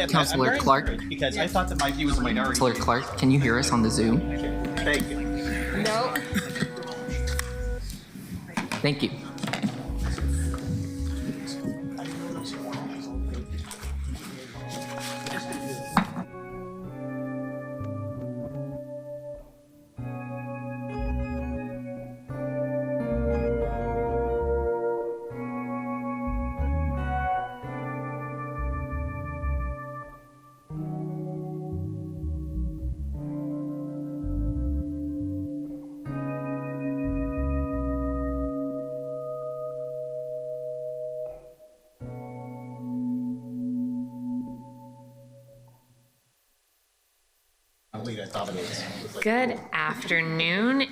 Councilor Clark. Because I thought that my view was a minority. Councilor Clark, can you hear us on the Zoom? Thank you. No. Thank you. Good afternoon.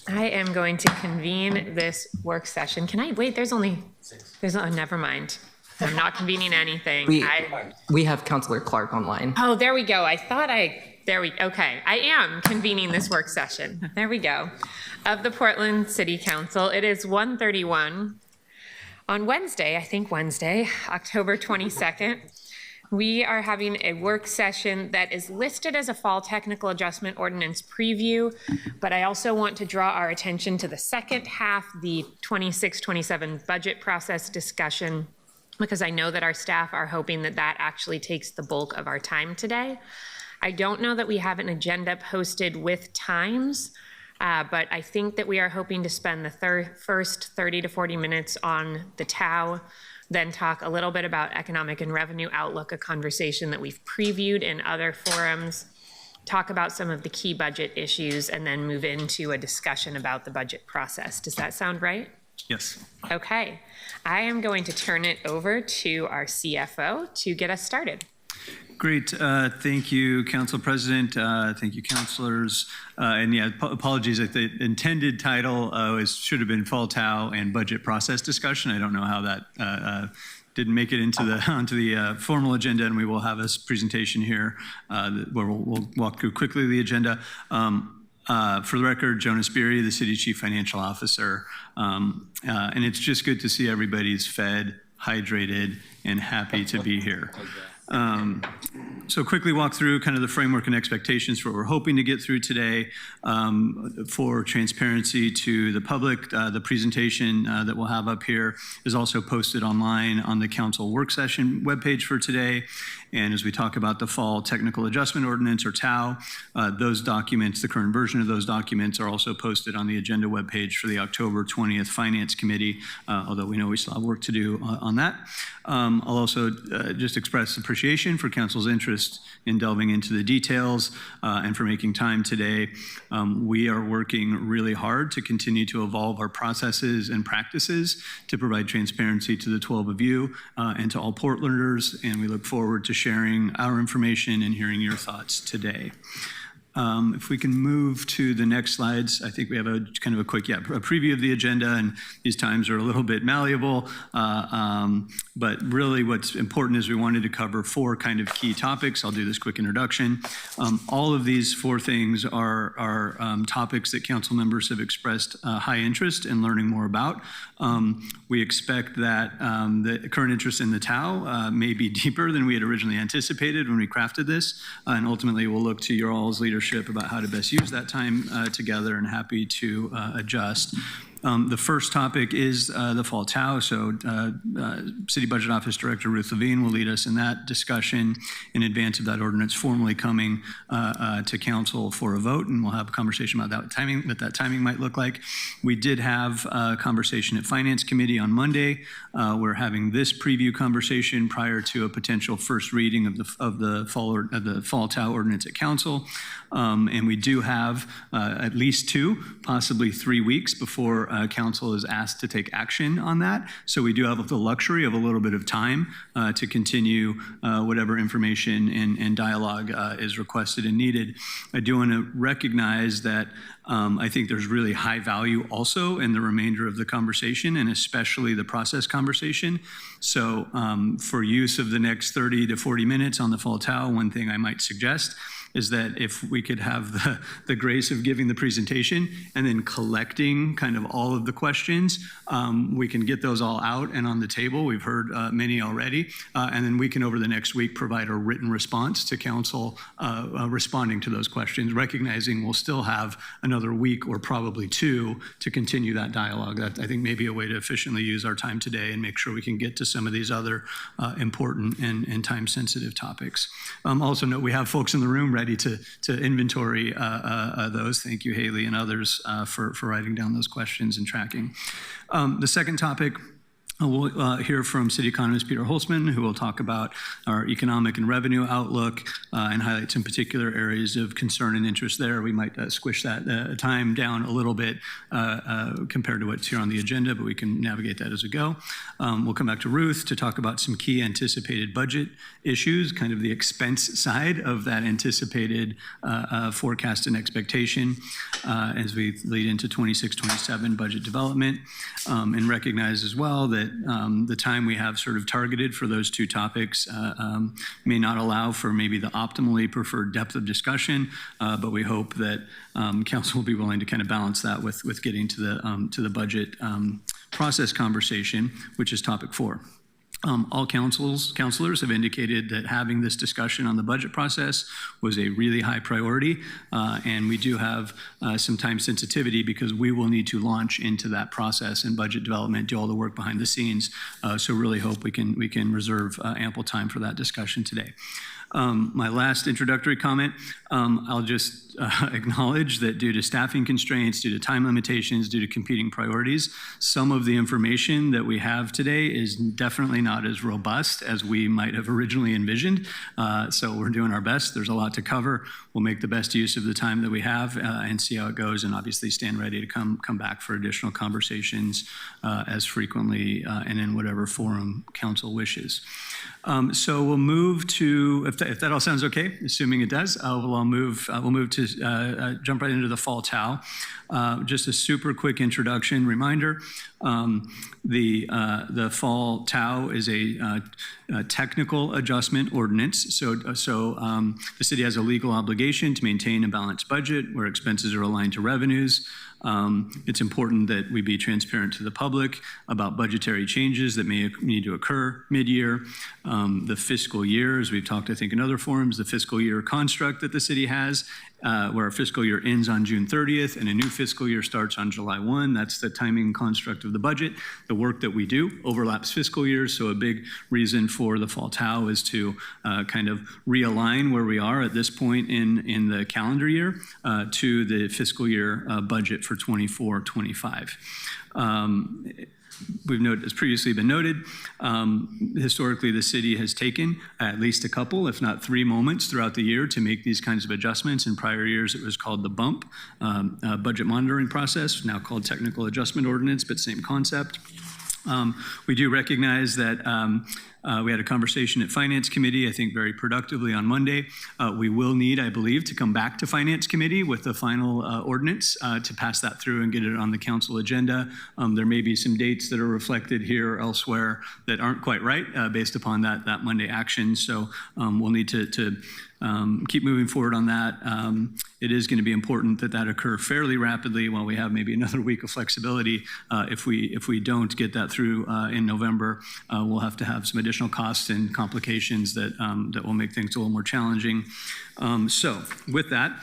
I am going to convene this work session. Can I wait? There's never mind. I'm not convening anything. We have Councilor Clark online. Oh, there we go. Okay. I am convening this work session. There we go. Of the Portland City Council. It is 1:31 on Wednesday, October 22nd. We are having a work session that is listed as a fall technical adjustment ordinance preview, but I also want to draw our attention to the second half, the 26-27 budget process discussion, because I know that our staff are hoping that that actually takes the bulk of our time today. I don't know that we have an agenda posted with times, but I think that we are hoping to spend the first 30 to 40 minutes on the TAO, then talk a little bit about economic and revenue outlook, a conversation that we've previewed in other forums, talk about some of the key budget issues, and then move into a discussion about the budget process. Does that sound right? Yes. Okay. I am going to turn it over to our CFO to get us started. Great. Thank you, Council President. Thank you, councilors. And yeah, apologies that the intended title should have been Fall TAO and Budget Process Discussion. I don't know how that didn't make it into onto the formal agenda, and we will have a presentation here where we'll walk through quickly the agenda. For the record, Jonas Beery, the City Chief Financial Officer. And it's just good to see everybody's fed, hydrated, and happy to be here. So quickly walk through kind of the framework and expectations for what we're hoping to get through today. For transparency to the public, the presentation that we'll have up here is also posted online on the council work session webpage for today. And as we talk about the Fall Technical Adjustment Ordinance, or TAO, those documents, the current version of those documents, are also posted on the agenda webpage for the October 20th Finance Committee, although we know we still have work to do on that. I'll also just express appreciation for council's interest in delving into the details and for making time today. We are working really hard to continue to evolve our processes and practices to provide transparency to the 12 of you and to all Portlanders, and we look forward to sharing our information and hearing your thoughts today. If we can move to the next slides, I think we have a kind of a quick, a preview of the agenda, and these times are a little bit malleable, but really what's important is we wanted to cover 4 kind of key topics. I'll do this quick introduction. All of these 4 things are topics that council members have expressed high interest in learning more about. We expect that the current interest in the TAO may be deeper than we had originally anticipated when we crafted this, and ultimately we'll look to your all's leadership about how to best use that time together, and happy to adjust. The first topic is the Fall TAO. So City Budget Office Director Ruth Levine will lead us in that discussion in advance of that ordinance formally coming to council for a vote, and we'll have a conversation about what that timing might look like. We did have a conversation at Finance Committee on Monday. We're having this preview conversation prior to a potential first reading of the Fall TAO ordinance at council. And we do have at least 2, possibly 3 weeks before council is asked to take action on that. So we do have the luxury of a little bit of time to continue whatever information and dialogue is requested and needed. I do want to recognize that I think there's really high value also in the remainder of the conversation, and especially the process conversation. So for use of the next 30 to 40 minutes on the Fall TAO, one thing I might suggest is that if we could have the grace of giving the presentation and then collecting kind of all of the questions, we can get those all out and on the table. We've heard many already. And then we can, over the next week, provide a written response to council responding to those questions, recognizing we'll still have another week or probably 2 to continue that dialogue. That, I think, may be a way to efficiently use our time today and make sure we can get to some of these other important and time-sensitive topics. Also note we have folks in the room ready to inventory those. Thank you, Haley and others, for writing down those questions and tracking. The second topic, we'll hear from City Economist Peter Holzman, who will talk about our economic and revenue outlook and highlight some particular areas of concern and interest there. We might squish that time down a little bit compared to what's here on the agenda, but we can navigate that as we go. We'll come back to Ruth to talk about some key anticipated budget issues, kind of the expense side of that anticipated forecast and expectation as we lead into 26-27 budget development, and recognize as well that the time we have sort of targeted for those two topics may not allow for maybe the optimally preferred depth of discussion, but we hope that council will be willing to kind of balance that with getting to the budget process conversation, which is topic 4. All counselors have indicated that having this discussion on the budget process was a really high priority, and we do have some time sensitivity because we will need to launch into that process and budget development, do all the work behind the scenes. So really hope we can reserve ample time for that discussion today. My last introductory comment, I'll just acknowledge that due to staffing constraints, due to time limitations, due to competing priorities, some of the information that we have today is definitely not as robust as we might have originally envisioned. So we're doing our best. There's a lot to cover. We'll make the best use of the time that we have and see how it goes, and obviously stand ready to come back for additional conversations as frequently and in whatever forum council wishes. So we'll move to, if that all sounds okay, assuming it does, we'll move to jump right into the fall TAO. Just a super quick introduction reminder. The fall TAO is a technical adjustment ordinance. So the city has a legal obligation to maintain a balanced budget where expenses are aligned to revenues. It's important that we be transparent to the public about budgetary changes that may need to occur mid-year. The fiscal year, as we've talked, I think, in other forums, the fiscal year construct that the city has, where our fiscal year ends on June 30th and a new fiscal year starts on July 1. That's the timing construct of the budget. The work that we do overlaps fiscal years, so a big reason for the fall TAO is to kind of realign where we are at this point in the calendar year to the fiscal year budget for 24-25. We've noted, as previously been noted, historically the city has taken at least a couple, if not 3 moments throughout the year to make these kinds of adjustments. In prior years, it was called the BUMP, budget monitoring process, now called technical adjustment ordinance, but same concept. We do recognize that we had a conversation at Finance Committee, I think very productively on Monday. We will need, I believe, to come back to Finance Committee with the final ordinance to pass that through and get it on the council agenda. There may be some dates that are reflected here or elsewhere that aren't quite right based upon that Monday action. So we'll need to keep moving forward on that. It is going to be important that occur fairly rapidly while we have maybe another week of flexibility. If we don't get that through in November, we'll have to have some additional costs and complications that will make things a little more challenging. So with that,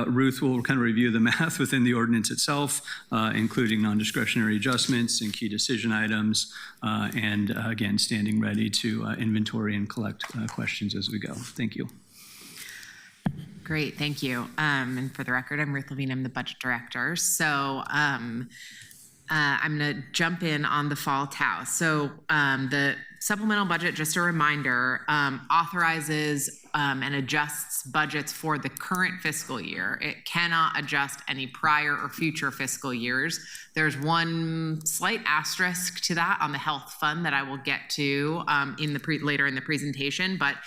Ruth will kind of review the math within the ordinance itself, including non-discretionary adjustments and key decision items, and again, standing ready to inventory and collect questions as we go. Thank you. Great, thank you. And for the record, I'm Ruth Levine, I'm the budget director. So I'm gonna jump in on the fall TAO. So the supplemental budget, just a reminder, authorizes and adjusts budgets for the current fiscal year. It cannot adjust any prior or future fiscal years. There's one slight asterisk to that on the health fund that I will get to later in the presentation, but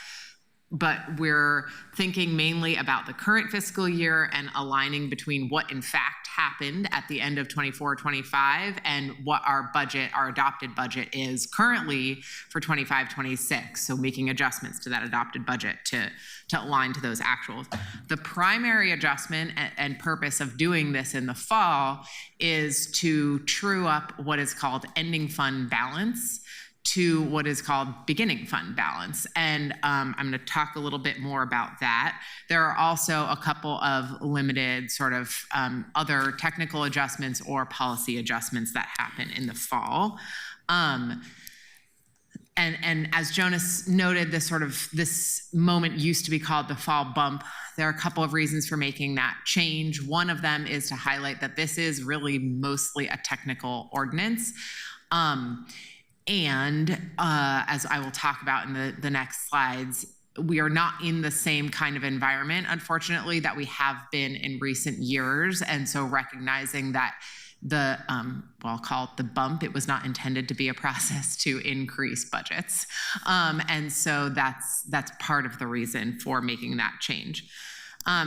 we're thinking mainly about the current fiscal year and aligning between what in fact happened at the end of 24-25 and what our adopted budget is currently for 25-26. So making adjustments to that adopted budget to align to those actuals. The primary adjustment and purpose of doing this in the fall is to true up what is called ending fund balance to what is called beginning fund balance. And I'm going to talk a little bit more about that. There are also a couple of limited sort of other technical adjustments or policy adjustments that happen in the fall. And as Jonas noted, this moment used to be called the fall bump. There are a couple of reasons for making that change. One of them is to highlight that this is really mostly a technical ordinance. And as I will talk about in the next slides, we are not in the same kind of environment, unfortunately, that we have been in recent years. And so recognizing that I'll call it the bump, it was not intended to be a process to increase budgets. And so that's part of the reason for making that change.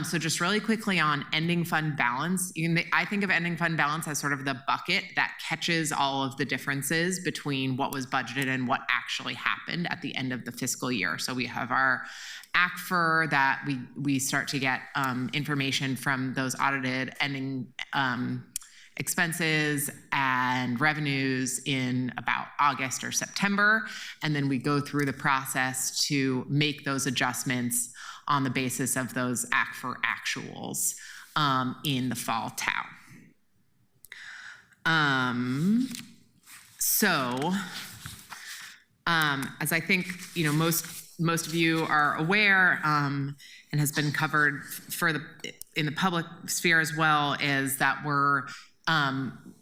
So just really quickly on ending fund balance, I think of ending fund balance as sort of the bucket that catches all of the differences between what was budgeted and what actually happened at the end of the fiscal year. So we have our ACFR that we start to get information from those audited ending expenses and revenues in about August or September. And then we go through the process to make those adjustments on the basis of those ACFR actuals in the fall TAU. As I think most of you are aware, and has been covered in the public sphere as well, is that we're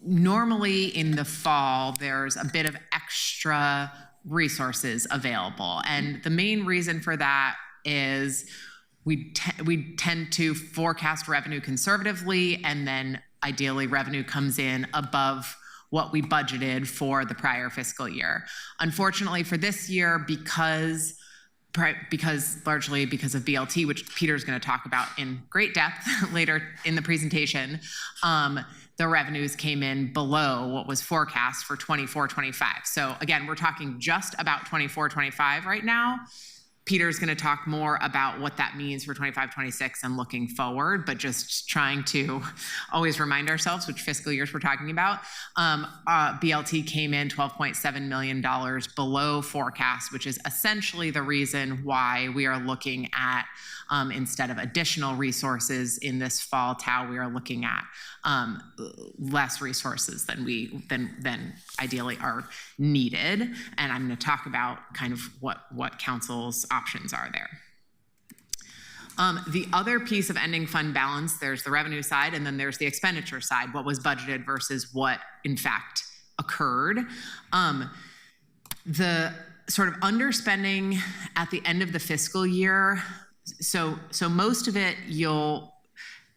normally in the fall, there's a bit of extra resources available. And the main reason for that is we tend to forecast revenue conservatively, and then ideally revenue comes in above what we budgeted for the prior fiscal year. Unfortunately for this year, largely because of BLT, which Peter's going to talk about in great depth later in the presentation, the revenues came in below what was forecast for 24-25. So again, we're talking just about 24-25 right now. Peter's going to talk more about what that means for 25-26 and looking forward, but just trying to always remind ourselves which fiscal years we're talking about. BLT came in $12.7 million below forecast, which is essentially the reason why we are looking at, instead of additional resources in this fall TAU, we are looking at less resources than ideally are needed. And I'm going to talk about kind of what council's options are there. The other piece of ending fund balance, there's the revenue side, and then there's the expenditure side, what was budgeted versus what in fact occurred. The sort of underspending at the end of the fiscal year, so most of it you'll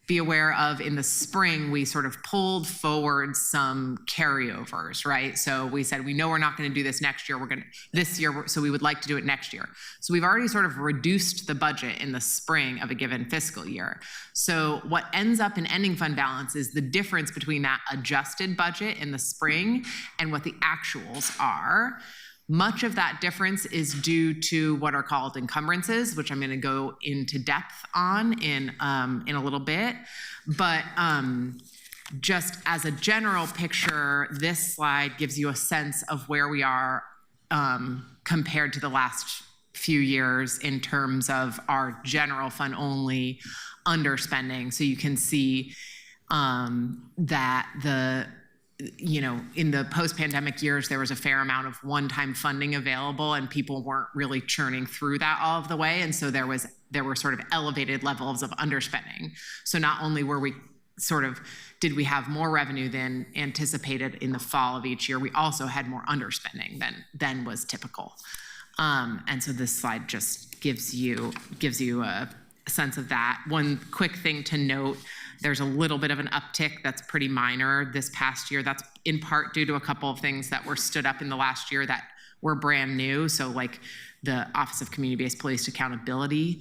be aware of in the spring, we sort of pulled forward some carryovers, right? So we said, we know we're not going to do this next year. So we would like to do it next year. So we've already sort of reduced the budget in the spring of a given fiscal year. So what ends up in ending fund balance is the difference between that adjusted budget in the spring and what the actuals are. Much of that difference is due to what are called encumbrances, which I'm going to go into depth on in a little bit. But just as a general picture, this slide gives you a sense of where we are compared to the last few years in terms of our general fund only underspending. So you can see that in the post-pandemic years, there was a fair amount of one-time funding available, and people weren't really churning through that all of the way. And so there were sort of elevated levels of underspending. So not only did we have more revenue than anticipated in the fall of each year, we also had more underspending than was typical. And so this slide just gives you a sense of that. One quick thing to note, there's a little bit of an uptick that's pretty minor this past year. That's in part due to a couple of things that were stood up in the last year that were brand new. So like the Office of Community-Based Police Accountability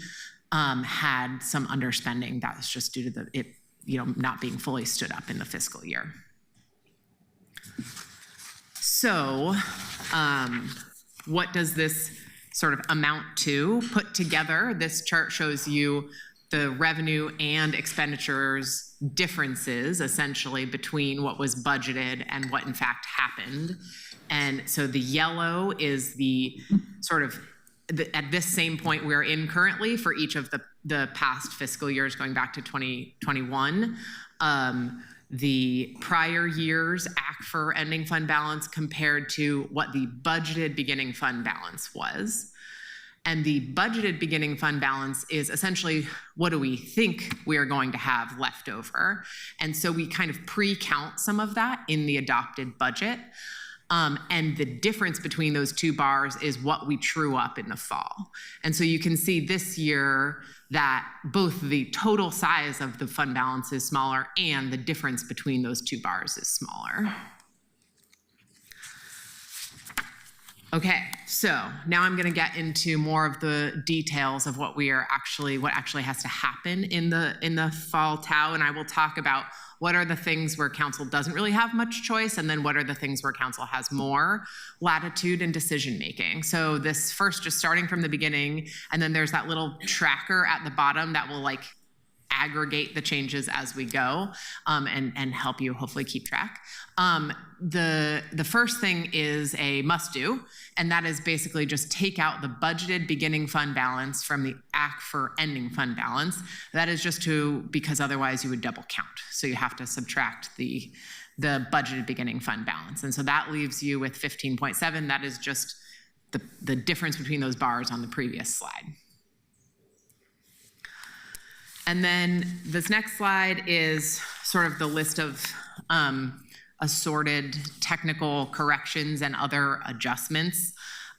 had some underspending. That was just due to it not being fully stood up in the fiscal year. So what does this sort of amount to? Put together, this chart shows you the revenue and expenditures differences essentially between what was budgeted and what in fact happened. And so the yellow is the sort of, at this same point we're in currently for each of the past fiscal years going back to 2021. The prior year's ACFR ending fund balance compared to what the budgeted beginning fund balance was. And the budgeted beginning fund balance is essentially what do we think we are going to have left over. And so we kind of pre-count some of that in the adopted budget. And the difference between those two bars is what we true up in the fall. And so you can see this year that both the total size of the fund balance is smaller and the difference between those two bars is smaller. Okay, so now I'm going to get into more of the details of what actually has to happen in the fall TAO, and I will talk about what are the things where council doesn't really have much choice, and then what are the things where council has more latitude in decision making. So this first, just starting from the beginning, and then there's that little tracker at the bottom that will like aggregate the changes as we go, and help you hopefully keep track. The first thing is a must do, and that is basically just take out the budgeted beginning fund balance from the AC for ending fund balance. That is just because otherwise you would double count. So you have to subtract the budgeted beginning fund balance. And so that leaves you with 15.7. That is just the difference between those bars on the previous slide. And then this next slide is sort of the list of assorted technical corrections and other adjustments.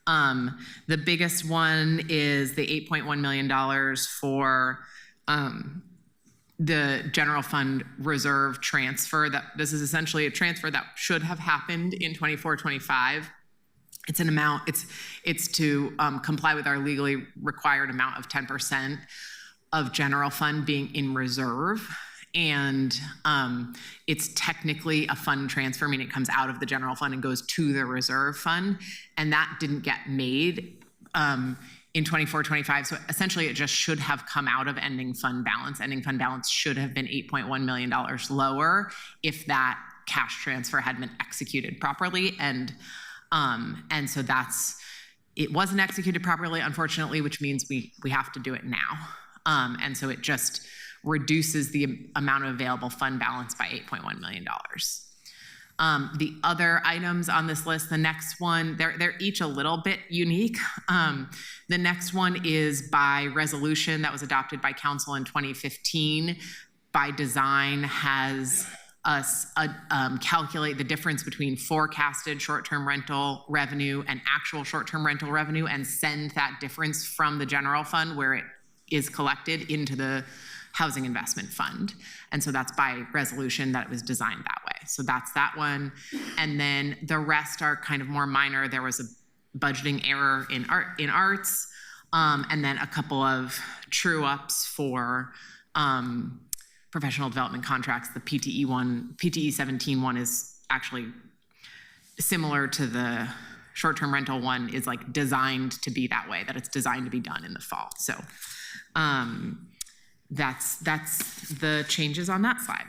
The biggest one is the $8.1 million for the general fund reserve transfer. This is essentially a transfer that should have happened in 24-25. It's an amount, it's to comply with our legally required amount of 10% of general fund being in reserve. And it's technically a fund transfer, meaning it comes out of the general fund and goes to the reserve fund. And that didn't get made in 24-25. So essentially it just should have come out of ending fund balance. Ending fund balance should have been $8.1 million lower if that cash transfer had been executed properly. And so it wasn't executed properly, unfortunately, which means we have to do it now. And so it just reduces the amount of available fund balance by $8.1 million. The other items on this list, the next one, they're each a little bit unique. The next one is by resolution that was adopted by council in 2015. By design has us calculate the difference between forecasted short-term rental revenue and actual short-term rental revenue and send that difference from the general fund where it is collected into the housing investment fund. And so that's by resolution that it was designed that way. So that's that one. And then the rest are kind of more minor. There was a budgeting error in arts, and then a couple of true ups for professional development contracts. The PTE 17 one is actually similar to the short-term rental one, is like designed to be that way, that it's designed to be done in the fall. So that's the changes on that slide.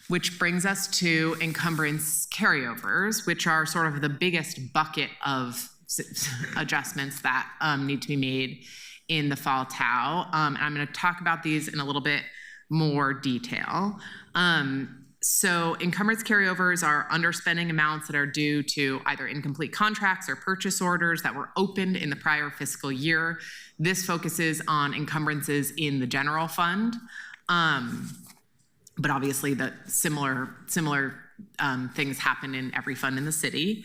Which brings us to encumbrance carryovers, which are sort of the biggest bucket of adjustments that need to be made in the fall TAO. And I'm going to talk about these in a little bit more detail. So encumbrance carryovers are underspending amounts that are due to either incomplete contracts or purchase orders that were opened in the prior fiscal year. This focuses on encumbrances in the general fund, but obviously the similar things happen in every fund in the city.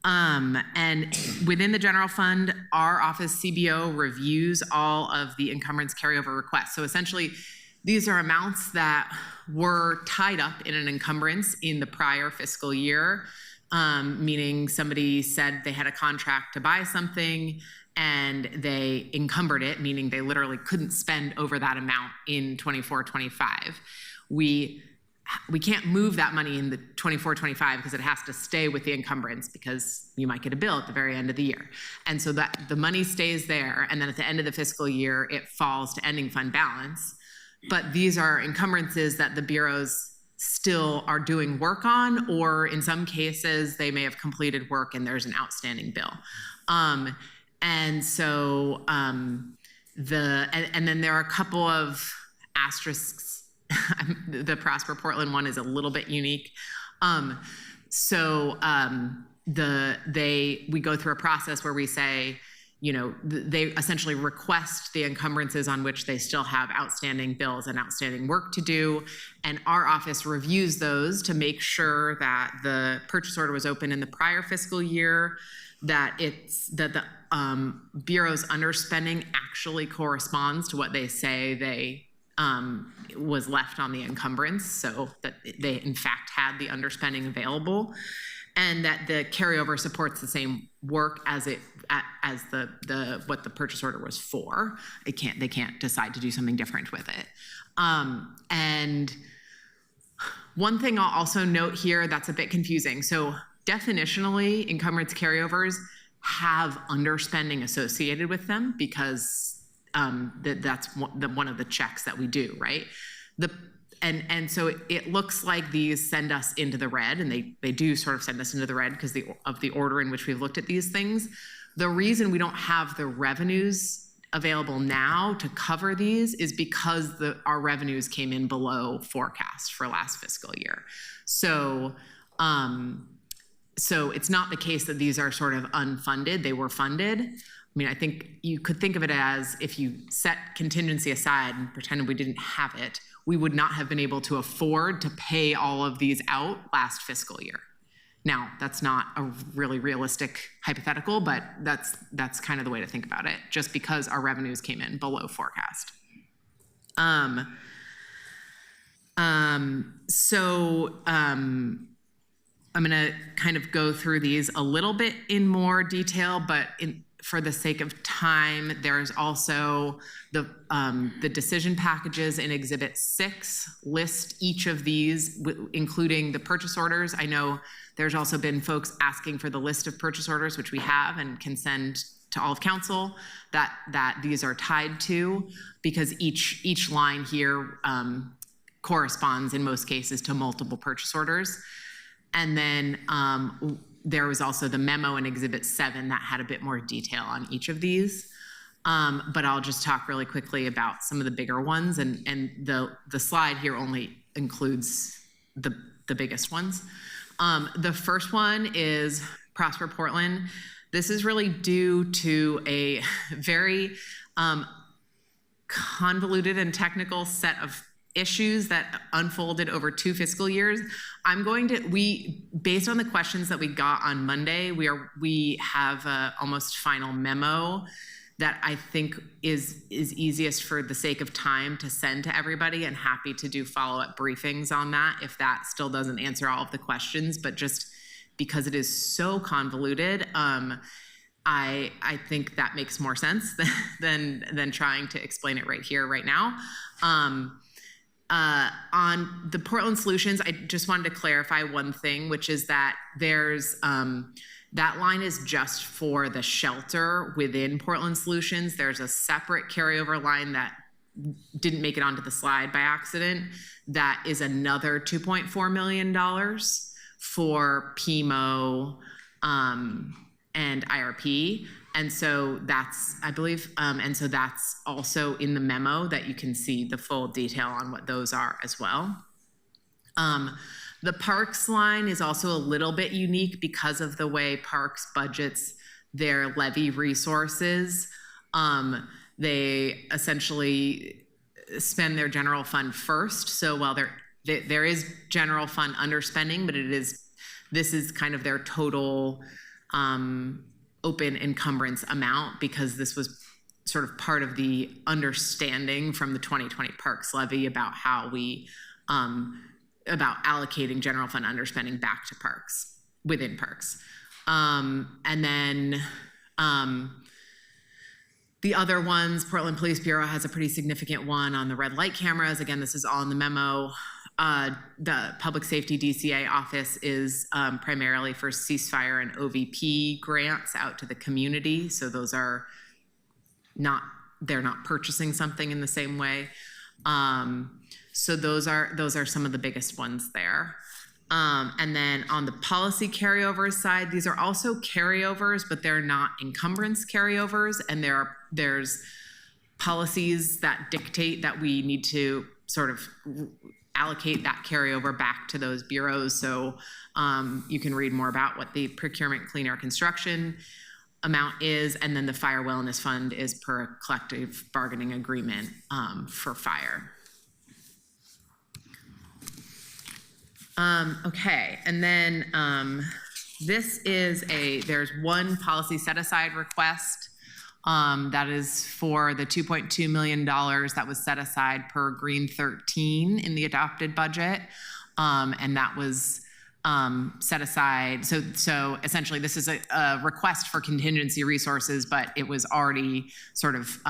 And within the general fund, our office CBO reviews all of the encumbrance carryover requests. So essentially, these are amounts that were tied up in an encumbrance in the prior fiscal year, meaning somebody said they had a contract to buy something and they encumbered it, meaning they literally couldn't spend over that amount in 24-25. We can't move that money in the 24-25 because it has to stay with the encumbrance because you might get a bill at the very end of the year. And so that the money stays there, and then at the end of the fiscal year, it falls to ending fund balance. But these are encumbrances that the bureaus still are doing work on, or in some cases, they may have completed work and there's an outstanding bill. And so and then there are a couple of asterisks. The Prosper Portland one is a little bit unique. We go through a process where we say, you know, they essentially request the encumbrances on which they still have outstanding bills and outstanding work to do. And our office reviews those to make sure that the purchase order was open in the prior fiscal year, that the Bureau's underspending actually corresponds to what they say they was left on the encumbrance, so that they in fact had the underspending available. and that the carryover supports the same work as the what the purchase order was for. They can't decide to do something different with it. And one thing I'll also note here that's a bit confusing. So definitionally, encumbrance carryovers have underspending associated with them because that's one of the checks that we do, right? And so it looks like these send us into the red, and they do sort of send us into the red because of the order in which we've looked at these things. The reason we don't have the revenues available now to cover these is because our revenues came in below forecast for last fiscal year. So it's not the case that these are sort of unfunded. They were funded. I mean, I think you could think of it as if you set contingency aside and pretended we didn't have it, we would not have been able to afford to pay all of these out last fiscal year. Now, that's not a really realistic hypothetical, but that's kind of the way to think about it, just because our revenues came in below forecast. I'm gonna kind of go through these a little bit in more detail, but for the sake of time, there's also the decision packages in Exhibit 6 list each of these, including the purchase orders. I know there's also been folks asking for the list of purchase orders, which we have and can send to all of council that these are tied to, because each line here corresponds in most cases to multiple purchase orders. And then there was also the memo in Exhibit 7 that had a bit more detail on each of these. But I'll just talk really quickly about some of the bigger ones, and the slide here only includes the biggest ones. The first one is Prosper Portland. This is really due to a very convoluted and technical set of issues that unfolded over 2 fiscal years. Based on the questions that we got on Monday, we have a almost final memo that I think is easiest for the sake of time to send to everybody, and happy to do follow-up briefings on that if that still doesn't answer all of the questions, but just because it is so convoluted, I think that makes more sense than trying to explain it right here, right now. On the Portland Solutions, I just wanted to clarify one thing, which is that there's that line is just for the shelter within Portland Solutions. There's a separate carryover line that didn't make it onto the slide by accident. That is another $2.4 million for PMO and IRP. And so that's, I believe, and so that's also in the memo that you can see the full detail on what those are as well. The Parks line is also a little bit unique because of the way Parks budgets their levy resources. They essentially spend their general fund first. So while there is general fund underspending, but this is kind of their total open encumbrance amount, because this was sort of part of the understanding from the 2020 Parks levy about how we about allocating general fund underspending back to Parks, within Parks. And then the other ones, Portland Police Bureau has a pretty significant one on the red light cameras. Again, this is all in the memo. The Public Safety DCA office is primarily for ceasefire and OVP grants out to the community. So those are they're not purchasing something in the same way. So those are some of the biggest ones there. And then on the policy carryovers side, these are also carryovers, but they're not encumbrance carryovers. And there's policies that dictate that we need to sort of allocate that carryover back to those bureaus. So you can read more about what the procurement clean air construction amount is, and then the fire wellness fund is per collective bargaining agreement for fire. Okay, and then there's one policy set aside request that is for the $2.2 million that was set aside per Green 13 in the adopted budget. And that was set aside. So essentially, this is a request for contingency resources, but it was already sort of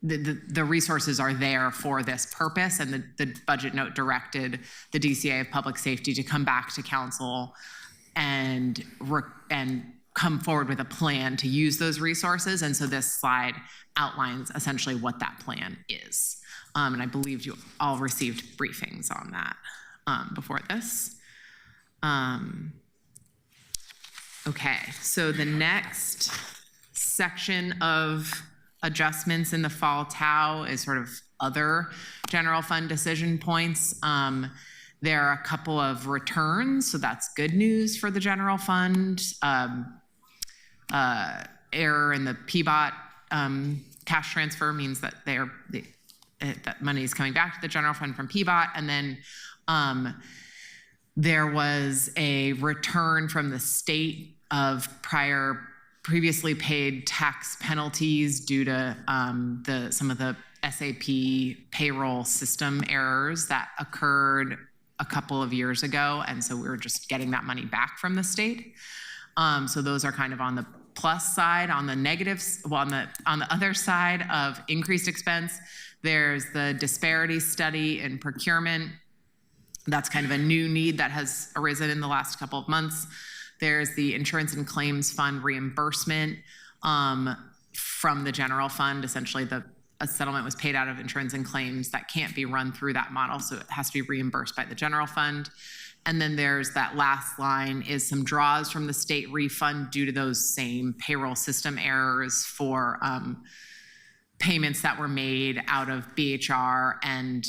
the resources are there for this purpose, and the budget note directed the DCA of Public Safety to come back to council and come forward with a plan to use those resources. And so this slide outlines essentially what that plan is. And I believe you all received briefings on that before this. Okay, so the next section of adjustments in the fall TAO is sort of other general fund decision points. There are a couple of returns, so that's good news for the general fund. Error in the PBOT cash transfer means that that money is coming back to the general fund from PBOT. And then there was a return from the state of previously paid tax penalties due to some of the SAP payroll system errors that occurred a couple of years ago. And so we were just getting that money back from the state. So those are kind of on the plus side. On the negatives, well, on the other side of increased expense, there's the disparity study in procurement. That's kind of a new need that has arisen in the last couple of months. There's the insurance and claims fund reimbursement from the general fund. Essentially, a settlement was paid out of insurance and claims that can't be run through that model, so it has to be reimbursed by the general fund. And then there's that last line is some draws from the state refund due to those same payroll system errors for payments that were made out of BHR and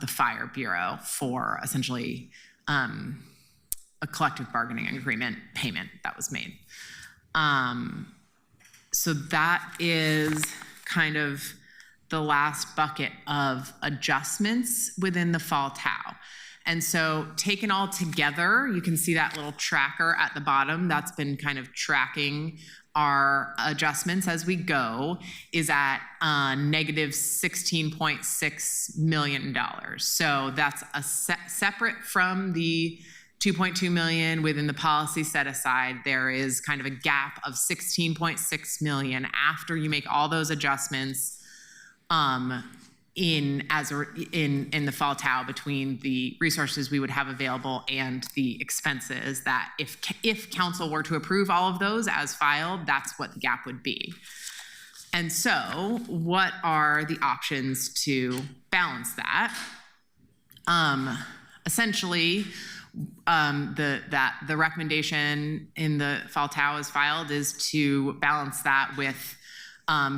the Fire Bureau for essentially a collective bargaining agreement payment that was made. So that is kind of the last bucket of adjustments within the fall TAO. And so taken all together, you can see that little tracker at the bottom that's been kind of tracking our adjustments as we go, is at negative $16.6 million. So that's separate from the $2.2 million within the policy set aside. There is kind of a gap of $16.6 million after you make all those adjustments in the fall TAO between the resources we would have available and the expenses that if council were to approve all of those as filed, that's what the gap would be. And so what are the options to balance that? Essentially, the recommendation in the fall TAO as filed is to balance that with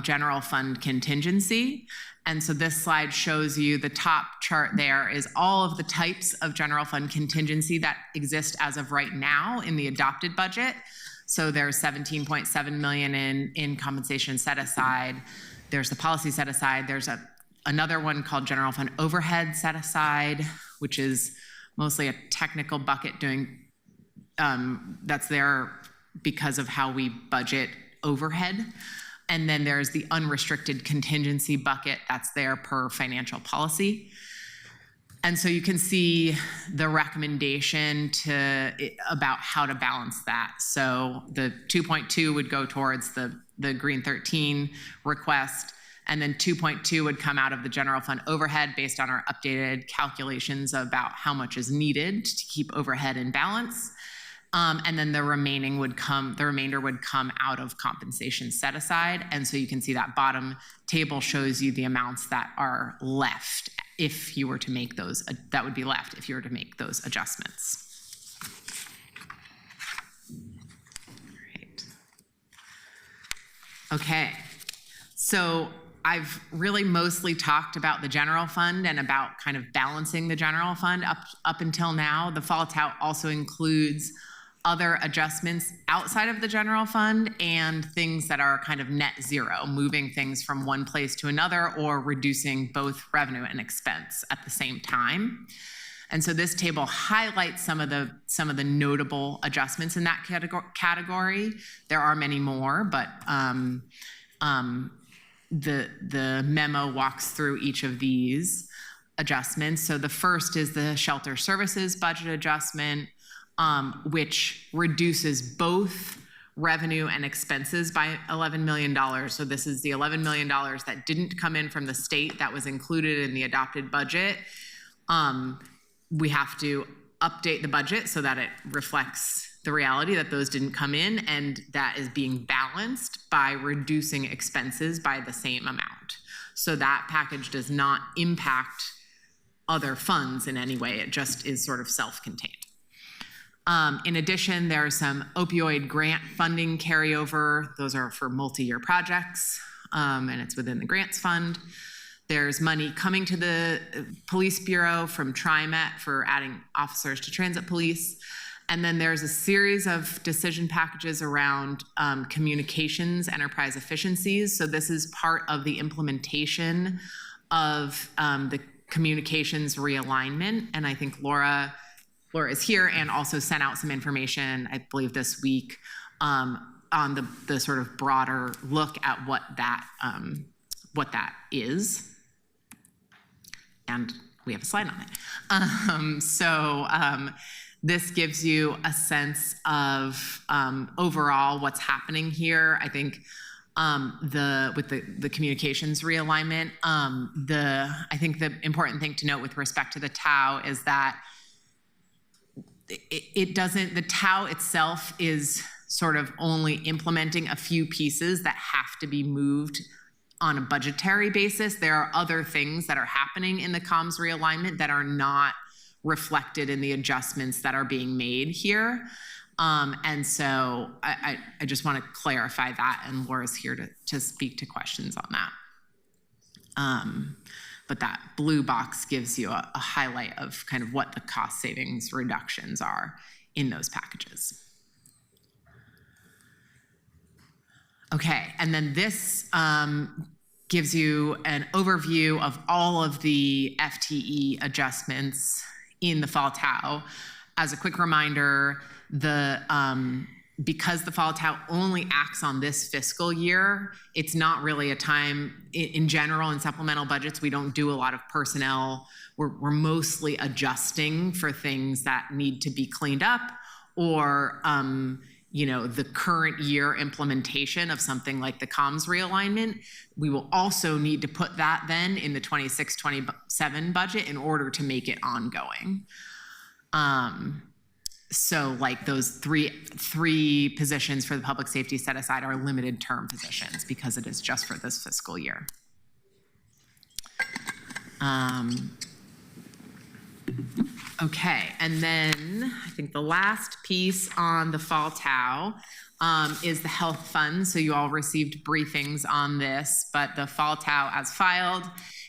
general fund contingency. And so this slide shows you the top chart there is all of the types of general fund contingency that exist as of right now in the adopted budget. So there's $17.7 million in compensation set aside. There's the policy set aside. There's another one called general fund overhead set aside, which is mostly a technical bucket that's there because of how we budget overhead. And then there's the unrestricted contingency bucket that's there per financial policy. And so you can see the recommendation about how to balance that. So the 2.2 would go towards the Green 13 request, and then 2.2 would come out of the general fund overhead based on our updated calculations about how much is needed to keep overhead in balance. And then the remainder would come out of compensation set aside. And so you can see that bottom table shows you the amounts that are left if you were to make those, that would be left if you were to make those adjustments. Great. Okay, so I've really mostly talked about the general fund and about kind of balancing the general fund up until now. The fall TAO also includes other adjustments outside of the general fund and things that are kind of net zero, moving things from one place to another or reducing both revenue and expense at the same time. And so this table highlights some of the notable adjustments in that category. There are many more, but the memo walks through each of these adjustments. So the first is the shelter services budget adjustment. which reduces both revenue and expenses by $11 million. So this is the $11 million that didn't come in from the state that was included in the adopted budget. We have to update the budget so that it reflects the reality that those didn't come in, and that is being balanced by reducing expenses by the same amount. So that package does not impact other funds in any way. It just is sort of self-contained. In addition, there are some opioid grant funding carryover. Those are for multi-year projects, and it's within the grants fund. There's money coming to the Police Bureau from TriMet for adding officers to transit police. And then there's a series of decision packages around communications enterprise efficiencies. So this is part of the implementation of the communications realignment. And I think Laura is here and also sent out some information, I believe this week, on the sort of broader look at what that is. And we have a slide on it. This gives you a sense of overall what's happening here. I think with the communications realignment, I think the important thing to note with respect to the TAO is that the TAO itself is sort of only implementing a few pieces that have to be moved on a budgetary basis. There are other things that are happening in the comms realignment that are not reflected in the adjustments that are being made here. And so I just want to clarify that, and Laura's here to speak to questions on that. But that blue box gives you a highlight of kind of what the cost savings reductions are in those packages. Okay, and then this gives you an overview of all of the FTE adjustments in the fall TAO. As a quick reminder, because the fall TAO only acts on this fiscal year, it's not really a time, in general, in supplemental budgets, we don't do a lot of personnel. We're mostly adjusting for things that need to be cleaned up, or the current year implementation of something like the comms realignment. We will also need to put that then in the 26-27 budget in order to make it ongoing. So like those three positions for the public safety set aside are limited term positions because it is just for this fiscal year. Okay, and then I think the last piece on the fall TAO is the health fund. So you all received briefings on this, but the fall TAO as filed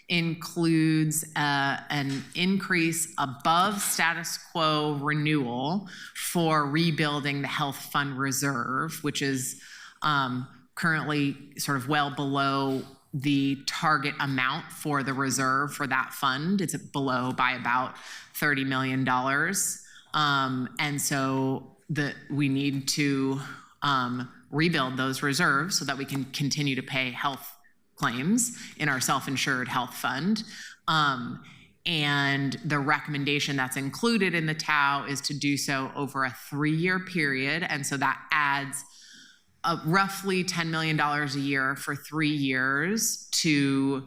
includes an increase above status quo renewal for rebuilding the health fund reserve, which is currently sort of well below the target amount for the reserve for that fund. It's below by about $30 million. And so we need to rebuild those reserves so that we can continue to pay health claims in our self-insured health fund. And the recommendation that's included in the TAO is to do so over a 3-year period. And so that adds roughly $10 million a year for 3 years to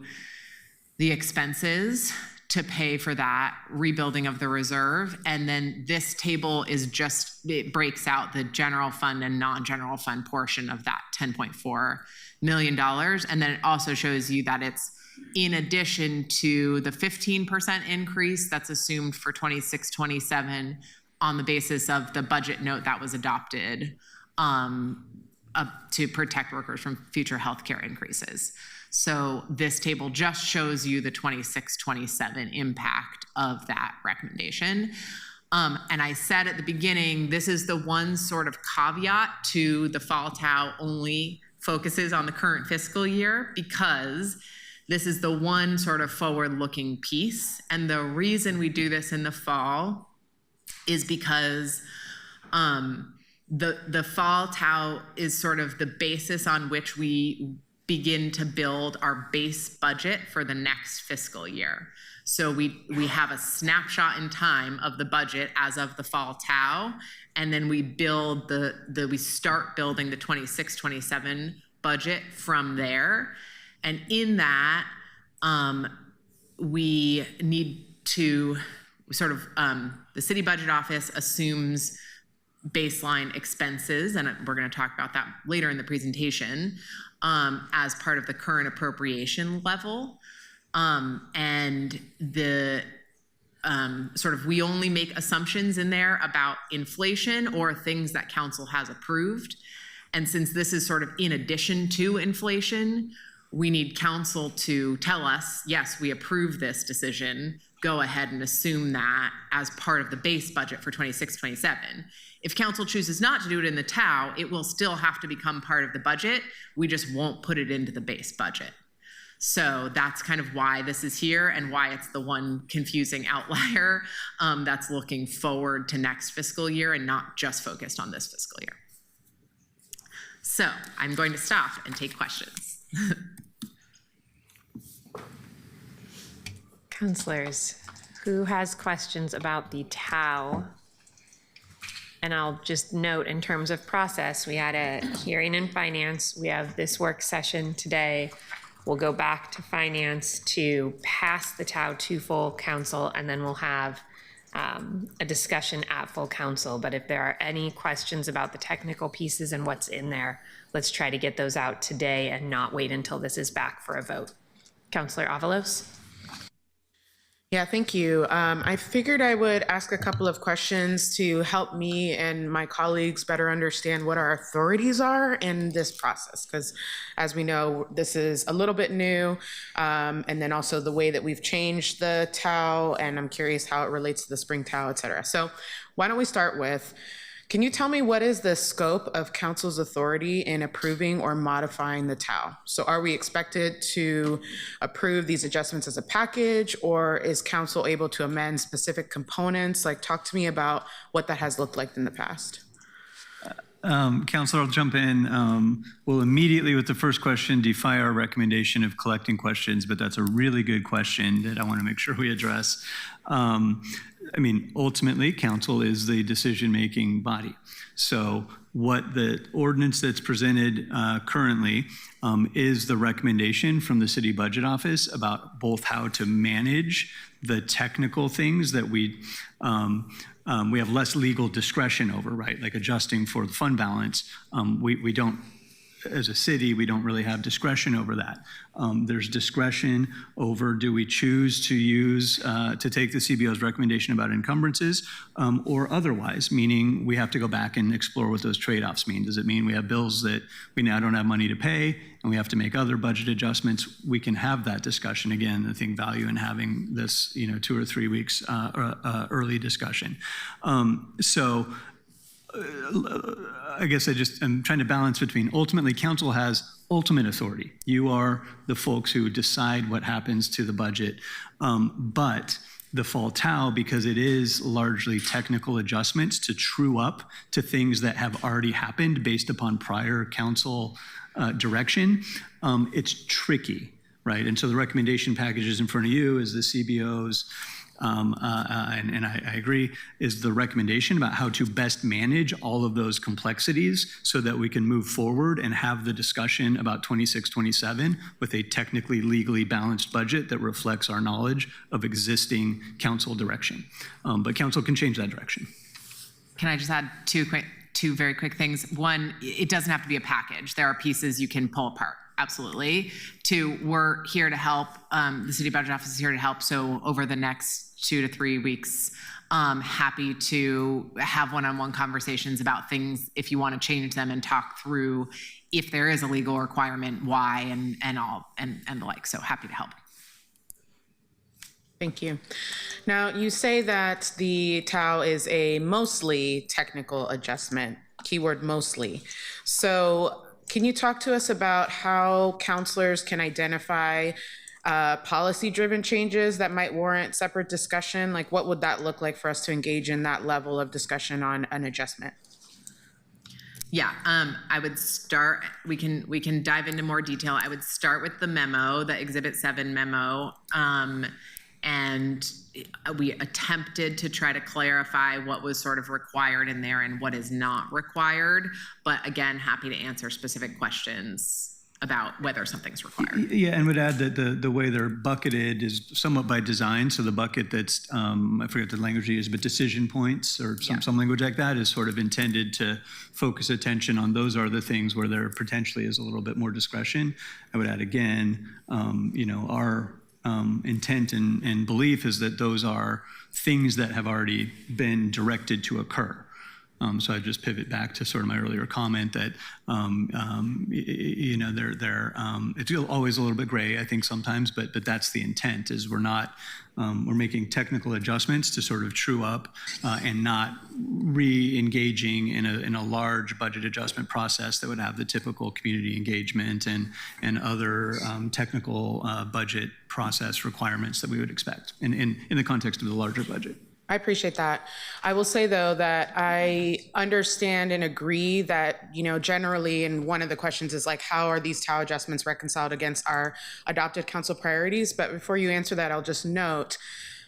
the expenses to pay for that rebuilding of the reserve. And then this table it breaks out the general fund and non-general fund portion of that $10.4 million. And then it also shows you that it's in addition to the 15% increase that's assumed for 26-27 on the basis of the budget note that was adopted to protect workers from future healthcare increases. So this table just shows you the 26-27 impact of that recommendation. And I said at the beginning, this is the one sort of caveat to the fall TAO only focuses on the current fiscal year, because this is the one sort of forward-looking piece. And the reason we do this in the fall is because the fall TAO is sort of the basis on which we begin to build our base budget for the next fiscal year. So we have a snapshot in time of the budget as of the fall TAO, and then we build we start building the 26-27 budget from there. And in that, we need to sort of, the city budget office assumes baseline expenses, and we're going to talk about that later in the presentation, as part of the current appropriation level. And the sort of, we only make assumptions in there about inflation or things that council has approved. And since this is sort of in addition to inflation, we need council to tell us, yes, we approve this decision, go ahead and assume that as part of the base budget for 26-27. If council chooses not to do it in the TAO, it will still have to become part of the budget. We just won't put it into the base budget. So that's kind of why this is here and why it's the one confusing outlier that's looking forward to next fiscal year and not just focused on this fiscal year. So I'm going to stop and take questions. Councilors, who has questions about the TAO? And I'll just note in terms of process, we had a hearing in finance. We have this work session today. We'll go back to finance to pass the TAO to full council, and then we'll have a discussion at full council. But if there are any questions about the technical pieces and what's in there, let's try to get those out today and not wait until this is back for a vote. Councilor Avalos? Yeah, thank you. I figured I would ask a couple of questions to help me and my colleagues better understand what our authorities are in this process, because as we know, this is a little bit new, and then also the way that we've changed the TAO, and I'm curious how it relates to the spring TAO, et cetera. So why don't we start with, can you tell me what is the scope of council's authority in approving or modifying the TAO? So are we expected to approve these adjustments as a package, or is council able to amend specific components? Like, talk to me about what that has looked like in the past. Councilor, I'll jump in. We'll immediately, with the first question, defy our recommendation of collecting questions, but that's a really good question that I want to make sure we address. I mean, ultimately, council is the decision-making body. So what the ordinance that's presented currently is the recommendation from the city budget office about both how to manage the technical things that we have less legal discretion over, right? Like adjusting for the fund balance. We don't, as a city, we don't really have discretion over that. There's discretion over, do we choose to use, to take the CBO's recommendation about encumbrances or otherwise, meaning we have to go back and explore what those trade-offs mean. Does it mean we have bills that we now don't have money to pay and we have to make other budget adjustments? We can have that discussion. Again, I think value in having this, 2 or 3 weeks early discussion. I guess I'm trying to balance between, ultimately, council has ultimate authority. You are the folks who decide what happens to the budget. But the fall TAO, because it is largely technical adjustments to true up to things that have already happened based upon prior council direction, it's tricky, right? And so the recommendation packages in front of you is the CBO's, and I agree, is the recommendation about how to best manage all of those complexities so that we can move forward and have the discussion about 26-27 with a technically, legally balanced budget that reflects our knowledge of existing council direction. But council can change that direction. Can I just add two very quick things? One, it doesn't have to be a package. There are pieces you can pull apart. Absolutely. Two, we're here to help. The city budget office is here to help. So over the next 2 to 3 weeks, happy to have one-on-one conversations about things if you want to change them and talk through if there is a legal requirement, why, and the like. So happy to help. Thank you. Now, you say that the TAO is a mostly technical adjustment, keyword mostly. So can you talk to us about how counselors can identify policy-driven changes that might warrant separate discussion? Like, what would that look like for us to engage in that level of discussion on an adjustment? Yeah, I would start, we can dive into more detail. I would start with the memo, the Exhibit 7 memo. and we attempted to try to clarify what was sort of required in there and what is not required. But again, happy to answer specific questions about whether something's required. Yeah, and would add that the way they're bucketed is somewhat by design. So the bucket that's, I forget the language you use, but decision points or some language like that is sort of intended to focus attention on those are the things where there potentially is a little bit more discretion. I would add again, our intent and belief is that those are things that have already been directed to occur. So I just pivot back to sort of my earlier comment that, it's always a little bit gray, I think sometimes, but that's the intent is we're making technical adjustments to sort of true up and not re-engaging in a large budget adjustment process that would have the typical community engagement and other technical budget process requirements that we would expect in the context of the larger budget. I appreciate that. I will say, though, that I understand and agree that, generally, and one of the questions is like, how are these TAO adjustments reconciled against our adopted council priorities? But before you answer that, I'll just note,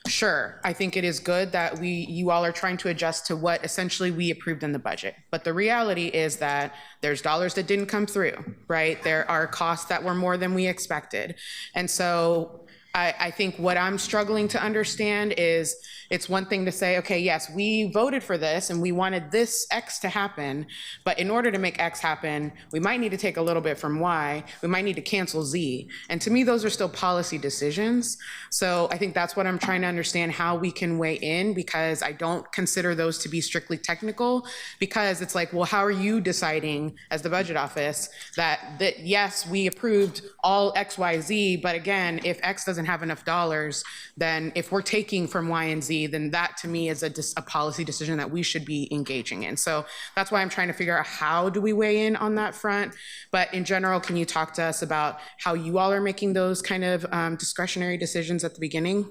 sure, I think it is good that you all are trying to adjust to what essentially we approved in the budget. But the reality is that there's dollars that didn't come through, right? There are costs that were more than we expected. And so I think what I'm struggling to understand is it's one thing to say, okay, yes, we voted for this and we wanted this X to happen, but in order to make X happen, we might need to take a little bit from Y, we might need to cancel Z. And to me, those are still policy decisions. So I think that's what I'm trying to understand, how we can weigh in, because I don't consider those to be strictly technical, because it's like, well, how are you deciding as the budget office that yes, we approved all X, Y, Z, but again, if X doesn't have enough dollars, then if we're taking from Y and Z, then that to me is a policy decision that we should be engaging in. So that's why I'm trying to figure out how do we weigh in on that front. But in general, can you talk to us about how you all are making those kind of discretionary decisions at the beginning?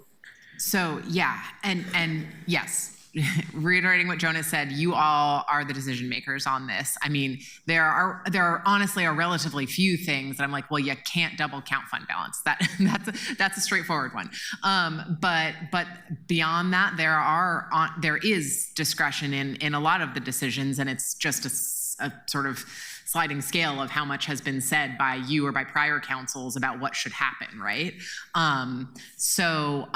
So yeah, and yes, reiterating what Jonas said, you all are the decision makers on this. I mean, there are honestly a relatively few things that I'm like, well, you can't double count fund balance. That's a straightforward one. But beyond that, there is discretion in a lot of the decisions, and it's just a sort of sliding scale of how much has been said by you or by prior councils about what should happen, right? So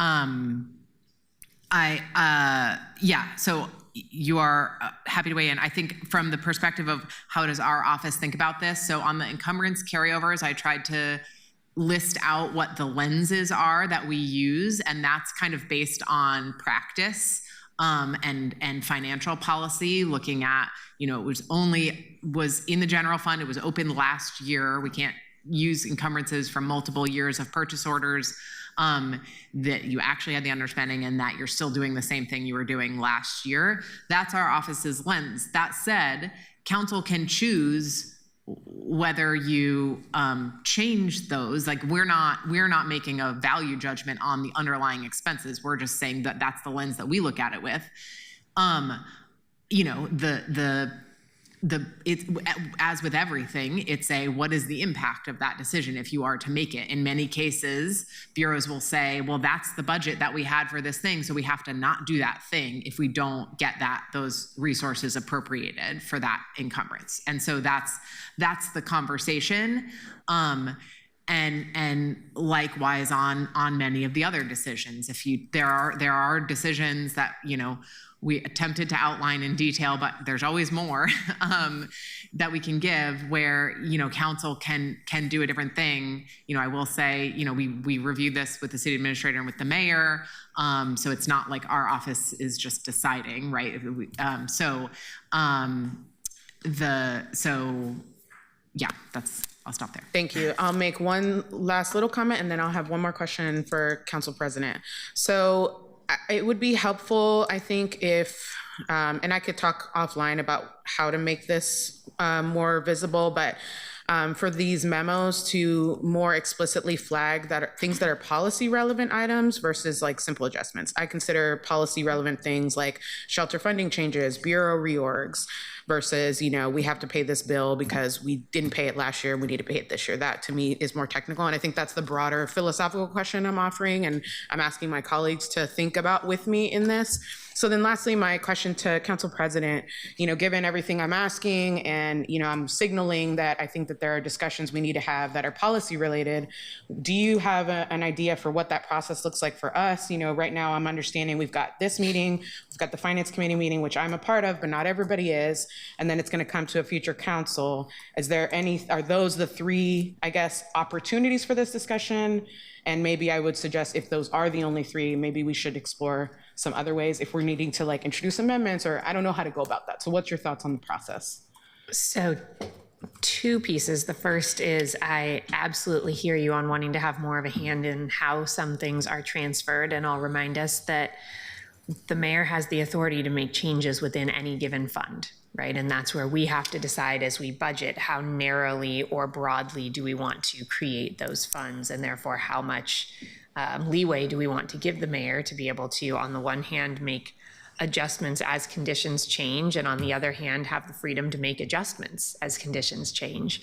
you are happy to weigh in. I think from the perspective of how does our office think about this, so on the encumbrance carryovers, I tried to list out what the lenses are that we use, and that's kind of based on practice and financial policy, looking at, it was in the general fund, it was open last year. We can't use encumbrances from multiple years of purchase orders. That you actually had the understanding and that you're still doing the same thing you were doing last year. That's our office's lens. That said, council can choose whether you change those. Like we're not making a value judgment on the underlying expenses. We're just saying that that's the lens that we look at it with. It's as with everything, it's what is the impact of that decision if you are to make it. In many cases, bureaus will say, well, that's the budget that we had for this thing, so we have to not do that thing if we don't get those resources appropriated for that encumbrance. And so that's the conversation. And likewise on many of the other decisions. There are decisions that, we attempted to outline in detail, but there's always more that we can give where, council can do a different thing. I will say, we reviewed this with the city administrator and with the mayor. So it's not like our office is just deciding, right? Yeah, I'll stop there. Thank you. I'll make one last little comment and then I'll have one more question for Council President. So it would be helpful, I think, if, and I could talk offline about how to make this more visible, but for these memos to more explicitly flag that things that are policy relevant items versus like simple adjustments. I consider policy relevant things like shelter funding changes, bureau reorgs, versus, you know, we have to pay this bill because we didn't pay it last year, we need to pay it this year. That to me is more technical. And I think that's the broader philosophical question I'm offering, and I'm asking my colleagues to think about with me in this. So then lastly, my question to Council President, you know, given everything I'm asking and, you know, I'm signaling that I think that there are discussions we need to have that are policy related, do you have an idea for what that process looks like for us? You know, right now I'm understanding we've got this meeting, we've got the Finance Committee meeting, which I'm a part of, but not everybody is. And then it's going to come to a future council. Are those the three, I guess, opportunities for this discussion? And maybe I would suggest if those are the only three, maybe we should explore some other ways if we're needing to like introduce amendments, or I don't know how to go about that. So what's your thoughts on the process? So two pieces. The first is I absolutely hear you on wanting to have more of a hand in how some things are transferred. And I'll remind us that the mayor has the authority to make changes within any given fund, right? And that's where we have to decide as we budget how narrowly or broadly do we want to create those funds, and therefore how much leeway do we want to give the mayor to be able to, on the one hand, make adjustments as conditions change, and on the other hand, have the freedom to make adjustments as conditions change.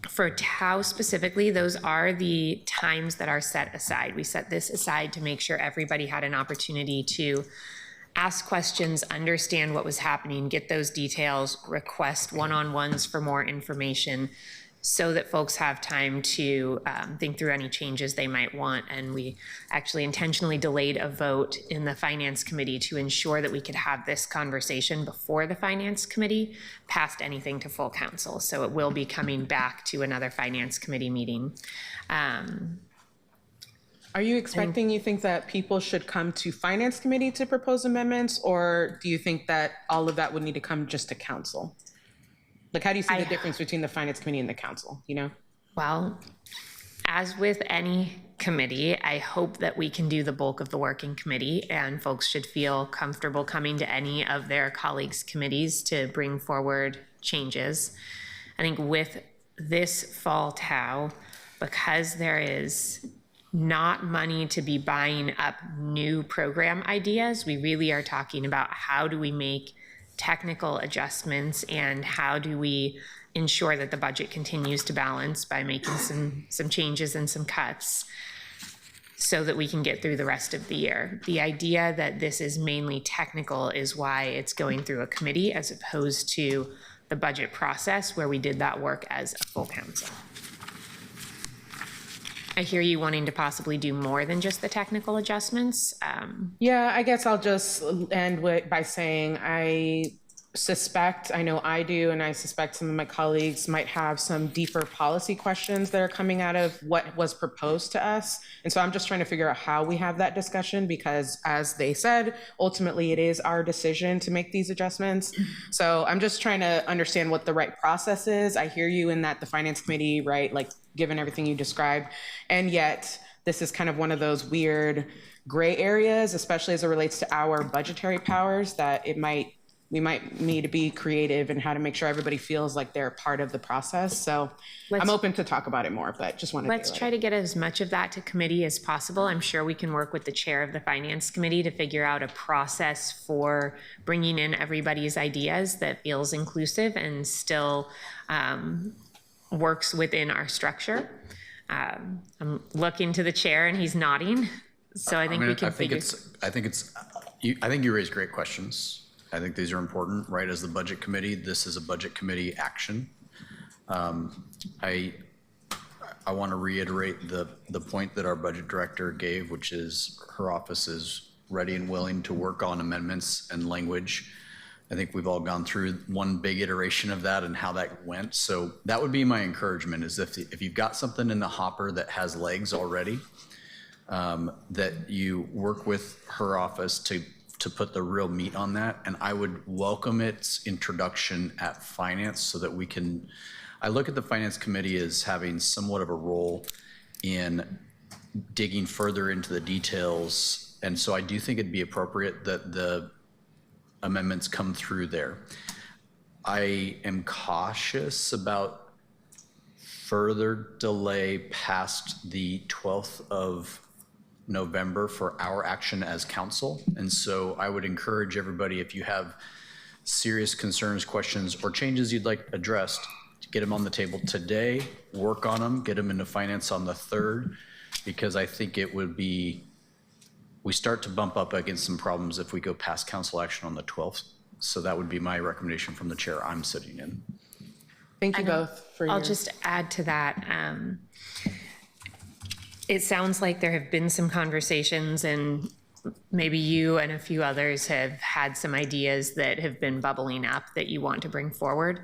For TAO specifically, those are the times that are set aside. We set this aside to make sure everybody had an opportunity to ask questions, understand what was happening, get those details, request one-on-ones for more information, so that folks have time to think through any changes they might want. And we actually intentionally delayed a vote in the Finance Committee to ensure that we could have this conversation before the Finance Committee passed anything to full council. So it will be coming back to another Finance Committee meeting. Are you expecting, you think that people should come to Finance Committee to propose amendments, or do you think that all of that would need to come just to council? Like, how do you see the difference between the Finance Committee and the council, you know? Well, as with any committee, I hope that we can do the bulk of the work in committee, and folks should feel comfortable coming to any of their colleagues' committees to bring forward changes. I think with this fall TAO, because there is not money to be buying up new program ideas, we really are talking about how do we make technical adjustments and how do we ensure that the budget continues to balance by making some changes and some cuts so that we can get through the rest of the year. The idea that this is mainly technical is why it's going through a committee as opposed to the budget process where we did that work as a full council. I hear you wanting to possibly do more than just the technical adjustments. Yeah, I guess I'll just end by saying I know I do, and I suspect some of my colleagues might have some deeper policy questions that are coming out of what was proposed to us. And so I'm just trying to figure out how we have that discussion, because as they said, ultimately it is our decision to make these adjustments. So I'm just trying to understand what the right process is. I hear you in that the Finance Committee, right, like given everything you described, and yet this is kind of one of those weird gray areas, especially as it relates to our budgetary powers, that we might need to be creative in how to make sure everybody feels like they're part of the process. So I'm open to talk about it more, but just wanted Let's try to get as much of that to committee as possible. I'm sure we can work with the chair of the Finance Committee to figure out a process for bringing in everybody's ideas that feels inclusive and still works within our structure. I'm looking to the chair and he's nodding. So I think we can figure. I think you raise great questions. I think these are important, right? As the budget committee, this is a budget committee action. I want to reiterate the point that our budget director gave, which is her office is ready and willing to work on amendments and language. I think we've all gone through one big iteration of that and how that went. So that would be my encouragement, is if you've got something in the hopper that has legs already, that you work with her office to put the real meat on that. And I would welcome its introduction at finance so that we can, I look at the Finance Committee as having somewhat of a role in digging further into the details. And so I do think it'd be appropriate that the amendments come through there. I am cautious about further delay past the 12th of November for our action as council. And so I would encourage everybody, if you have serious concerns, questions, or changes you'd like addressed, to get them on the table today, work on them, get them into finance on the 3rd, because I think it would be, we start to bump up against some problems if we go past council action on the 12th. So that would be my recommendation from the chair I'm sitting in. Thank you both for your. I'll just add to that. It sounds like there have been some conversations, and maybe you and a few others have had some ideas that have been bubbling up that you want to bring forward.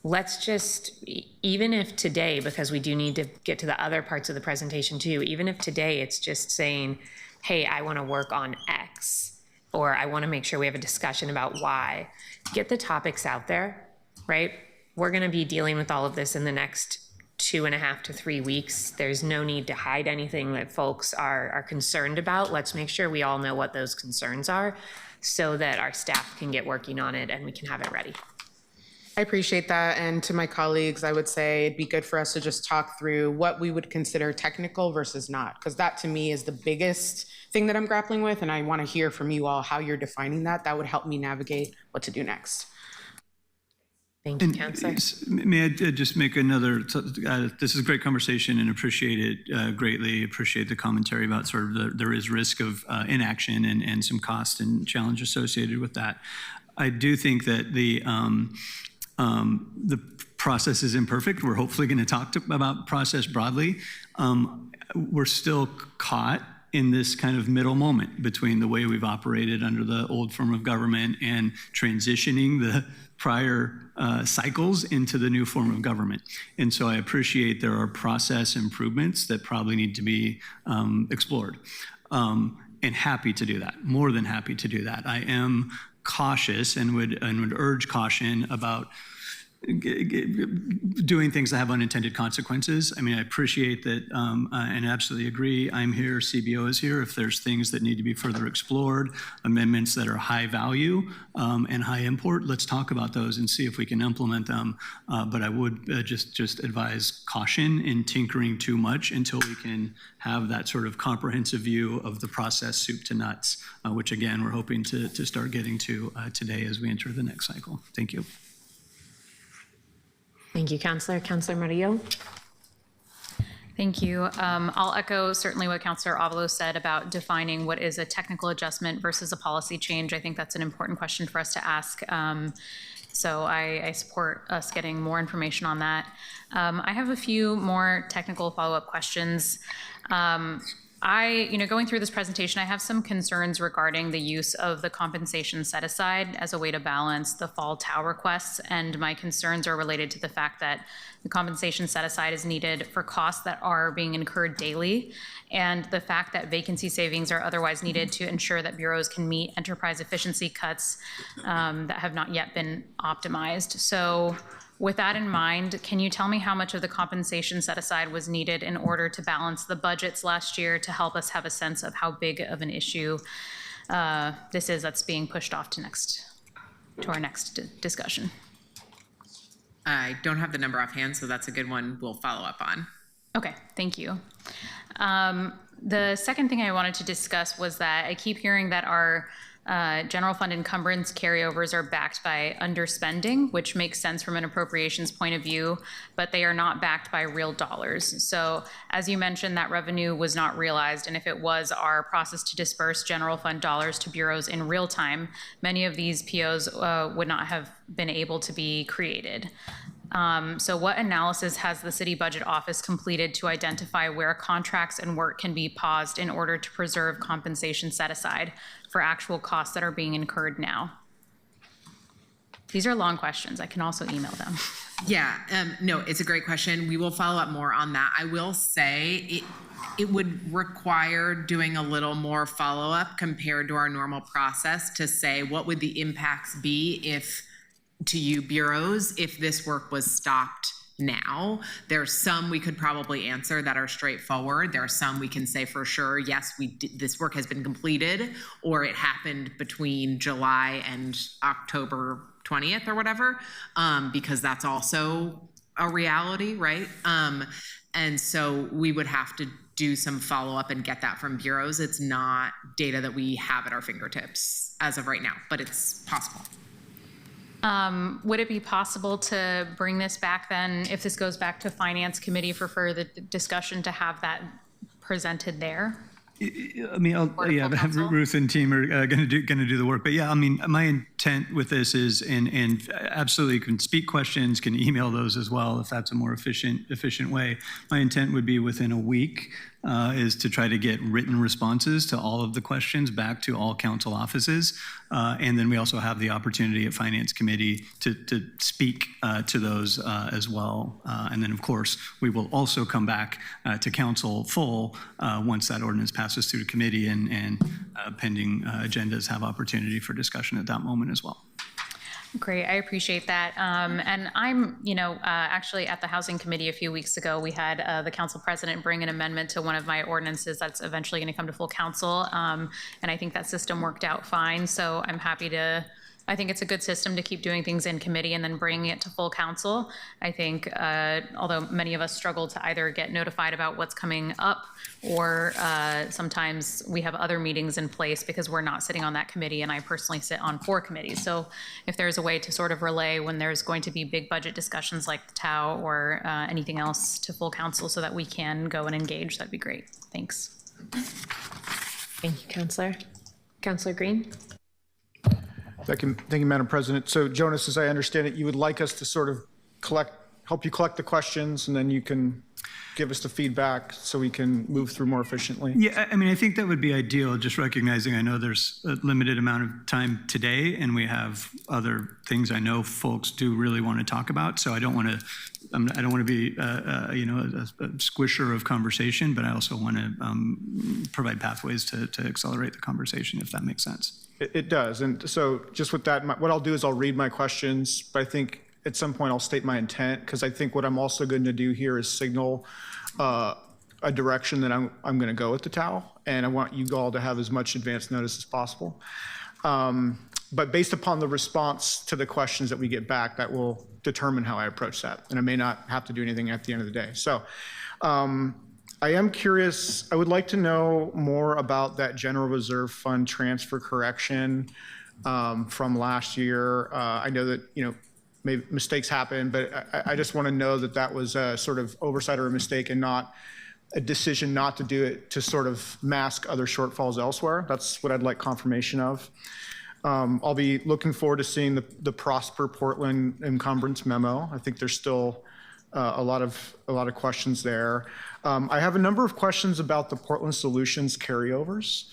Let's just, even if today, because we do need to get to the other parts of the presentation too, even if today it's just saying, hey, I want to work on X, or I want to make sure we have a discussion about Y, get the topics out there, right? We're going to be dealing with all of this in the next 2.5 to 3 weeks. There's no need to hide anything that folks are concerned about. Let's make sure we all know what those concerns are so that our staff can get working on it and we can have it ready. I appreciate that. And to my colleagues, I would say it'd be good for us to just talk through what we would consider technical versus not, because that to me is the biggest thing that I'm grappling with. And I want to hear from you all how you're defining that. That would help me navigate what to do next. Thank you, Councilor. May I just make another, this is a great conversation and appreciate it greatly, appreciate the commentary about sort of there is risk of inaction and some cost and challenge associated with that. I do think that the process is imperfect. We're hopefully going to talk about process broadly. We're still caught in this kind of middle moment between the way we've operated under the old form of government and transitioning the prior cycles into the new form of government. And so I appreciate there are process improvements that probably need to be explored. And happy to do that, more than happy to do that. I am cautious and would urge caution about doing things that have unintended consequences. I mean, I appreciate that and absolutely agree. I'm here, CBO is here. If there's things that need to be further explored, amendments that are high value and high import, let's talk about those and see if we can implement them. But I would just advise caution in tinkering too much until we can have that sort of comprehensive view of the process soup to nuts, which again, we're hoping to start getting to today as we enter the next cycle. Thank you. Thank you, Councilor. Councilor Murillo. Thank you. I'll echo certainly what Councilor Avalos said about defining what is a technical adjustment versus a policy change. I think that's an important question for us to ask. So I support us getting more information on that. I have a few more technical follow-up questions. Going through this presentation, I have some concerns regarding the use of the compensation set aside as a way to balance the fall TAO requests. And my concerns are related to the fact that the compensation set aside is needed for costs that are being incurred daily, and the fact that vacancy savings are otherwise needed to ensure that bureaus can meet enterprise efficiency cuts that have not yet been optimized. So with that in mind, can you tell me how much of the compensation set aside was needed in order to balance the budgets last year to help us have a sense of how big of an issue this is that's being pushed off to our next discussion? I don't have the number offhand, so that's a good one we'll follow up on. Okay, thank you. The second thing I wanted to discuss was that I keep hearing that our general fund encumbrance carryovers are backed by underspending, which makes sense from an appropriations point of view, but they are not backed by real dollars. So as you mentioned, that revenue was not realized, and if it was our process to disperse general fund dollars to bureaus in real time, many of these POs would not have been able to be created. So what analysis has the City Budget Office completed to identify where contracts and work can be paused in order to preserve compensation set aside for actual costs that are being incurred now? These are long questions. I can also email them. Yeah, no, it's a great question. We will follow up more on that. I will say it would require doing a little more follow-up compared to our normal process to say what would the impacts be if, to you bureaus, if this work was stopped now. There's some we could probably answer that are straightforward. There are some we can say for sure, yes, this work has been completed, or it happened between July and October 20th or whatever, because that's also a reality, right? And so we would have to do some follow-up and get that from bureaus. It's not data that we have at our fingertips as of right now, but it's possible. Would it be possible to bring this back then, if this goes back to Finance Committee for further discussion, to have that presented there? I mean, Ruth and team are going to do the work. But yeah, I mean, my intent with this is, and absolutely can speak questions, can email those as well if that's a more efficient way. My intent would be within a week is to try to get written responses to all of the questions back to all council offices. And then we also have the opportunity at Finance Committee to speak to those as well. And then, of course, we will also come back to council full once that ordinance passes through committee and pending agendas have opportunity for discussion at that moment as well. Great, I appreciate that. And I'm, actually at the Housing Committee a few weeks ago, we had the council president bring an amendment to one of my ordinances that's eventually going to come to full council. And I think that system worked out fine. So I'm happy to, I think it's a good system to keep doing things in committee and then bringing it to full council. I think, although many of us struggle to either get notified about what's coming up, or sometimes we have other meetings in place because we're not sitting on that committee, and I personally sit on 4 committees. So if there's a way to sort of relay when there's going to be big budget discussions like the TAO or anything else to full council so that we can go and engage, that'd be great. Thanks. Thank you, Councillor. Councillor Green? Thank you, Madam President. So Jonas, as I understand it, you would like us to sort of help you collect the questions, and then you can give us the feedback so we can move through more efficiently? Yeah, I mean, I think that would be ideal, just recognizing I know there's a limited amount of time today and we have other things I know folks do really want to talk about. So I don't want to be, a squisher of conversation, but I also want to provide pathways to accelerate the conversation, if that makes sense. It does. And so just with that, what I'll do is I'll read my questions, but I think at some point I'll state my intent, because I think what I'm also going to do here is signal a direction that I'm going to go with the TAO, and I want you all to have as much advance notice as possible. But based upon the response to the questions that we get back, that will determine how I approach that, and I may not have to do anything at the end of the day. So I am curious, I would like to know more about that general reserve fund transfer correction from last year. I know that, maybe mistakes happen, but I just want to know that that was a sort of oversight or a mistake and not a decision not to do it to sort of mask other shortfalls elsewhere. That's what I'd like confirmation of. I'll be looking forward to seeing the Prosper Portland encumbrance memo. I think there's still a lot of questions there. I have a number of questions about the Portland Solutions carryovers.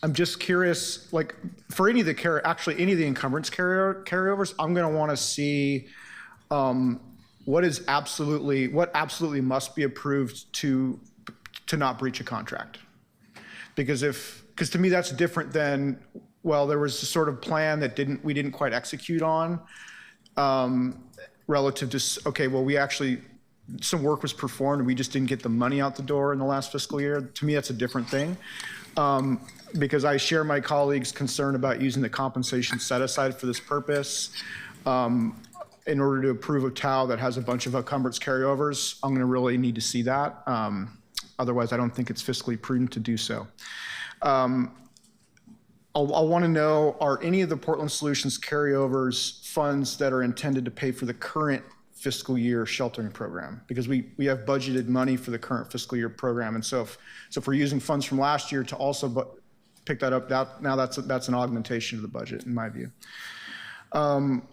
I'm just curious, like for any of the encumbrance carryovers, I'm going to want to see what absolutely must be approved to not breach a contract. Because to me that's different than, well, there was a sort of plan that we didn't quite execute on relative to, okay, well, some work was performed and we just didn't get the money out the door in the last fiscal year. To me, that's a different thing. Because I share my colleagues' concern about using the compensation set aside for this purpose. In order to approve a TAO that has a bunch of encumbrance carryovers, I'm going to really need to see that. Otherwise, I don't think it's fiscally prudent to do so. I'll want to know, are any of the Portland Solutions carryovers funds that are intended to pay for the current fiscal year sheltering program? Because we have budgeted money for the current fiscal year program. And so if we're using funds from last year to also pick that up, now that's an augmentation of the budget in my view.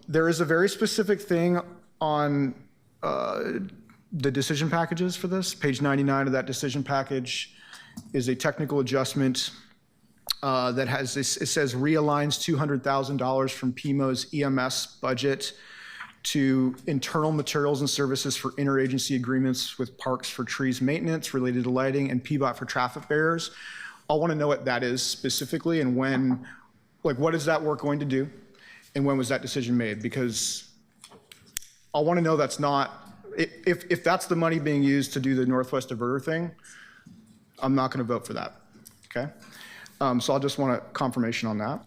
There is a very specific thing on the decision packages for this. Page 99 of that decision package is a technical adjustment that has this, it says realigns $200,000 from PMO's EMS budget to internal materials and services for interagency agreements with parks for trees maintenance related to lighting and PBOT for traffic barriers. I want to know what that is specifically and when, like what is that work going to do and when was that decision made? Because I want to know that's not, if that's the money being used to do the Northwest Diverter thing, I'm not going to vote for that, okay? So I'll just want a confirmation on that.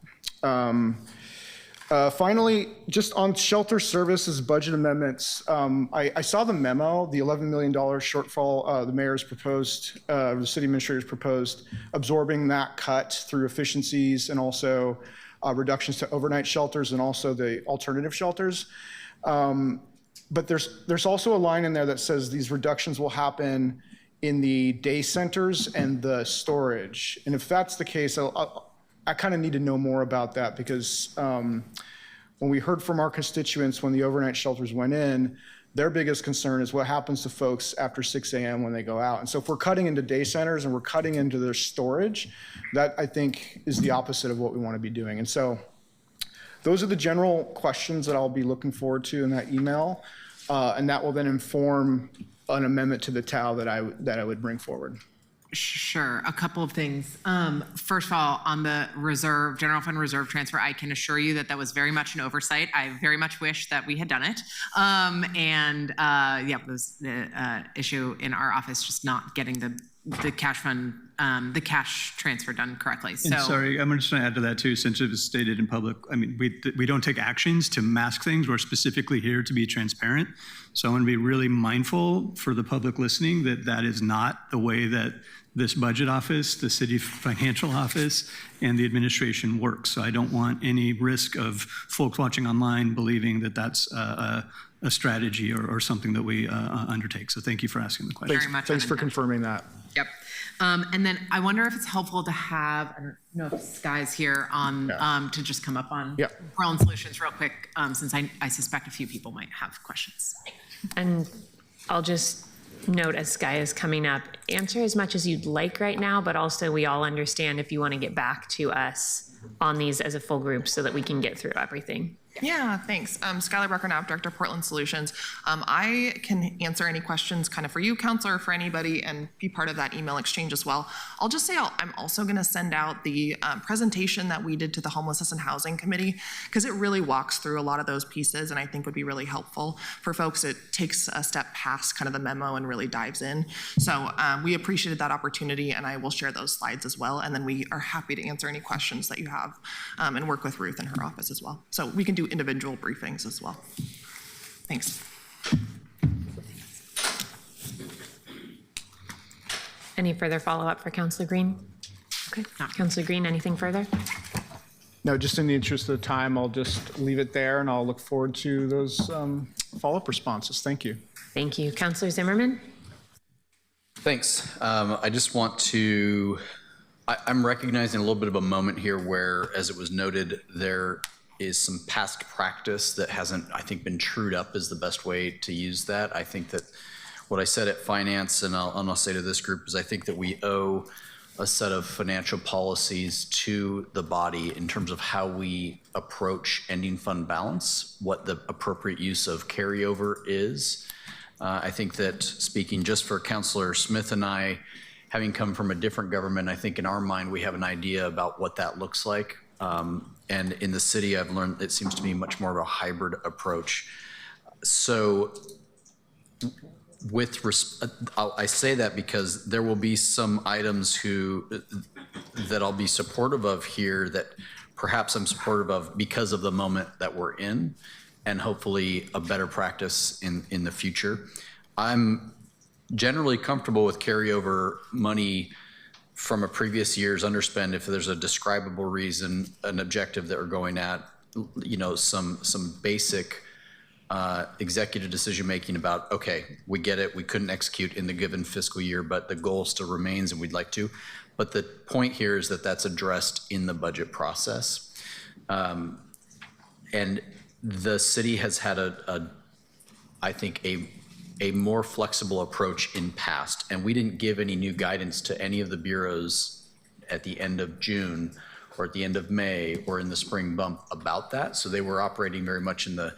Finally, just on shelter services budget amendments, I saw the memo, the $11 million shortfall the mayor's proposed, the city administrator's proposed, absorbing that cut through efficiencies and also reductions to overnight shelters and also the alternative shelters. But there's also a line in there that says these reductions will happen in the day centers and the storage. And if that's the case, I kind of need to know more about that because when we heard from our constituents when the overnight shelters went in, their biggest concern is what happens to folks after 6 a.m. when they go out. And so if we're cutting into day centers and we're cutting into their storage, that I think is the opposite of what we want to be doing. And so those are the general questions that I'll be looking forward to in that email. And that will then inform an amendment to the TAO that I would bring forward. Sure, a couple of things. First of all, on the reserve, general fund reserve transfer, I can assure you that that was very much an oversight. I very much wish that we had done it. Yeah, it was the issue in our office just not getting the cash fund, the cash transfer done correctly. And sorry, I'm just going to add to that too, since it was stated in public. I mean, we don't take actions to mask things. We're specifically here to be transparent. So I want to be really mindful for the public listening that that is not the way that this budget office, the city financial office, and the administration works. So I don't want any risk of folks watching online believing that that's a strategy or something that we undertake. So thank you for asking the question. Very much. Thanks for confirming that. Yep. And then I wonder if it's helpful to have, I don't know if Sky's here on, to just come up on Portland Solutions real quick, since I suspect a few people might have questions. And I'll just note as Sky is coming up, answer as much as you'd like right now, but also we all understand if you want to get back to us on these as a full group so that we can get through everything. Yeah, thanks. Skylar Brucker-Knapp, Director of Portland Solutions. I can answer any questions kind of for you, Counselor, for anybody, and be part of that email exchange as well. I'll just say I'm also going to send out the presentation that we did to the Homelessness and Housing Committee, because it really walks through a lot of those pieces and I think would be really helpful for folks. It takes a step past kind of the memo and really dives in. So we appreciated that opportunity, and I will share those slides as well. And then we are happy to answer any questions that you have and work with Ruth in her office as well. So we can do individual briefings as well. Thanks. Any further follow-up for Councilor Green? Okay, Councilor Green, anything further? No, just in the interest of time, I'll just leave it there and I'll look forward to those follow-up responses. Thank you. Thank you. Councilor Zimmerman? Thanks. I just want to, I'm recognizing a little bit of a moment here where, as it was noted, there is some past practice that hasn't, I think, been trued up is the best way to use that. I think that what I said at finance, and I'll say to this group, is I think that we owe a set of financial policies to the body in terms of how we approach ending fund balance, what the appropriate use of carryover is. I think that, speaking just for Councilor Smith and I, having come from a different government, I think in our mind we have an idea about what that looks like. And in the city, I've learned it seems to be much more of a hybrid approach. So I say that because there will be some items that I'll be supportive of here that perhaps I'm supportive of because of the moment that we're in, and hopefully a better practice in the future. I'm generally comfortable with carryover money from a previous year's underspend if there's a describable reason, an objective that we're going at, you know, some basic executive decision making about, okay, we get it, we couldn't execute in the given fiscal year, but the goal still remains and we'd like to. But the point here is that that's addressed in the budget process. And the city has had I think a more flexible approach in past, and we didn't give any new guidance to any of the bureaus at the end of June or at the end of May or in the spring bump about that. So they were operating very much in the,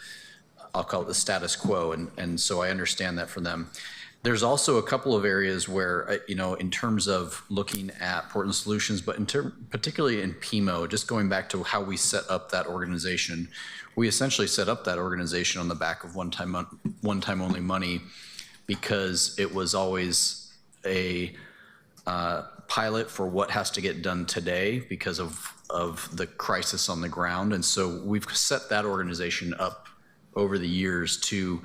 I'll call it the status quo, and so I understand that for them. There's also a couple of areas where, you know, in terms of looking at Portland Solutions, but particularly in PMO, just going back to how we set up that organization, we essentially set up that organization on the back of one-time only money because it was always a pilot for what has to get done today because of of the crisis on the ground. And so we've set that organization up over the years to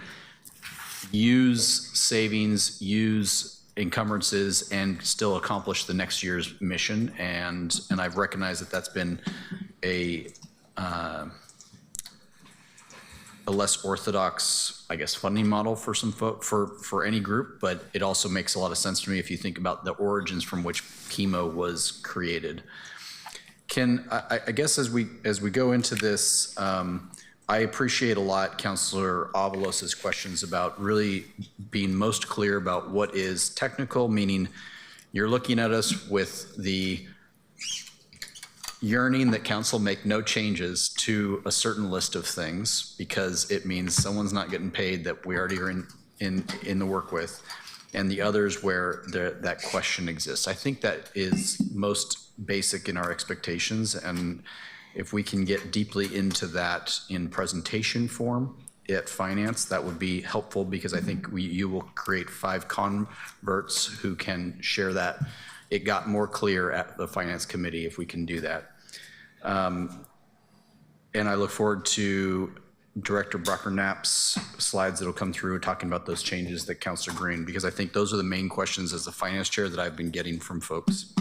use savings, use encumbrances, and still accomplish the next year's mission. And I've recognized that that's been a less orthodox, I guess, funding model for some for any group, but it also makes a lot of sense to me if you think about the origins from which chemo was created. I guess as we go into this, I appreciate a lot Councilor Avalos' questions about really being most clear about what is technical, meaning you're looking at us with the yearning that council make no changes to a certain list of things because it means someone's not getting paid that we already are in the work with, and the others where that question exists. I think that is most basic in our expectations, and if we can get deeply into that in presentation form at finance, that would be helpful because I think you will create 5 converts who can share that. It got more clear at the finance committee if we can do that. And I look forward to Director Brocker-Knapp's slides that'll come through talking about those changes that Councilor Green, because I think those are the main questions as the finance chair that I've been getting from folks.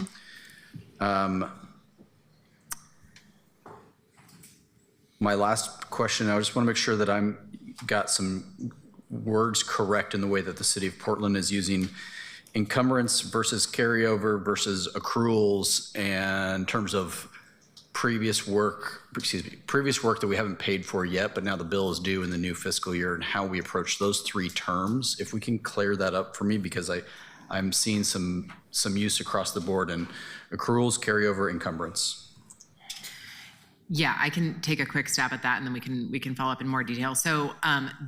My last question, I just want to make sure that I'm got some words correct in the way that the city of Portland is using encumbrance versus carryover versus accruals, and in terms of previous work that we haven't paid for yet, but now the bill is due in the new fiscal year, and how we approach those 3 terms. If we can clear that up for me, because I'm seeing some use across the board in accruals, carryover, encumbrance. Yeah, I can take a quick stab at that, and then we can follow up in more detail. So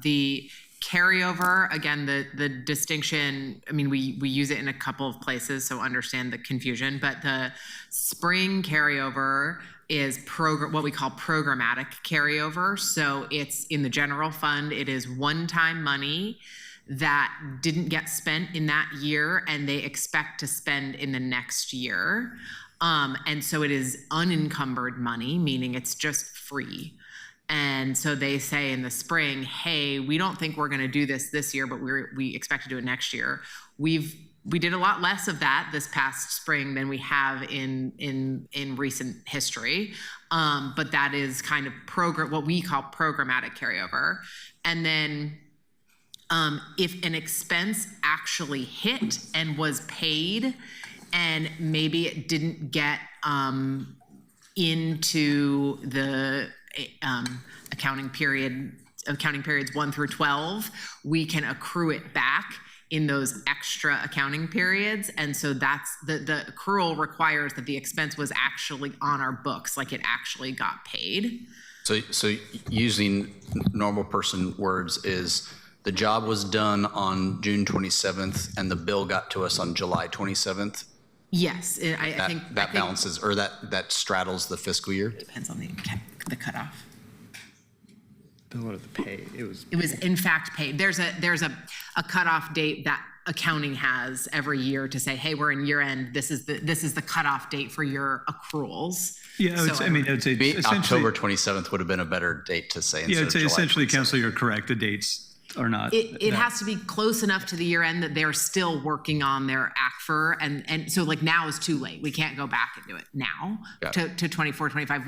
the carryover, again, the distinction, I mean, we use it in a couple of places, so understand the confusion, but the spring carryover is what we call programmatic carryover. So it's in the general fund, it is one-time money that didn't get spent in that year and they expect to spend in the next year. And so it is unencumbered money, meaning it's just free. And so they say in the spring, hey, we don't think we're going to do this year, but we expect to do it next year. We did a lot less of that this past spring than we have in recent history. But that is kind of what we call programmatic carryover. And then if an expense actually hit and was paid, and maybe it didn't get into the accounting periods 1 through 12, we can accrue it back in those extra accounting periods. And so that's the accrual requires that the expense was actually on our books, like it actually got paid. So using normal person words is the job was done on June 27th and the bill got to us on July 27th. Yes, I think that balances, or that straddles the fiscal year. Depends on the cutoff. Bill of the pay. It was in fact paid. There's a cutoff date that accounting has every year to say, hey, we're in year end. This is the cutoff date for your accruals. Yeah, I would say October 27th would have been a better date to say. Yeah, I'd say essentially, Council, you're correct. The dates are not. It has to be close enough to the year end that they're still working on their ACFR, and so like now is too late. We can't go back and do it now to 24, 25.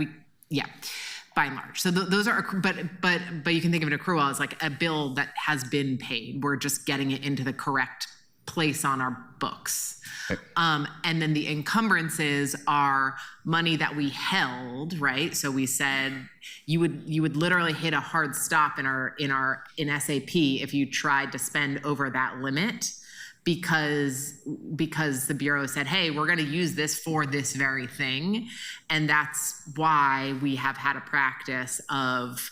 By and large. So those are, but you can think of an accrual as like a bill that has been paid. We're just getting it into the correct place on our books. Okay. And then the encumbrances are money that we held, right? So we said you would literally hit a hard stop in SAP if you tried to spend over that limit, because the Bureau said, hey, we're going to use this for this very thing. And that's why we have had a practice of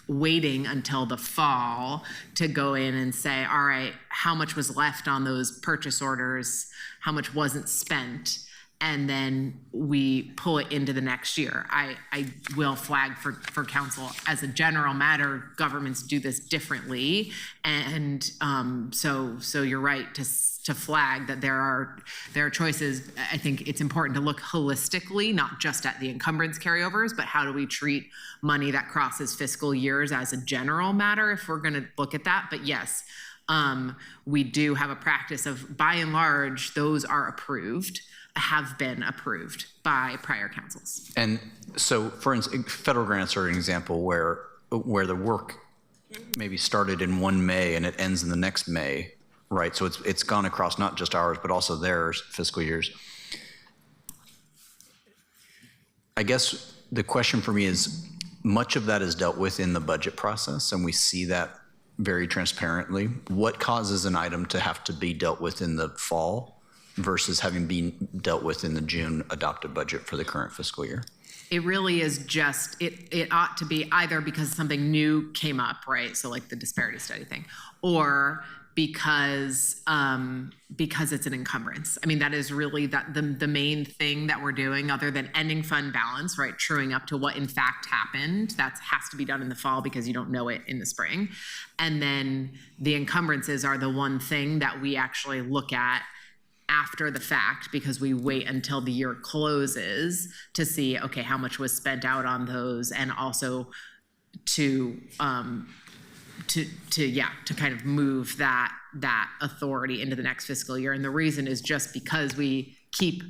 waiting until the fall to go in and say, all right, how much was left on those purchase orders? How much wasn't spent? and then we pull it into the next year. I will flag for council, as a general matter, governments do this differently. And so you're right to flag that there are choices. I think it's important to look holistically, not just at the encumbrance carryovers, but how do we treat money that crosses fiscal years as a general matter, if we're going to look at that. But yes, we do have a practice of, by and large, those are approved, have been approved by prior councils. And so, for instance, federal grants are an example where the work maybe started in one May and it ends in the next May, right? So it's gone across not just ours, but also theirs fiscal years. I guess the question for me is, much of that is dealt with in the budget process, and we see that very transparently. What causes an item to have to be dealt with in the fall versus having been dealt with in the June adopted budget for the current fiscal year? It really is just, it ought to be either because something new came up, right? So like the disparity study thing, or because it's an encumbrance. I mean, that is really the main thing that we're doing, other than ending fund balance, right? Truing up to what in fact happened. That has to be done in the fall because you don't know it in the spring. And then the encumbrances are the one thing that we actually look at after the fact, because we wait until the year closes to see, okay, how much was spent out on those, and also to kind of move that authority into the next fiscal year. And the reason is just because we keep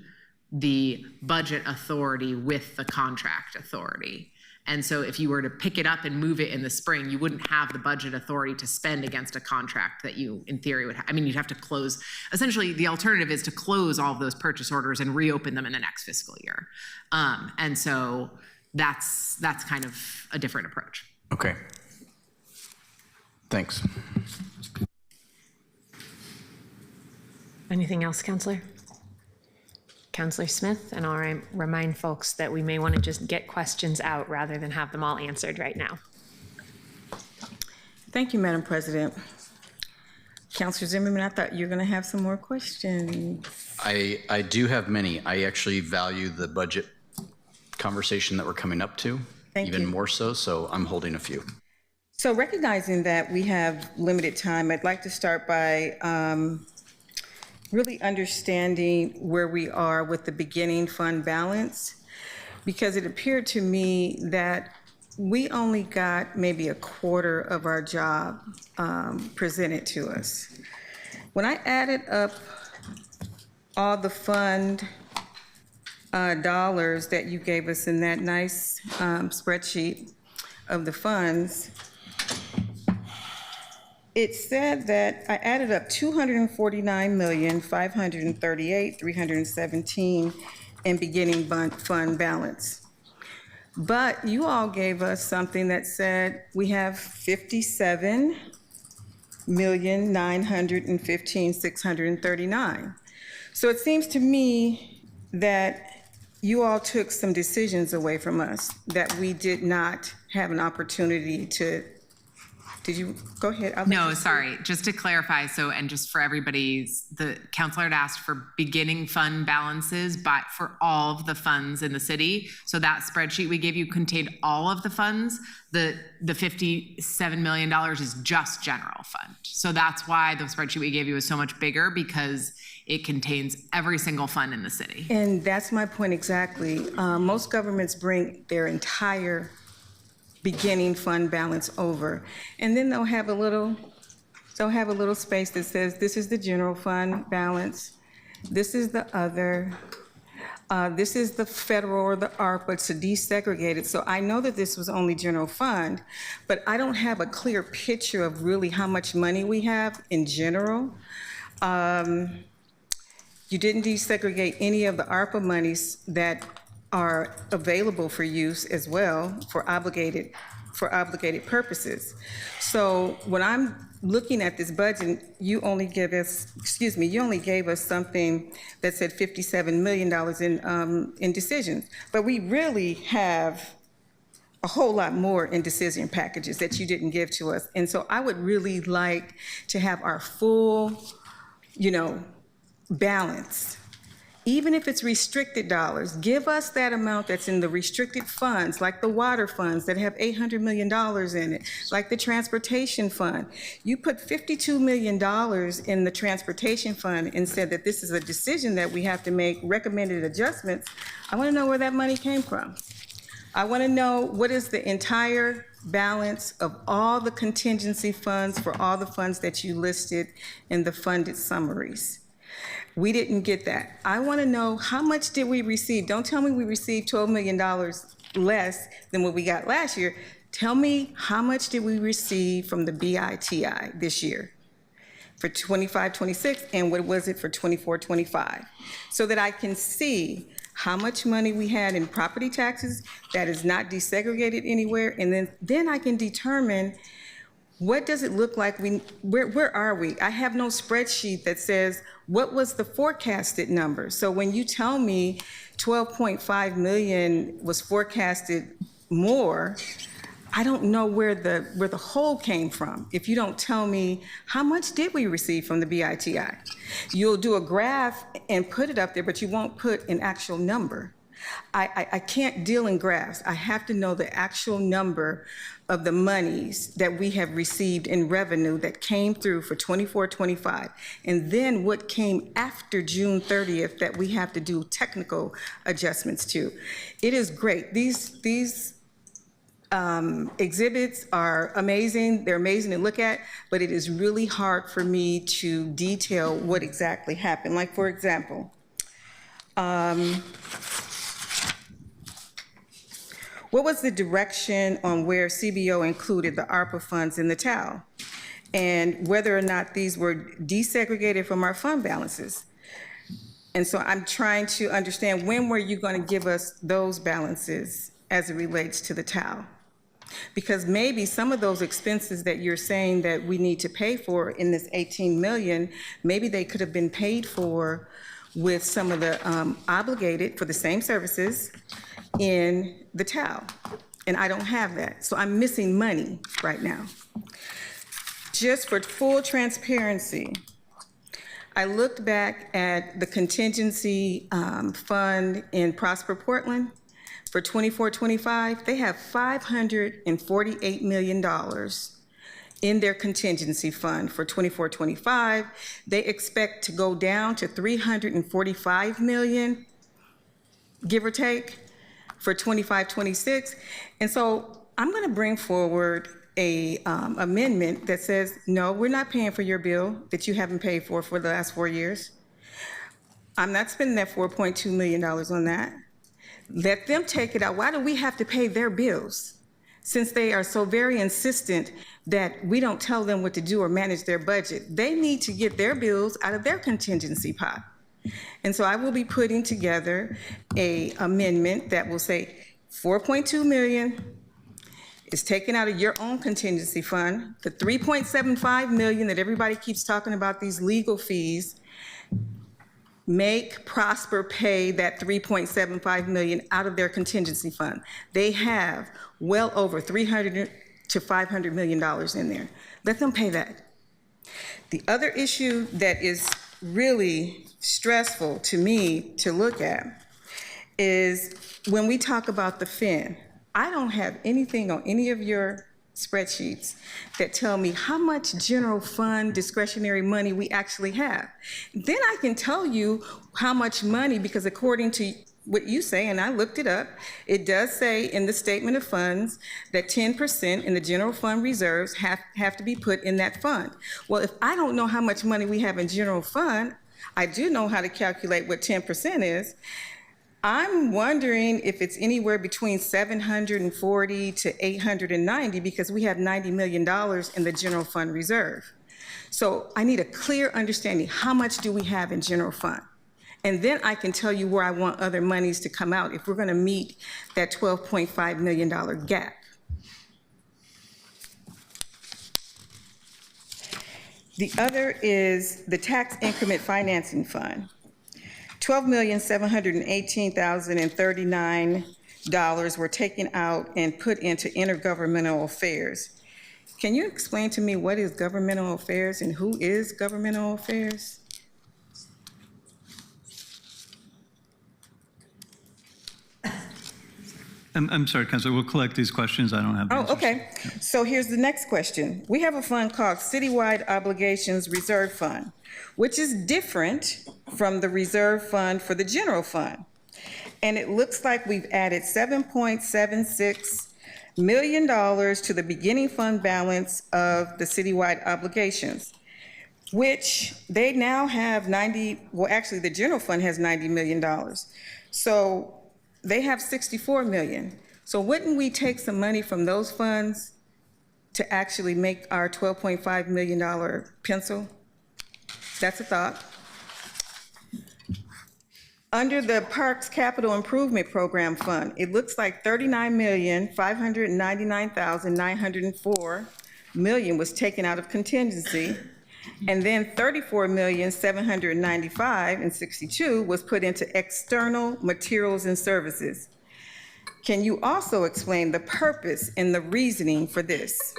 the budget authority with the contract authority. And so if you were to pick it up and move it in the spring, you wouldn't have the budget authority to spend against a contract that you, in theory, would have. I mean, you'd have to close. Essentially, the alternative is to close all of those purchase orders and reopen them in the next fiscal year. And so that's kind of a different approach. Okay. Thanks. Anything else, Counselor? Counselor Smith, and I'll remind folks that we may want to just get questions out rather than have them all answered right now. Thank you, Madam President. Counselor Zimmerman, I thought you were going to have some more questions. I do have many. I actually value the budget conversation that we're coming up to, even more so I'm holding a few. So recognizing that we have limited time, I'd like to start by really understanding where we are with the beginning fund balance, because it appeared to me that we only got maybe a quarter of our job presented to us. When I added up all the fund dollars that you gave us in that nice spreadsheet of the funds, it said that I added up 249,538,317 in beginning fund balance. But you all gave us something that said we have 57,915,639. So it seems to me that you all took some decisions away from us that we did not have an opportunity to. Did you go ahead? No, sorry. Just to clarify, and just for everybody's, the counselor had asked for beginning fund balances, but for all of the funds in the city. So that spreadsheet we gave you contained all of the funds. The $57 million is just general fund. So that's why the spreadsheet we gave you is so much bigger, because it contains every single fund in the city. And that's my point exactly. Most governments bring their entire beginning fund balance over, and then they'll have a little space that says this is the general fund balance, this is the other, this is the federal or the ARPA to desegregate it. So I know that this was only general fund, but I don't have a clear picture of really how much money we have in general. You didn't desegregate any of the ARPA monies that are available for use as well for obligated purposes. So when I'm looking at this budget, you only gave us something that said $57 million in decisions, but we really have a whole lot more in decision packages that you didn't give to us. And so I would really like to have our full, balance even if it's restricted dollars, give us that amount that's in the restricted funds, like the water funds that have $800 million in it, like the transportation fund. You put $52 million in the transportation fund and said that this is a decision that we have to make recommended adjustments. I want to know where that money came from. I want to know what is the entire balance of all the contingency funds for all the funds that you listed in the funded summaries. We didn't get that. I want to know how much did we receive? Don't tell me we received $12 million less than what we got last year. Tell me how much did we receive from the BITI this year for 25-26, and what was it for 24-25, so that I can see how much money we had in property taxes that is not desegregated anywhere, and then I can determine what does it look like, where are we? I have no spreadsheet that says what was the forecasted number. So when you tell me 12.5 million was forecasted more, I don't know where the hole came from if you don't tell me how much did we receive from the BITI. You'll do a graph and put it up there, but you won't put an actual number. I can't deal in graphs. I have to know the actual number of the monies that we have received in revenue that came through for 24-25, and then what came after June 30th that we have to do technical adjustments to. It is great. These exhibits are amazing. They're amazing to look at, but it is really hard for me to detail what exactly happened. Like, for example, what was the direction on where CBO included the ARPA funds in the TAL, and whether or not these were desegregated from our fund balances? And so I'm trying to understand, when were you going to give us those balances as it relates to the TAL? Because maybe some of those expenses that you're saying that we need to pay for in this 18 million, maybe they could have been paid for with some of the obligated for the same services in the TAL, and I don't have that. So I'm missing money right now. Just for full transparency, I looked back at the contingency fund in Prosper Portland for 24-25. They have $548 million in their contingency fund for 24-25. They expect to go down to $345 million, give or take, for 25-26. And so I'm going to bring forward a amendment that says, no, we're not paying for your bill that you haven't paid for the last 4 years. I'm not spending that $4.2 million on that. Let them take it out. Why do we have to pay their bills, since they are so very insistent that we don't tell them what to do or manage their budget? They need to get their bills out of their contingency pot. And so I will be putting together an amendment that will say $4.2 million is taken out of your own contingency fund. The $3.75 million that everybody keeps talking about, these legal fees, make Prosper pay that $3.75 million out of their contingency fund. They have well over $300 to $500 million in there. Let them pay that. The other issue that is really stressful to me to look at is when we talk about the fin. I don't have anything on any of your spreadsheets that tell me how much general fund discretionary money we actually have. Then I can tell you how much money, because according to what you say, and I looked it up, it does say in the statement of funds that 10% in the general fund reserves have to be put in that fund. Well, if I don't know how much money we have in general fund, I do know how to calculate what 10% is. I'm wondering if it's anywhere between 740 to 890, because we have $90 million in the general fund reserve. So I need a clear understanding, how much do we have in general fund? And then I can tell you where I want other monies to come out if we're going to meet that $12.5 million gap. The other is the tax increment financing fund. $12,718,039 were taken out and put into intergovernmental affairs. Can you explain to me what is governmental affairs and who is governmental affairs? I'm sorry, Councilor, we'll collect these questions. I don't have the Oh, answers. okay. So here's the next question. We have a fund called Citywide Obligations Reserve Fund, which is different from the reserve fund for the general fund. And it looks like we've added $7.76 million to the beginning fund balance of the citywide obligations, which they now have actually the general fund has $90 million. So they have 64 million. So wouldn't we take some money from those funds to actually make our $12.5 million pencil? That's a thought. Under the Parks Capital Improvement Program Fund, it looks like $39,599,904 million was taken out of contingency, and then $34,795,062 was put into external materials and services. Can you also explain the purpose and the reasoning for this?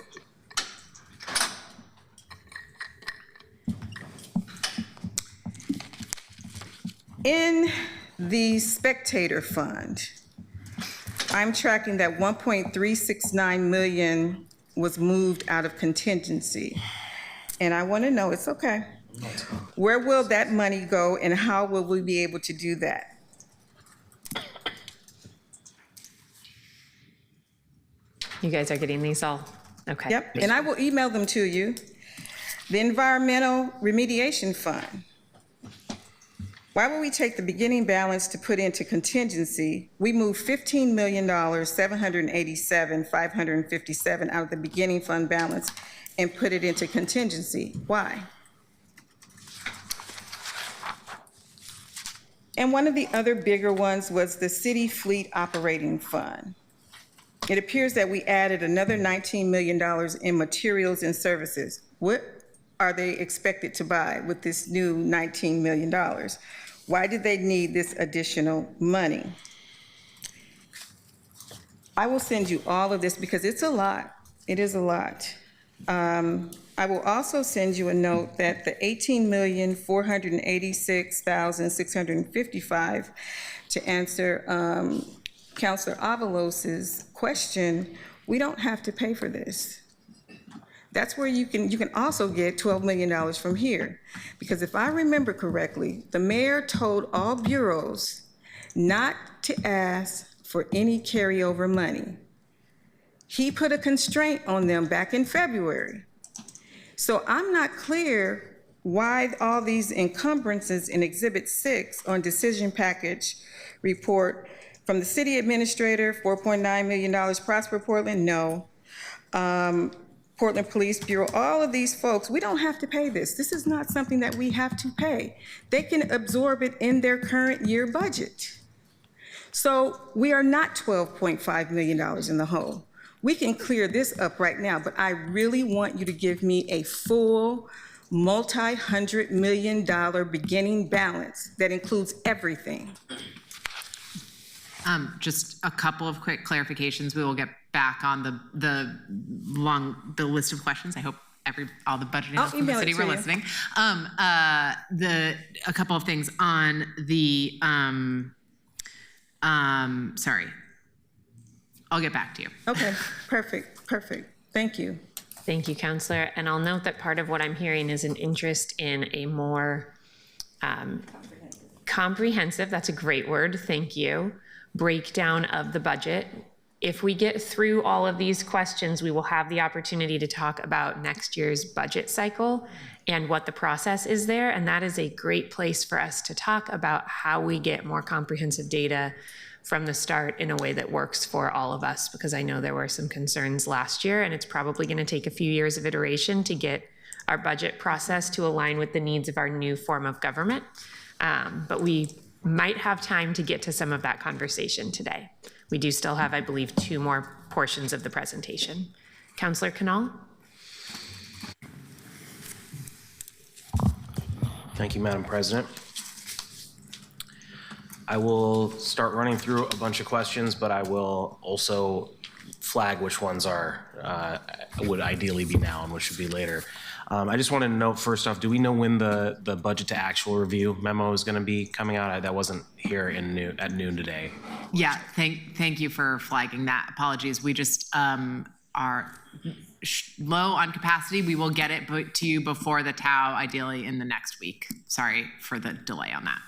In the spectator fund, I'm tracking that 1.369 million was moved out of contingency. And I want to know, it's okay, where will that money go and how will we be able to do that? You guys are getting these all? Okay. Yep, and I will email them to you. The Environmental Remediation Fund. Why would we take the beginning balance to put into contingency? We moved $15,787,557 out of the beginning fund balance and put it into contingency. Why? And one of the other bigger ones was the City Fleet Operating Fund. It appears that we added another $19 million in materials and services. What are they expected to buy with this new $19 million? Why did they need this additional money? I will send you all of this because it's a lot. It is a lot. I will also send you a note that the $18,486,655 to answer Councilor Avalos's question, we don't have to pay for this. That's where you can also get $12 million from here. Because if I remember correctly, the mayor told all bureaus not to ask for any carryover money. He put a constraint on them back in February. So I'm not clear why all these encumbrances in Exhibit 6 on decision package report from the city administrator, $4.9 million, Prosper Portland, no. Portland Police Bureau, all of these folks, we don't have to pay this. This is not something that we have to pay. They can absorb it in their current year budget. So we are not $12.5 million in the hole. We can clear this up right now, but I really want you to give me a full multi-$100 million beginning balance that includes everything. Just a couple of quick clarifications. We will get back on the list of questions. I hope all the budget analysts in the city were listening. A couple of things on the sorry. I'll get back to you. Okay, perfect. Thank you. Thank you, Councilor. And I'll note that part of what I'm hearing is an interest in a more comprehensive, that's a great word, thank you, breakdown of the budget. If we get through all of these questions, we will have the opportunity to talk about next year's budget cycle and what the process is there. And that is a great place for us to talk about how we get more comprehensive data from the start in a way that works for all of us, because I know there were some concerns last year, and it's probably going to take a few years of iteration to get our budget process to align with the needs of our new form of government. But we might have time to get to some of that conversation today. We do still have, I believe, 2 more portions of the presentation. Councillor Canal. Thank you, Madam President. I will start running through a bunch of questions, but I will also flag which ones would ideally be now and which should be later. I just wanted to know, first off, do we know when the budget to actual review memo is going to be coming out? That wasn't here at noon today. Yeah, thank you for flagging that. Apologies. We just are low on capacity. We will get it to you before the TAO, ideally in the next week. Sorry for the delay on that.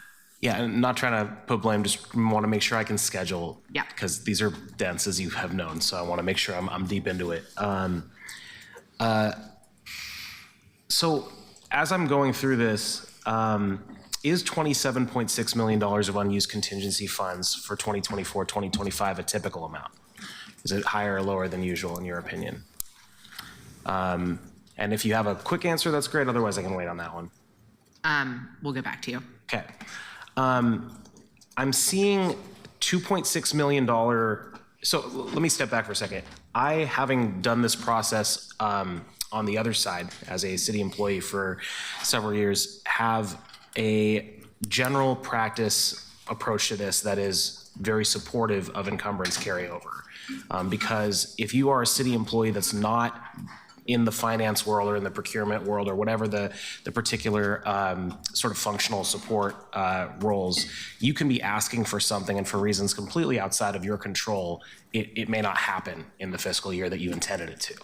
Yeah, and not trying to put blame, just want to make sure I can schedule. Yeah. Because these are dense, as you have known, so I want to make sure I'm deep into it. So as I'm going through this, is $27.6 million of unused contingency funds for 2024, 2025 a typical amount? Is it higher or lower than usual in your opinion? And if you have a quick answer, that's great. Otherwise, I can wait on that one. We'll get back to you. Okay. I'm seeing $2.6 million. So let me step back for a second. I, having done this process on the other side as a city employee for several years, have a general practice approach to this that is very supportive of encumbrance carryover. Because if you are a city employee that's not in the finance world or in the procurement world or whatever the particular sort of functional support roles, you can be asking for something, and for reasons completely outside of your control, it may not happen in the fiscal year that you intended it to.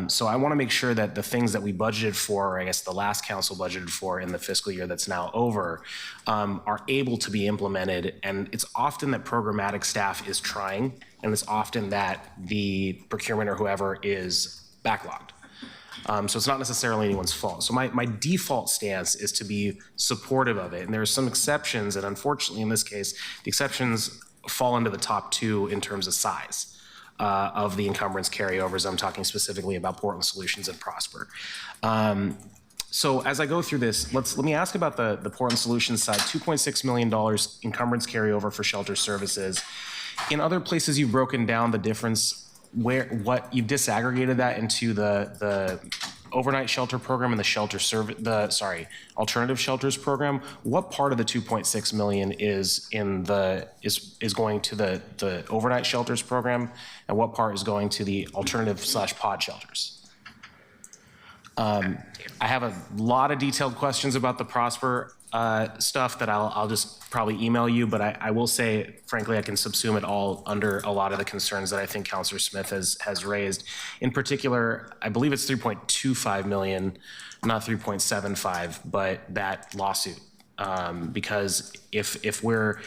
So I want to make sure that the things that we budgeted for, or I guess the last council budgeted for in the fiscal year that's now over, are able to be implemented. And it's often that programmatic staff is trying, and it's often that the procurement or whoever is backlogged. So it's not necessarily anyone's fault. So my default stance is to be supportive of it. And there are some exceptions, and unfortunately in this case, the exceptions fall into the top two in terms of size of the encumbrance carryovers. I'm talking specifically about Portland Solutions and Prosper. So as I go through this, let me ask about the Portland Solutions side. $2.6 million encumbrance carryover for shelter services. In other places, you've broken down the difference what you've disaggregated that into the overnight shelter program and the alternative shelters program. What part of the 2.6 million is going to the overnight shelters program, and what part is going to the alternative / pod shelters? I have a lot of detailed questions about the Prosper stuff that I'll just probably email you, but I will say, frankly, I can subsume it all under a lot of the concerns that I think Councillor Smith has raised. In particular, I believe it's 3.25 million, not 3.75, but that lawsuit. Because if we're,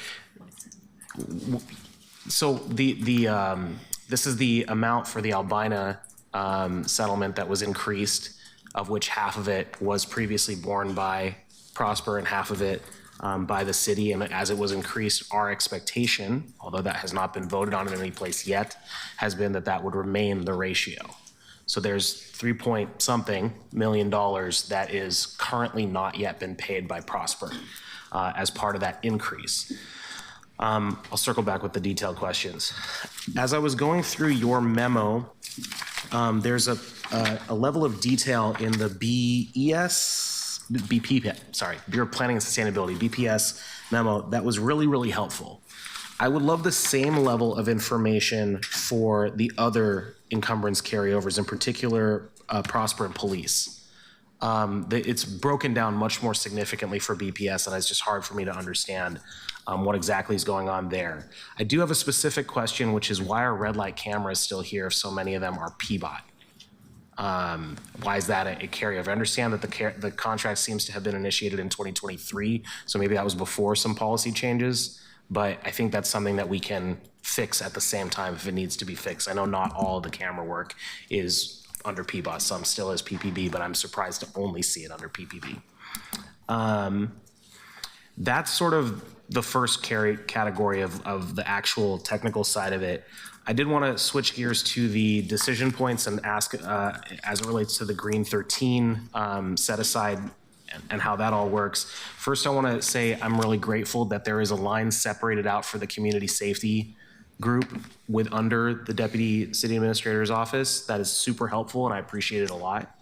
so this is the amount for the Albina settlement that was increased, of which half of it was previously borne by Prosper and half of it by the city. And as it was increased, our expectation, although that has not been voted on in any place yet, has been that would remain the ratio. So there's $3.something million that is currently not yet been paid by Prosper as part of that increase. I'll circle back with the detailed questions. As I was going through your memo, there's a level of detail in the Bureau of Planning and Sustainability, BPS memo that was really, really helpful. I would love the same level of information for the other encumbrance carryovers, in particular Prosper and Police. It's broken down much more significantly for BPS, and it's just hard for me to understand what exactly is going on there. I do have a specific question, which is why are red light cameras still here if so many of them are PBOT? Why is that a carryover? I understand that the contract seems to have been initiated in 2023, so maybe that was before some policy changes, but I think that's something that we can fix at the same time if it needs to be fixed. I know not all of the camera work is under PBOT, some still is PPB, but I'm surprised to only see it under PPB. That's sort of the first category of the actual technical side of it. I did want to switch gears to the decision points and ask, as it relates to the Green 13 set aside and how that all works. First, I want to say I'm really grateful that there is a line separated out for the community safety group under the Deputy City Administrator's office. That is super helpful, and I appreciate it a lot.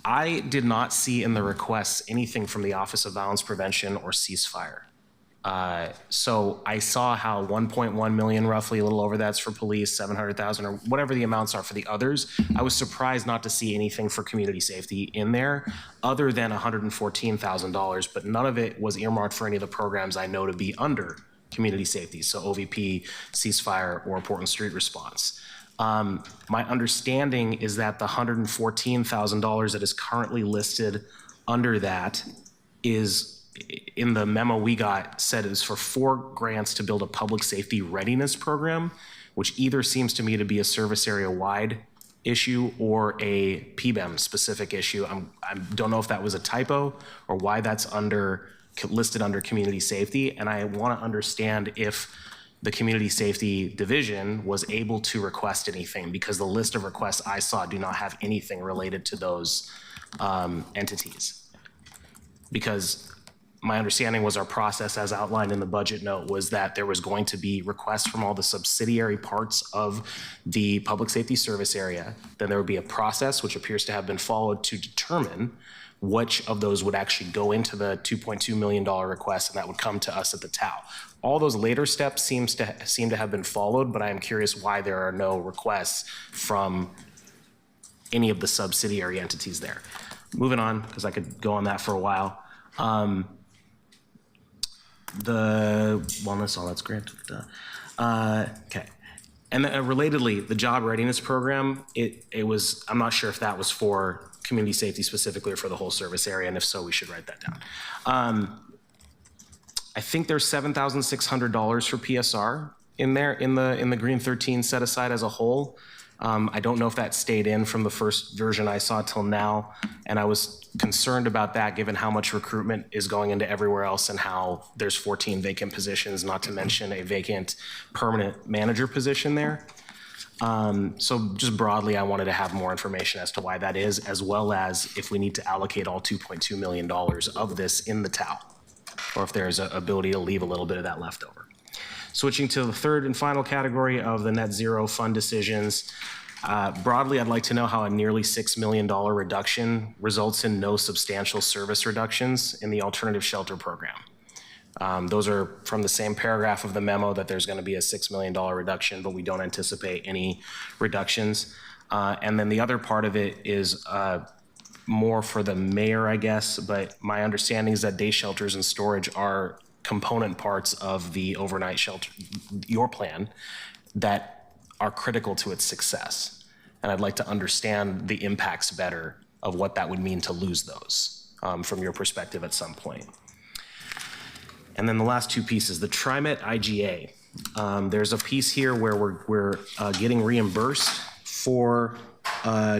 I did not see in the requests anything from the Office of Violence Prevention or Ceasefire. So I saw how 1.1 million, roughly a little over that's for police, 700,000 or whatever the amounts are for the others. I was surprised not to see anything for community safety in there other than $114,000, but none of it was earmarked for any of the programs I know to be under community safety. So OVP, ceasefire, or Portland Street Response. My understanding is that the $114,000 that is currently listed under that is, in the memo we got, said it is for 4 grants to build a public safety readiness program, which either seems to me to be a service area wide issue or a PBEM specific issue. I don't know if that was a typo or why that's listed under community safety. And I want to understand if the community safety division was able to request anything, because the list of requests I saw do not have anything related to those entities. Because my understanding was our process as outlined in the budget note was that there was going to be requests from all the subsidiary parts of the public safety service area. Then there would be a process which appears to have been followed to determine which of those would actually go into the $2.2 million request, and that would come to us at the TAO. All those later steps seem to have been followed, but I am curious why there are no requests from any of the subsidiary entities there. Moving on, because I could go on that for a while. The wellness, all that's granted. Okay. And relatedly, the job readiness program, it was, I'm not sure if that was for community safety specifically or for the whole service area, and if so, we should write that down. I think there's $7,600 for PSR in there in the Green 13 set aside as a whole. I don't know if that stayed in from the first version I saw till now, and I was concerned about that given how much recruitment is going into everywhere else and how there's 14 vacant positions, not to mention a vacant permanent manager position there. So just broadly, I wanted to have more information as to why that is, as well as if we need to allocate all $2.2 million of this in the TAO, or if there's an ability to leave a little bit of that left over. Switching to the third and final category of the net zero fund decisions. Broadly, I'd like to know how a nearly $6 million reduction results in no substantial service reductions in the alternative shelter program. Those are from the same paragraph of the memo that there's going to be a $6 million reduction, but we don't anticipate any reductions. And then the other part of it is more for the mayor, I guess, but my understanding is that day shelters and storage are component parts of the overnight shelter, your plan, that are critical to its success. And I'd like to understand the impacts better of what that would mean to lose those from your perspective at some point. And then the last two pieces, the TriMet IGA. There's a piece here where we're getting reimbursed for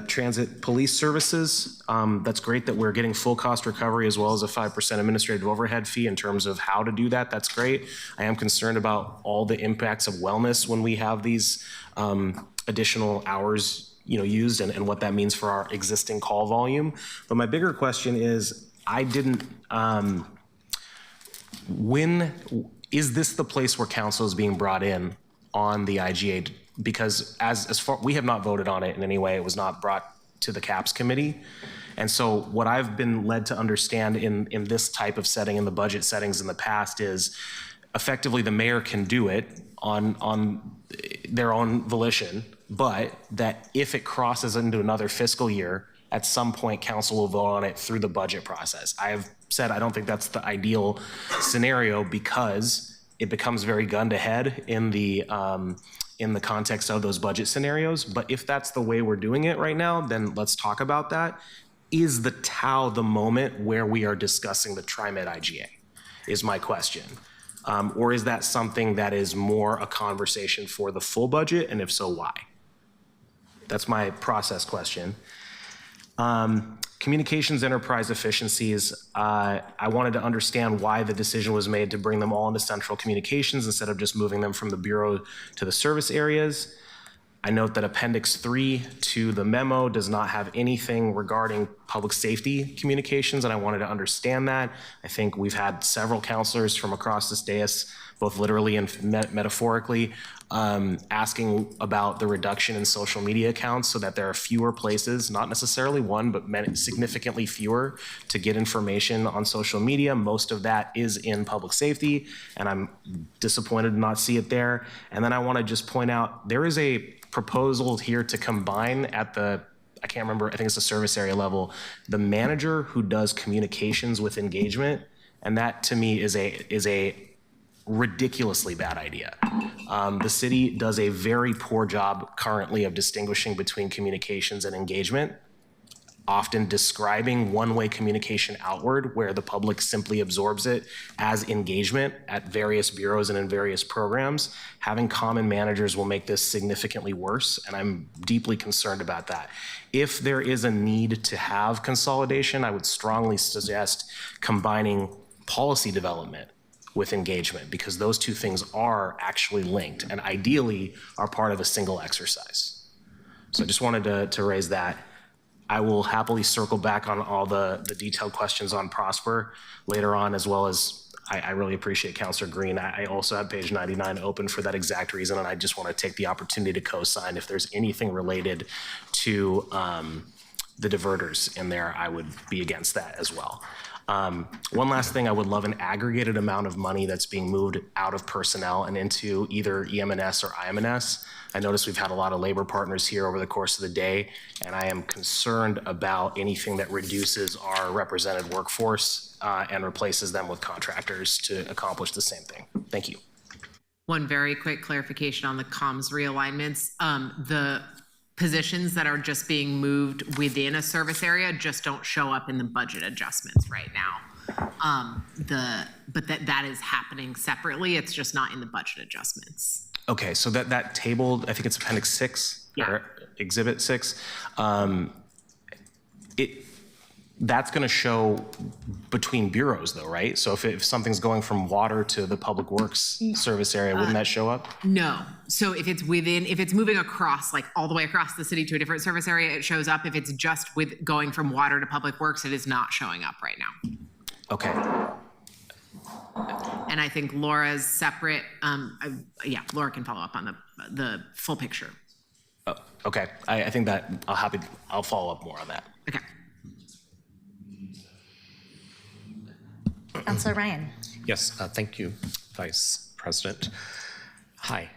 transit police services. That's great that we're getting full cost recovery as well as a 5% administrative overhead fee in terms of how to do that. That's great. I am concerned about all the impacts of wellness when we have these additional hours used and what that means for our existing call volume. But my bigger question is, when is this the place where council is being brought in on the IGA? Because as far, we have not voted on it in any way. It was not brought to the CAPS committee. And so what I've been led to understand in this type of setting, in the budget settings in the past, is effectively the mayor can do it on their own volition, but that if it crosses into another fiscal year, at some point council will vote on it through the budget process. I have said I don't think that's the ideal scenario because it becomes very gun to head in the context of those budget scenarios. But if that's the way we're doing it right now, then let's talk about that. Is the TAO the moment where we are discussing the TriMet IGA is my question. Or is that something that is more a conversation for the full budget? And if so, why? That's my process question. Communications enterprise efficiencies, I wanted to understand why the decision was made to bring them all into central communications instead of just moving them from the bureau to the service areas. I note that Appendix 3 to the memo does not have anything regarding public safety communications, and I wanted to understand that. I think we've had several counselors from across this dais, both literally and metaphorically, asking about the reduction in social media accounts so that there are fewer places, not necessarily one, but significantly fewer, to get information on social media. Most of that is in public safety, and I'm disappointed to not see it there. And then I want to just point out, there is a proposal here to combine at the, I can't remember, I think it's the service area level, the manager who does communications with engagement, and that to me is a ridiculously bad idea. The city does a very poor job currently of distinguishing between communications and engagement, often describing one-way communication outward where the public simply absorbs it as engagement at various bureaus and in various programs. Having common managers will make this significantly worse, and I'm deeply concerned about that. If there is a need to have consolidation, I would strongly suggest combining policy development with engagement, because those two things are actually linked and ideally are part of a single exercise. So I just wanted to raise that. I will happily circle back on all the detailed questions on Prosper later on, as well as I really appreciate Councilor Green. I also have page 99 open for that exact reason, and I just want to take the opportunity to co-sign. If there's anything related to the diverters in there, I would be against that as well. One last thing, I would love an aggregated amount of money that's being moved out of personnel and into either EM&S or IM&S. I noticed we've had a lot of labor partners here over the course of the day, and I am concerned about anything that reduces our represented workforce and replaces them with contractors to accomplish the same thing. Thank you. One very quick clarification on the comms realignments. The positions that are just being moved within a service area just don't show up in the budget adjustments right now. But that is happening separately. It's just not in the budget adjustments. Okay, so that table, I think it's Appendix 6, or Exhibit 6, that's going to show between bureaus though, right? So if something's going from water to the public works service area, wouldn't that show up? No. So if it's moving across, like all the way across the city to a different service area, it shows up. If it's just going from water to public works, it is not showing up right now. Okay. And I think Laura's separate, Laura can follow up on the full picture. Oh, okay, I think that I'll follow up more on that. Okay. Councilor Ryan. Yes, thank you, Vice President. Hi.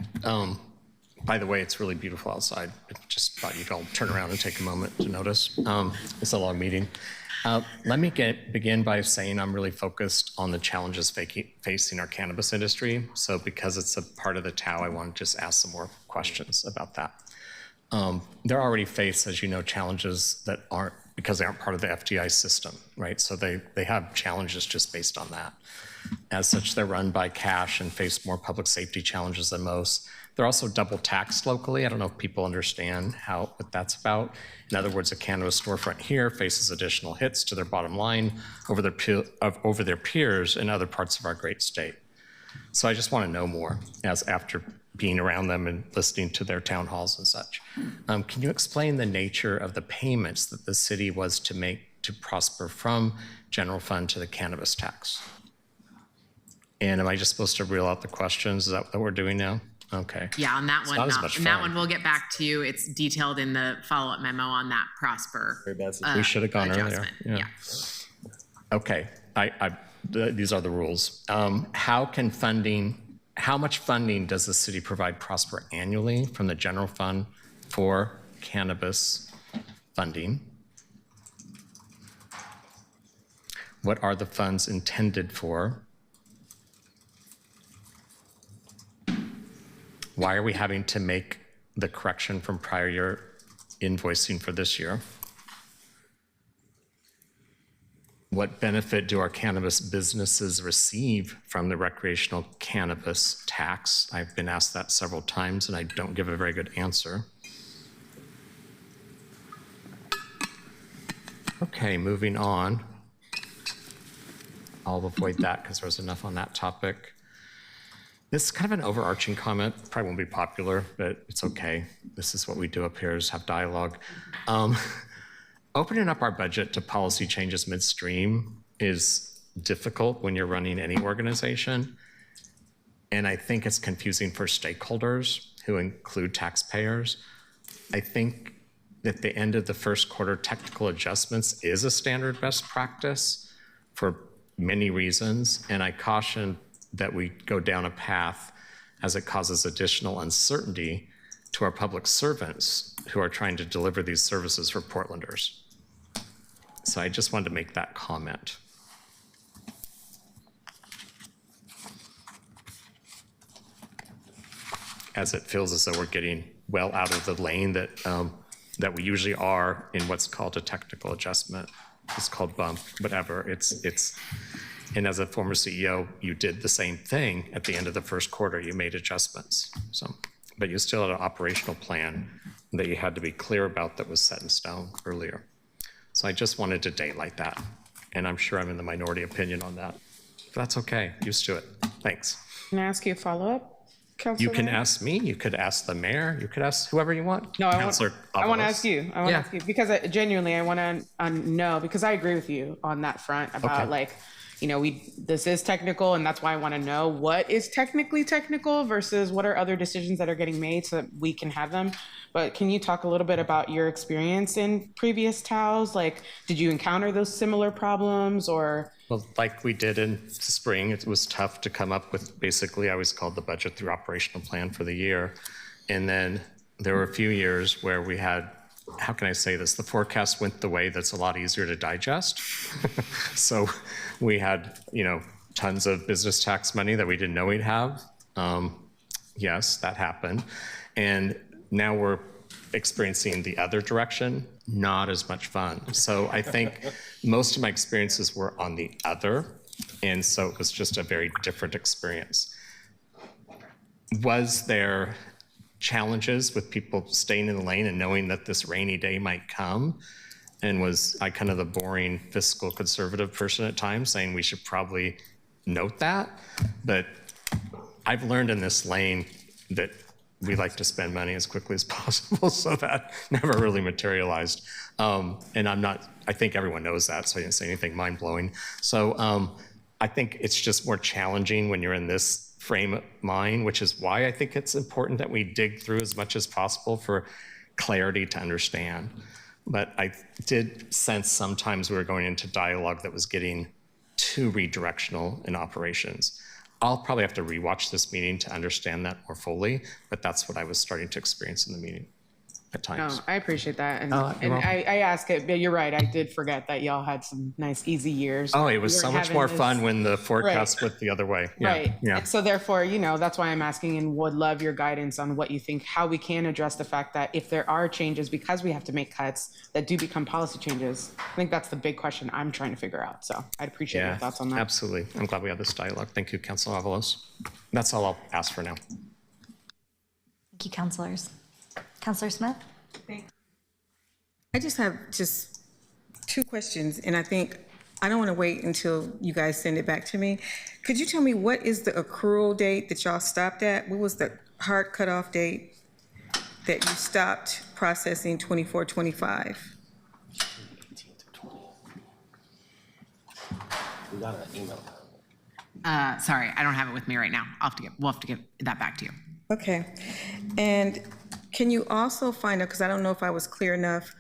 By the way, it's really beautiful outside. I just thought you'd all turn around and take a moment to notice. It's a long meeting. Let me begin by saying I'm really focused on the challenges facing our cannabis industry. So because it's a part of the TAO, I want to just ask some more questions about that. They're already faced, as you know, challenges that aren't, because they aren't part of the FDI system, right? So they have challenges just based on that. As such, they're run by cash and face more public safety challenges than most. They're also double taxed locally. I don't know if people understand what that's about. In other words, a cannabis storefront here faces additional hits to their bottom line over their peers in other parts of our great state. So I just want to know more after being around them and listening to their town halls and such. Can you explain the nature of the payments that the city was to make to Prosper from general fund to the cannabis tax? And am I just supposed to reel out the questions? Is that what we're doing now? Okay. Yeah, on that It's one, not as much that fun. one we'll get back to you. It's detailed in the follow-up memo on that Prosper. We should have gone earlier. adjustment. Yeah. Okay, these are the rules. How much funding does the city provide Prosper annually from the general fund for cannabis funding? What are the funds intended for? Why are we having to make the correction from prior year invoicing for this year? What benefit do our cannabis businesses receive from the recreational cannabis tax? I've been asked that several times and I don't give a very good answer. Okay, moving on. I'll avoid that because there's enough on that topic. This is kind of an overarching comment, probably won't be popular, but it's okay. This is what we do up here, is have dialogue. opening up our budget to policy changes midstream is difficult when you're running any organization. And I think it's confusing for stakeholders who include taxpayers. I think at the end of the first quarter, technical adjustments is a standard best practice for many reasons. And I caution that we go down a path as it causes additional uncertainty to our public servants who are trying to deliver these services for Portlanders. So I just wanted to make that comment. As it feels as though we're getting well out of the lane that that we usually are in what's called a technical adjustment. It's called bump, whatever. And as a former CEO, you did the same thing at the end of the first quarter. You made adjustments. So, but you still had an operational plan that you had to be clear about that was set in stone earlier. So I just wanted to daylight that. And I'm sure I'm in the minority opinion on that. But that's okay. Used to it. Thanks. Can I ask you a follow-up? You can ask me, you could ask the mayor, you could ask whoever you want. No, I want Counselor to Avalos. ask you. I want to ask you because genuinely I want to know, because I agree with you on that front about this is technical, and that's why I want to know what is technically technical versus what are other decisions that are getting made so that we can have them. But can you talk a little bit about your experience in previous TOWs? Like, did you encounter those similar problems or? Well, like we did in spring, it was tough to come up with, basically, I always called the budget through operational plan for the year. And then there were a few years where we had, how can I say this? The forecast went the way that's a lot easier to digest. So we had, tons of business tax money that we didn't know we'd have. Yes, that happened. And now we're experiencing the other direction, not as much fun. So I think most of my experiences were on the other, and so it was just a very different experience. Was there challenges with people staying in the lane and knowing that this rainy day might come? And was I kind of the boring fiscal conservative person at times saying we should probably note that? But I've learned in this lane that we like to spend money as quickly as possible, so that never really materialized. And I think everyone knows that, so I didn't say anything mind-blowing. So I think it's just more challenging when you're in this frame of mind, which is why I think it's important that we dig through as much as possible for clarity to understand. But I did sense sometimes we were going into dialogue that was getting too redirectional in operations. I'll probably have to rewatch this meeting to understand that more fully, but that's what I was starting to experience in the meeting at times. No, I appreciate that. And I ask it, but you're right. I did forget that y'all had some nice, easy years. Oh, it was so much more fun when the forecast went the other way. Yeah, right. Yeah. And so therefore, that's why I'm asking and would love your guidance on what you think, how we can address the fact that if there are changes, because we have to make cuts that do become policy changes. I think that's the big question I'm trying to figure out. So I'd appreciate your thoughts on that. Absolutely. I'm glad we had this dialogue. Thank you, Councilor Avalos. That's all I'll ask for now. Thank you, councilors. Councilor Smith? I just have two questions, and I think I don't want to wait until you guys send it back to me. Could you tell me what is the accrual date that y'all stopped at? What was the hard cutoff date that you stopped processing 24-25? We got an email. Sorry, I don't have it with me right now. We'll have to get that back to you. Okay. And can you also find out, because I don't know if I was clear enough,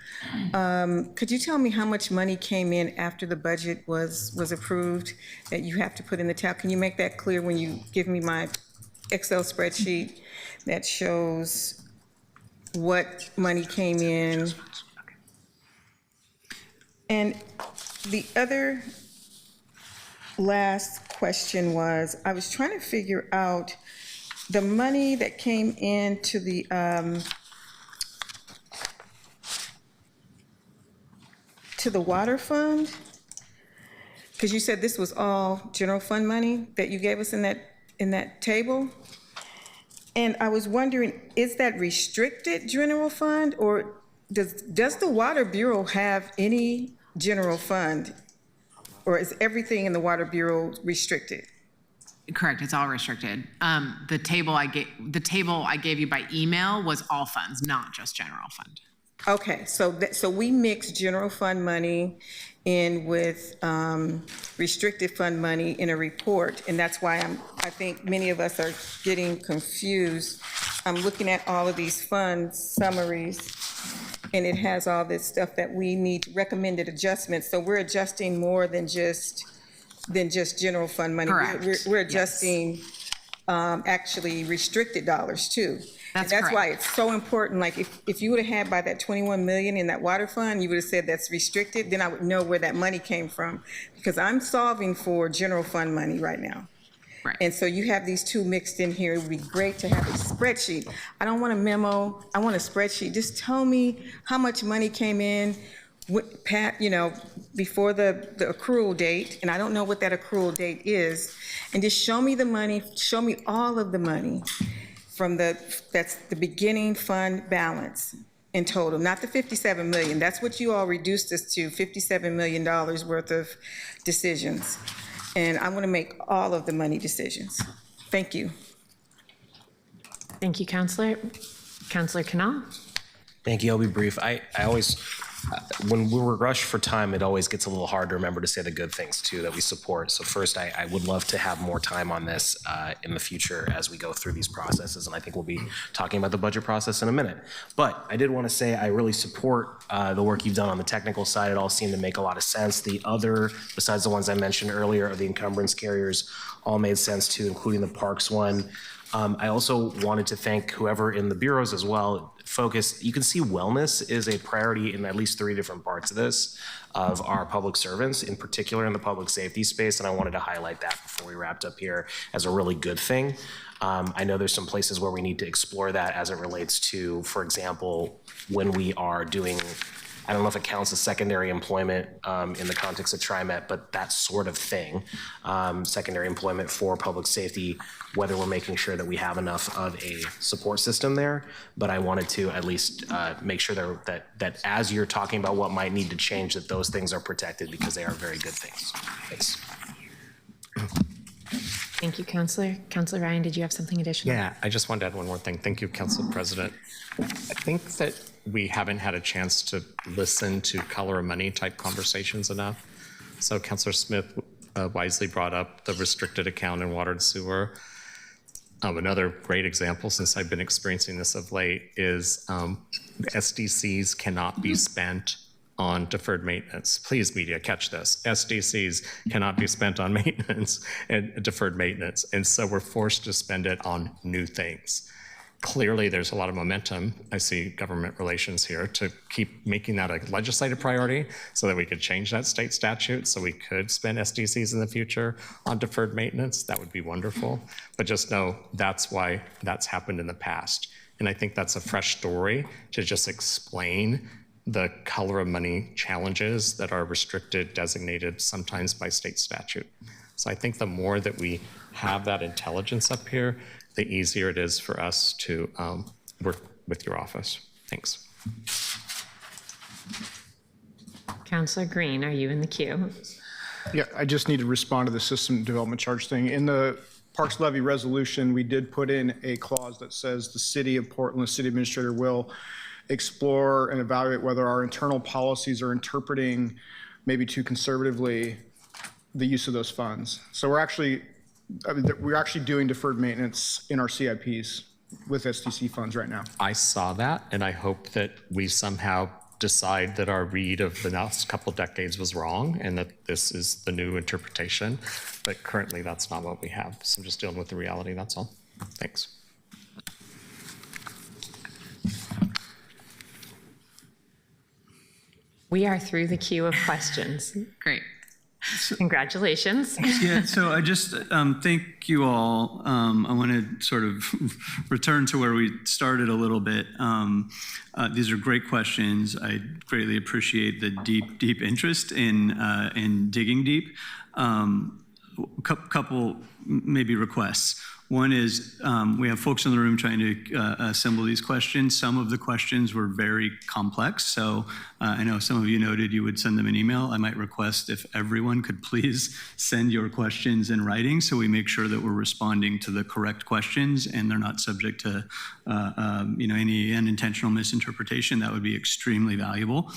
could you tell me how much money came in after the budget was approved that you have to put in the tab? Can you make that clear when you give me my Excel spreadsheet that shows what money came in? And the other last question was, I was trying to figure out the money that came into the water fund, because you said this was all general fund money that you gave us in that table, and I was wondering, is that restricted general fund, or does the Water Bureau have any general fund, or is everything in the Water Bureau restricted? Correct, it's all restricted. The table I gave you by email was all funds, not just general fund. Okay, so we mix general fund money in with restricted fund money in a report, and that's why I think many of us are getting confused. I'm looking at all of these fund summaries, and it has all this stuff that we need recommended adjustments. So we're adjusting more than just general fund money. Correct. We're adjusting actually restricted dollars too. That's why correct. it's so important. Like if you would have had by that 21 million in that water fund, you would have said that's restricted, then I would know where that money came from, because I'm solving for general fund money right now. Right. And so you have these two mixed in here. It would be great to have a spreadsheet. I don't want a memo. I want a spreadsheet. Just tell me how much money came in, before the accrual date, and I don't know what that accrual date is, and just show me the money, show me all of the money from that's the beginning fund balance in total, not the 57 million. That's what you all reduced us to, $57 million worth of decisions. And I'm gonna make all of the money decisions. Thank you. Thank you, Councilor. Councilor Canal? Thank you. I'll be brief. I always, when we're rushed for time, it always gets a little hard to remember to say the good things too that we support. So first, I would love to have more time on this in the future as we go through these processes, and I think we'll be talking about the budget process in a minute. But I did want to say I really support the work you've done on the technical side. It all seemed to make a lot of sense. The other, besides the ones I mentioned earlier, of the encumbrance carriers, all made sense too, including the parks one. I also wanted to thank whoever in the bureaus as well. You can see wellness is a priority in at least 3 different parts of this, of our public servants, in particular in the public safety space, and I wanted to highlight that before we wrapped up here as a really good thing. I know there's some places where we need to explore that as it relates to, for example, when we are doing, I don't know if it counts as secondary employment in the context of TriMet, but that sort of thing, secondary employment for public safety, whether we're making sure that we have enough of a support system there. But I wanted to at least make sure that as you're talking about what might need to change, that those things are protected, because they are very good things. Thanks. Thank you, Councilor. Councilor Ryan, did you have something additional? Yeah, I just wanted to add one more thing. Thank you, Council President. I think that we haven't had a chance to listen to color of money type conversations enough. So Councilor Smith wisely brought up the restricted account in water and sewer. Another great example, since I've been experiencing this of late, is SDCs cannot be spent on deferred maintenance. Please, media, catch this. SDCs cannot be spent on maintenance and deferred maintenance. And so we're forced to spend it on new things. Clearly, there's a lot of momentum. I see government relations here to keep making that a legislative priority so that we could change that state statute so we could spend SDCs in the future on deferred maintenance. That would be wonderful. But just know that's why that's happened in the past. And I think that's a fresh story to just explain the color of money challenges that are restricted, designated sometimes by state statute. So I think the more that we have that intelligence up here, the easier it is for us to work with your office. Thanks. Councilor Green, are you in the queue? Yeah, I just need to respond to the system development charge thing. In the Parks Levy resolution, we did put in a clause that says the city of Portland, the city administrator will explore and evaluate whether our internal policies are interpreting maybe too conservatively the use of those funds. So we're actually doing deferred maintenance in our CIPs with SDC funds right now. I saw that, and I hope that we somehow decide that our read of the last couple of decades was wrong and that this is the new interpretation. But currently, that's not what we have. So I'm just dealing with the reality, that's all. Thanks. We are through the queue of questions. Great. Congratulations. Yeah, so I just thank you all. I want to sort of return to where we started a little bit. These are great questions. I greatly appreciate the deep interest in digging deep. Couple maybe requests. One is we have folks in the room trying to assemble these questions. Some of the questions were very complex, so I know some of you noted you would send them an email. I might request if everyone could please send your questions in writing so we make sure that we're responding to the correct questions and they're not subject to any unintentional misinterpretation. That would be extremely valuable.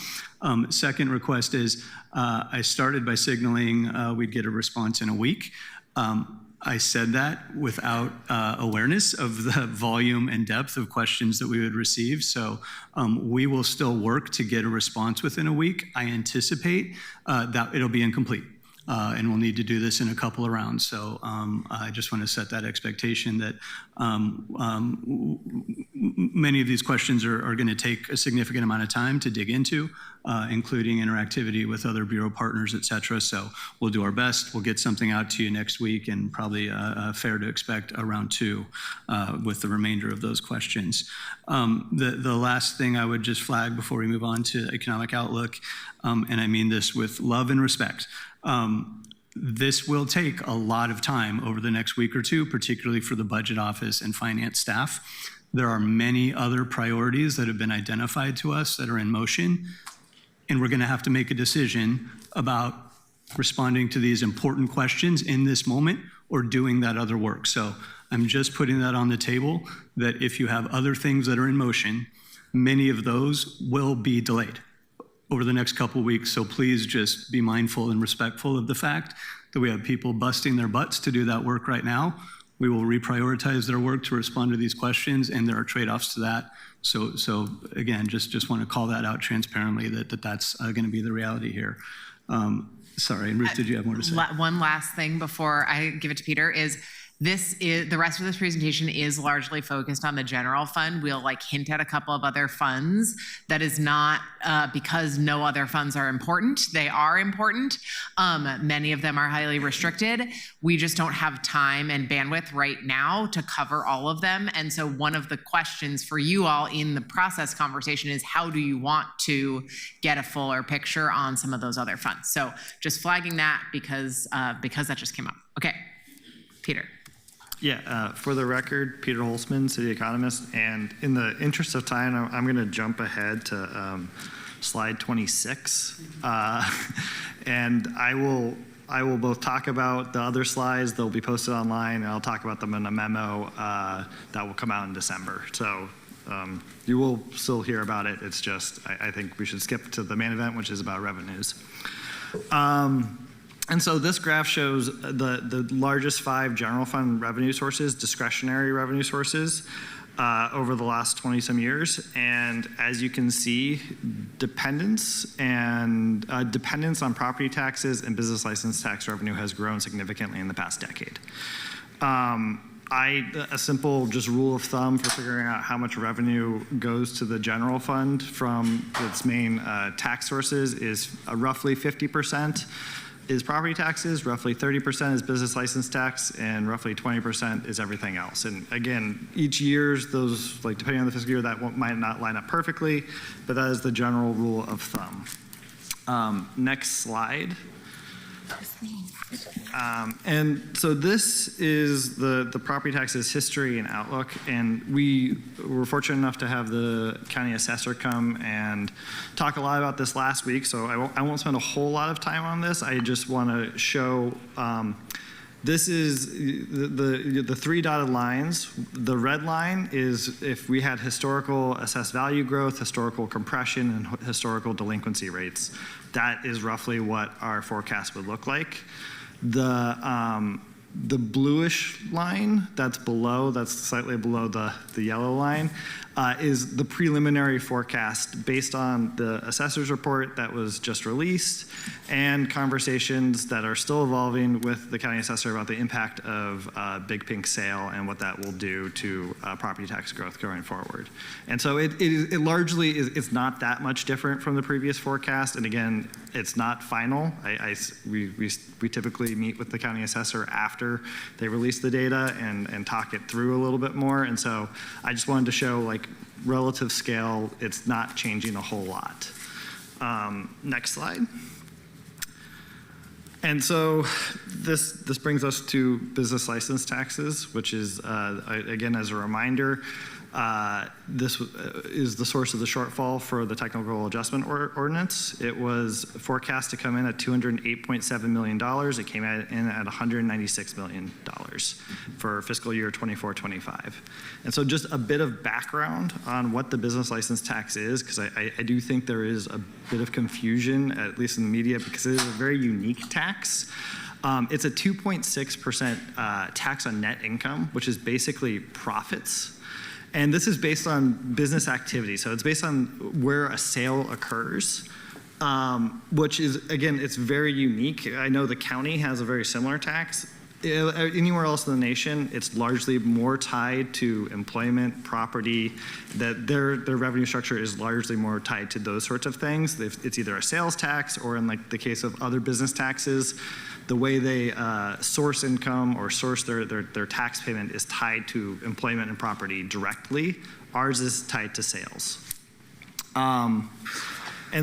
Second request is I started by signaling we'd get a response in a week. I said that without awareness of the volume and depth of questions that we would receive. So we will still work to get a response within a week. I anticipate that it'll be incomplete. And we'll need to do this in a couple of rounds. So I just want to set that expectation that many of these questions are going to take a significant amount of time to dig into, including interactivity with other Bureau partners, et cetera. So we'll do our best. We'll get something out to you next week, and probably fair to expect a round 2 with the remainder of those questions. The last thing I would just flag before we move on to economic outlook, and I mean this with love and respect, this will take a lot of time over the next week or two, particularly for the budget office and finance staff. There are many other priorities that have been identified to us that are in motion, and we're going to have to make a decision about responding to these important questions in this moment or doing that other work. So I'm just putting that on the table, that if you have other things that are in motion, many of those will be delayed over the next couple of weeks. So please just be mindful and respectful of the fact that we have people busting their butts to do that work right now. We will reprioritize their work to respond to these questions, and there are trade-offs to that. So again, just want to call that out transparently, that's going to be the reality here. Sorry, and Ruth, did you have more to say? One last thing before I give it to Peter is, the rest of this presentation is largely focused on the general fund. We'll hint at a couple of other funds. That is not because no other funds are important. They are important. Many of them are highly restricted. We just don't have time and bandwidth right now to cover all of them. And so one of the questions for you all in the process conversation is, how do you want to get a fuller picture on some of those other funds? So just flagging that because that just came up. Okay, Peter. Yeah, for the record, Peter Holzman, city economist, and in the interest of time, I'm going to jump ahead to slide 26, and I will both talk about the other slides. They'll be posted online, and I'll talk about them in a memo that will come out in December. So you will still hear about it. It's just I think we should skip to the main event, which is about revenues. And so this graph shows the largest 5 general fund revenue sources, discretionary revenue sources, over the last 20-some years. And as you can see, dependence on property taxes and business license tax revenue has grown significantly in the past decade. A simple just rule of thumb for figuring out how much revenue goes to the general fund from its main tax sources is roughly 50% is property taxes, roughly 30% is business license tax, and roughly 20% is everything else. And again, each year's those, depending on the fiscal year, that might not line up perfectly, but that is the general rule of thumb. Next slide. And so this is the property taxes history and outlook, and we were fortunate enough to have the county assessor come and talk a lot about this last week, so I won't spend a whole lot of time on this. I just want to show this is the 3 dotted lines. The red line is if we had historical assessed value growth, historical compression, and historical delinquency rates. That is roughly what our forecast would look like. The bluish line that's slightly below the yellow line, is the preliminary forecast based on the assessor's report that was just released and conversations that are still evolving with the county assessor about the impact of Big Pink sale and what that will do to property tax growth going forward. And so it largely it's not that much different from the previous forecast. And again, it's not final. We typically meet with the county assessor after they release the data and talk it through a little bit more. And so I just wanted to show relative scale, it's not changing a whole lot. Next slide. And so this brings us to business license taxes, which is, again, as a reminder, this is the source of the shortfall for the technical adjustment ordinance. It was forecast to come in at $208.7 million. It came in at $196 million for fiscal year 24-25. And so just a bit of background on what the business license tax is, because I do think there is a bit of confusion, at least in the media, because it is a very unique tax. It's a 2.6% tax on net income, which is basically profits. And this is based on business activity. So it's based on where a sale occurs, which is, again, it's very unique. I know the county has a very similar tax. Anywhere else in the nation, it's largely more tied to employment, property, that their revenue structure is largely more tied to those sorts of things. It's either a sales tax or, in like the case of other business taxes, the way they source income or source their tax payment is tied to employment and property directly. Ours is tied to sales. And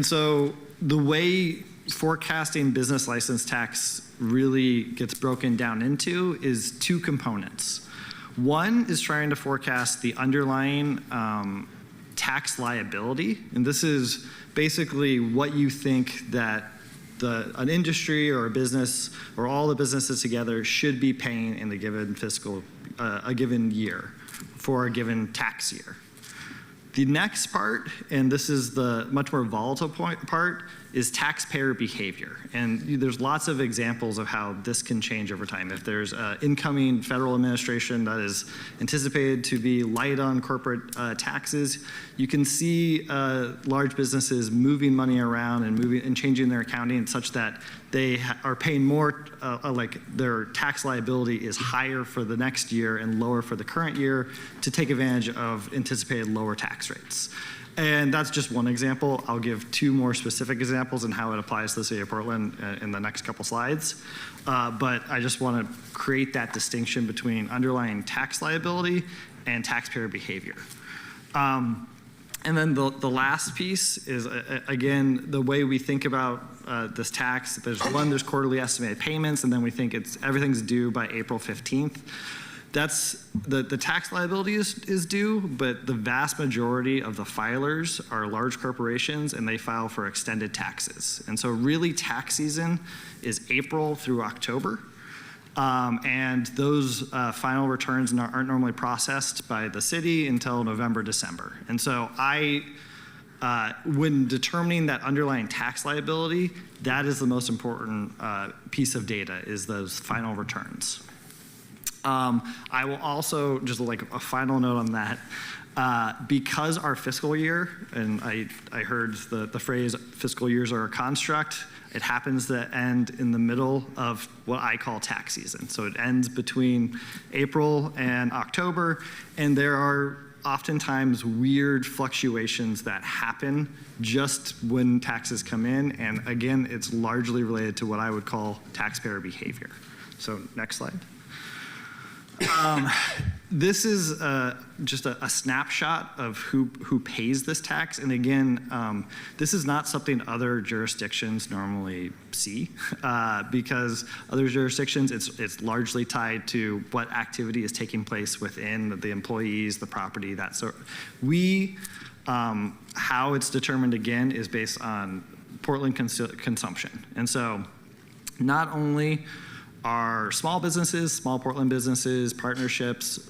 so the way forecasting business license tax really gets broken down into is two components. One is trying to forecast the underlying tax liability, and this is basically what you think that an industry or a business or all the businesses together should be paying in the given a given year for a given tax year. The next part, and this is the much more volatile part, is taxpayer behavior. And there's lots of examples of how this can change over time. If there's incoming federal administration that is anticipated to be light on corporate taxes, you can see large businesses moving money around and changing their accounting such that they are paying more, like their tax liability is higher for the next year and lower for the current year to take advantage of anticipated lower tax rates. And that's just one example. I'll give two more specific examples and how it applies to the city of Portland in the next couple slides. But I just want to create that distinction between underlying tax liability and taxpayer behavior. And then the last piece is, again, the way we think about this tax. There's quarterly estimated payments, and then we think everything's due by April 15th. That's the tax liability is due, but the vast majority of the filers are large corporations and they file for extended taxes. And so really tax season is April through October. And those final returns aren't normally processed by the city until November, December. And so when determining that underlying tax liability, that is the most important piece of data, is those final returns. I will also, just like a final note on that, because our fiscal year, and I heard the phrase fiscal years are a construct, it happens to end in the middle of what I call tax season. So it ends between April and October, and there are oftentimes weird fluctuations that happen just when taxes come in, and again, it's largely related to what I would call taxpayer behavior. So next slide. This is just a snapshot of who pays this tax. And again, this is not something other jurisdictions normally see because other jurisdictions, it's largely tied to what activity is taking place within the employees, the property, that sort. How it's determined again is based on Portland consumption. And so not only are small businesses, small Portland businesses, partnerships,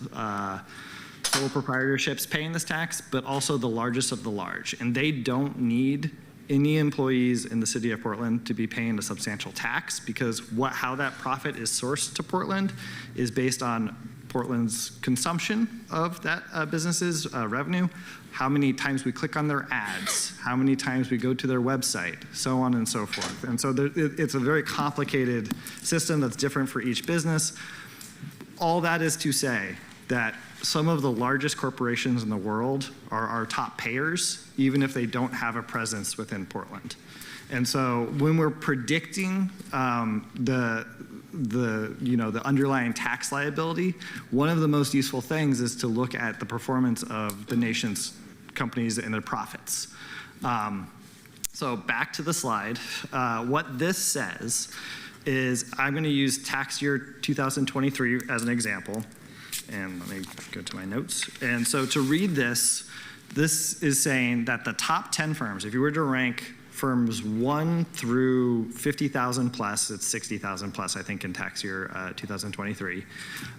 sole proprietorships paying this tax, but also the largest of the large. And they don't need any employees in the city of Portland to be paying a substantial tax, because how that profit is sourced to Portland is based on Portland's consumption of that business's revenue, how many times we click on their ads, how many times we go to their website, so on and so forth. And so it's a very complicated system that's different for each business. All that is to say that some of the largest corporations in the world are our top payers, even if they don't have a presence within Portland. And so when we're predicting the underlying tax liability, one of the most useful things is to look at the performance of the nation's companies and their profits. So back to the slide. What this says is I'm going to use tax year 2023 as an example. And let me go to my notes. And so to read this, this is saying that the top 10 firms, if you were to rank firms 1 through 50,000 plus, it's 60,000 plus, I think, in tax year 2023.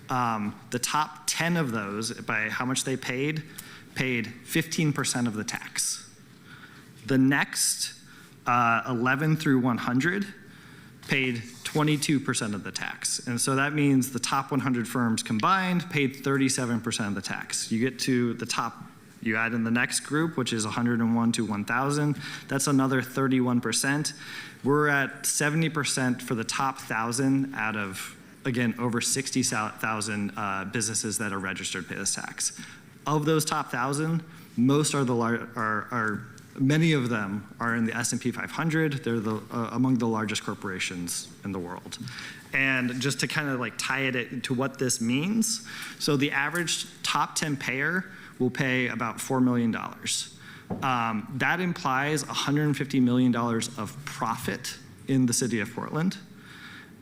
The top 10 of those, by how much they paid 15% of the tax. The next 11 through 100 paid 22% of the tax. And so that means the top 100 firms combined paid 37% of the tax. You get to the top, you add in the next group, which is 101 to 1,000. That's another 31%. We're at 70% for the top 1,000 out of, again, over 60,000 businesses that are registered to pay this tax. Of those top 1,000, most are many of them are in the S&P 500. They're among the largest corporations in the world. And just to kind of like tie it to what this means, so the average top 10 payer will pay about $4 million. That implies $150 million of profit in the city of Portland.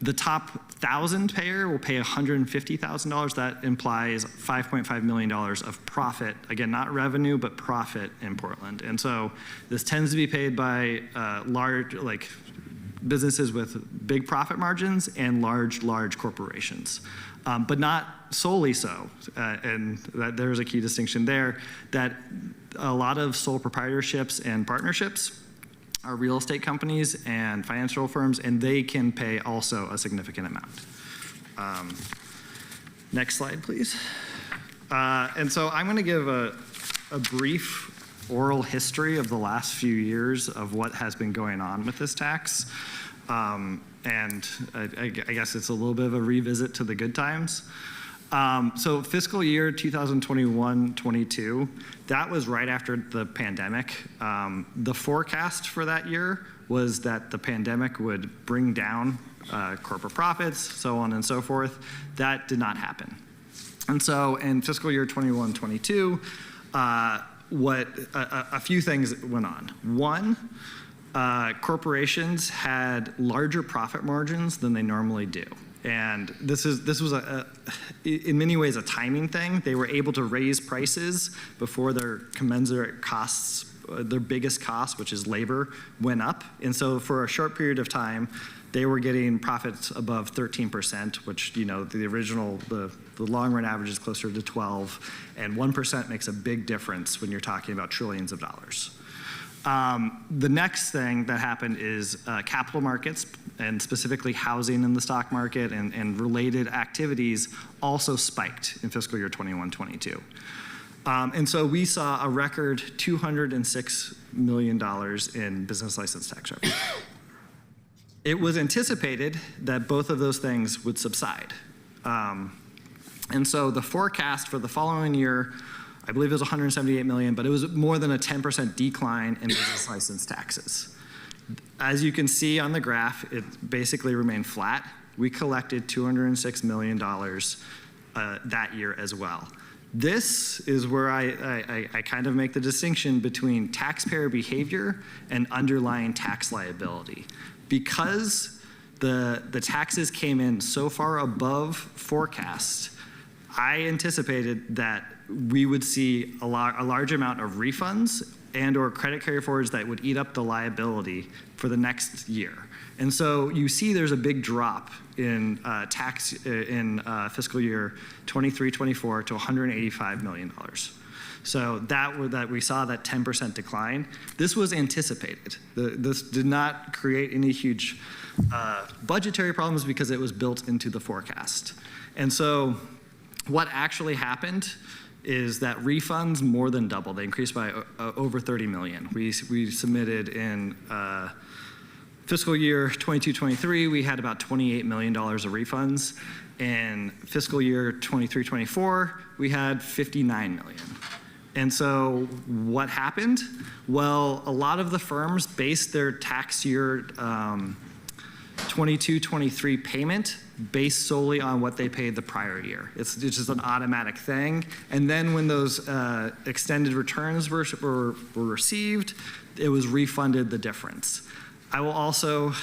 The top 1,000 payer will pay $150,000. That implies $5.5 million of profit. Again, not revenue, but profit in Portland. And so this tends to be paid by large, like businesses with big profit margins and large corporations, but not solely so. And there's a key distinction there, that a lot of sole proprietorships and partnerships are real estate companies and financial firms, and they can pay also a significant amount. Next slide, please. And so I'm going to give a brief oral history of the last few years of what has been going on with this tax. And I guess it's a little bit of a revisit to the good times. So fiscal year 2021-22, that was right after the pandemic. The forecast for that year was that the pandemic would bring down corporate profits, so on and so forth. That did not happen. And so in fiscal year 21-22, a few things went on. One, corporations had larger profit margins than they normally do. And this was in many ways a timing thing. They were able to raise prices before their commensurate costs, their biggest cost, which is labor, went up. And so for a short period of time, they were getting profits above 13%, which, you know, the long run average is closer to 12, and 1% makes a big difference when you're talking about trillions of dollars. The next thing that happened is capital markets, and specifically housing in the stock market and related activities, also spiked in fiscal year 21-22. And so we saw a record $206 million in business license tax revenue. It was anticipated that both of those things would subside. And so the forecast for the following year, I believe it was 178 million, but it was more than a 10% decline in business license taxes. As you can see on the graph, it basically remained flat. We collected $206 million that year as well. This is where I kind of make the distinction between taxpayer behavior and underlying tax liability. Because the taxes came in so far above forecast, I anticipated that we would see a large amount of refunds and or credit carry forwards that would eat up the liability for the next year. And so you see there's a big drop in tax in fiscal year 23-24 to $185 million. So that we saw that 10% decline. This was anticipated. This did not create any huge budgetary problems because it was built into the forecast. And so what actually happened is that refunds more than doubled. They increased by over 30 million. We submitted in fiscal year 22-23, we had about $28 million of refunds. In fiscal year 23-24, we had 59 million. And so what happened? Well, a lot of the firms based their tax year 22-23 payment based solely on what they paid the prior year. It's just an automatic thing. And then when those extended returns were received, it was refunded the difference. I will also,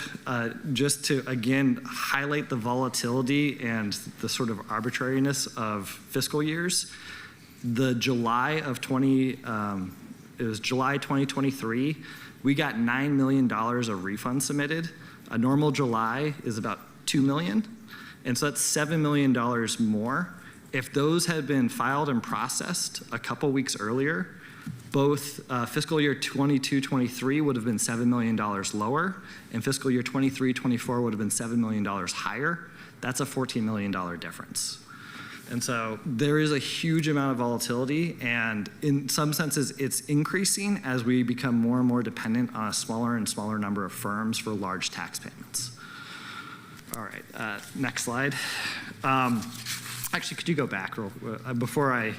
just to again highlight the volatility and the sort of arbitrariness of fiscal years, the July 2023, we got $9 million of refunds submitted. A normal July is about $2 million. And so that's $7 million more. If those had been filed and processed a couple weeks earlier, both fiscal year 22-23 would have been $7 million lower, and fiscal year 23-24 would have been $7 million higher. That's a $14 million difference. And so there is a huge amount of volatility, and in some senses it's increasing as we become more and more dependent on a smaller and smaller number of firms for large tax payments. All right, next slide. Actually, could you go back before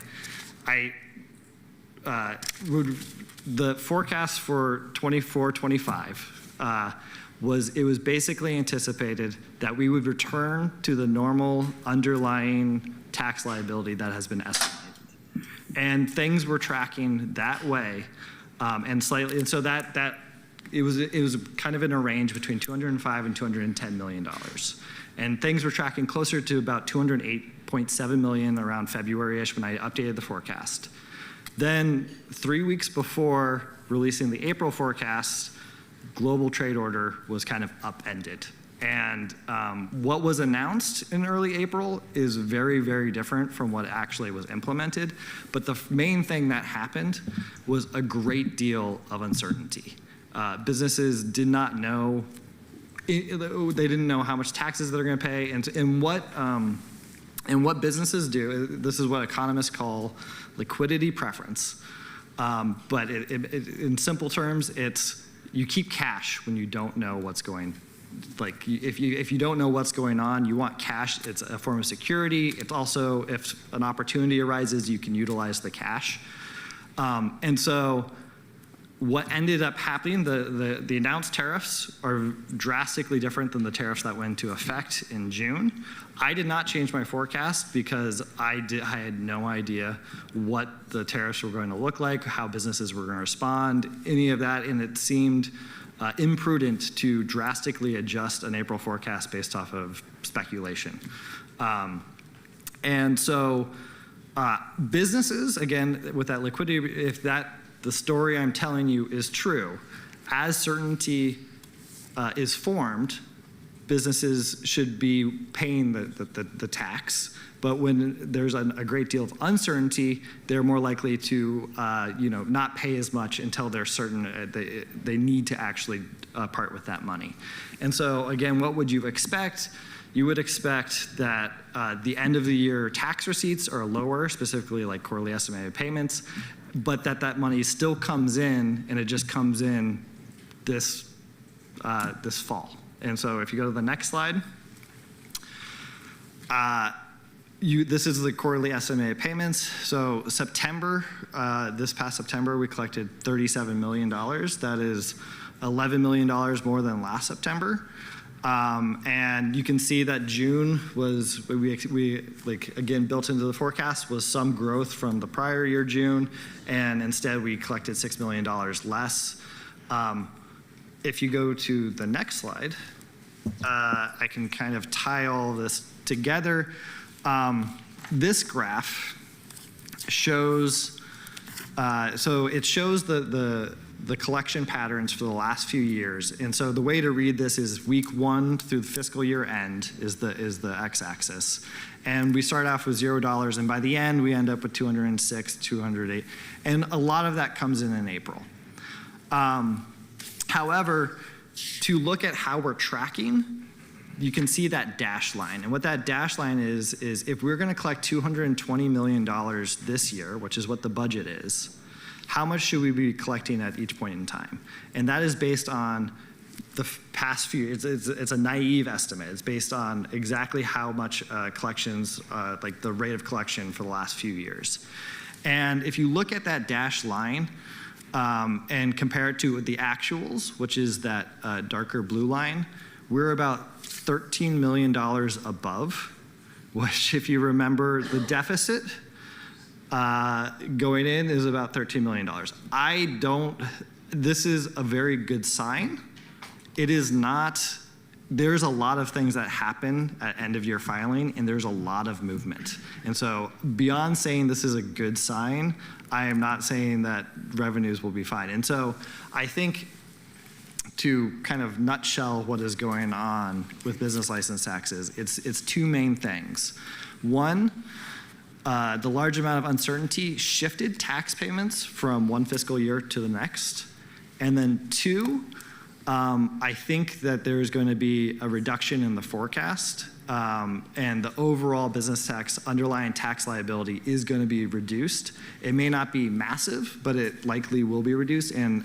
the forecast for 24-25 was basically anticipated that we would return to the normal underlying tax liability that has been estimated. And things were tracking that way, and so that it was kind of in a range between $205 and $210 million. And things were tracking closer to about $208.7 million around February-ish when I updated the forecast. Then 3 weeks before releasing the April forecast, global trade order was kind of upended. And what was announced in early April is very, very different from what actually was implemented. But the main thing that happened was a great deal of uncertainty. Businesses did not know, they didn't know how much taxes they're going to pay, and what businesses do. This is what economists call liquidity preference. But in simple terms, it's you keep cash when you don't know what's going. Like if you don't know what's going on, you want cash. It's a form of security. It's also, if an opportunity arises, you can utilize the cash. And so what ended up happening, the announced tariffs are drastically different than the tariffs that went into effect in June. I did not change my forecast because I had no idea what the tariffs were going to look like, how businesses were going to respond, any of that, and it seemed imprudent to drastically adjust an April forecast based off of speculation. And so businesses, again, with that liquidity, if the story I'm telling you is true, as certainty is formed, businesses should be paying the tax. But when there's a great deal of uncertainty, they're more likely to not pay as much until they're certain they need to actually part with that money. And so again, what would you expect? You would expect that the end of the year tax receipts are lower, specifically like quarterly estimated payments, but that money still comes in, and it just comes in this fall. And so if you go to the next slide, this is the quarterly estimated payments. So September, this past September, we collected $37 million. That is $11 million more than last September. And you can see that June was, we again, built into the forecast was some growth from the prior year June, and instead we collected $6 million less. If you go to the next slide, I can kind of tie all this together. This graph shows, so it shows the collection patterns for the last few years. And so the way to read this is week 1 through the fiscal year end is the x-axis. And we start off with $0, and by the end we end up with 206, 208. And a lot of that comes in April. However, to look at how we're tracking, you can see that dashed line. And what that dashed line is if we're going to collect $220 million this year, which is what the budget is, how much should we be collecting at each point in time? And that is based on the past few, it's a naive estimate. It's based on exactly how much collections, like the rate of collection for the last few years. And if you look at that dashed line and compare it to the actuals, which is that darker blue line, we're about $13 million above, which, if you remember, the deficit going in is about $13 million. This is a very good sign. it is not, there's a lot of things that happen at end of year filing, and there's a lot of movement. And so beyond saying this is a good sign, I am not saying that revenues will be fine. And so I think to kind of nutshell what is going on with business license taxes, it's two main things. One, the large amount of uncertainty shifted tax payments from one fiscal year to the next. And then two, I think that there's going to be a reduction in the forecast, and the overall business tax underlying tax liability is going to be reduced. It may not be massive, but it likely will be reduced. And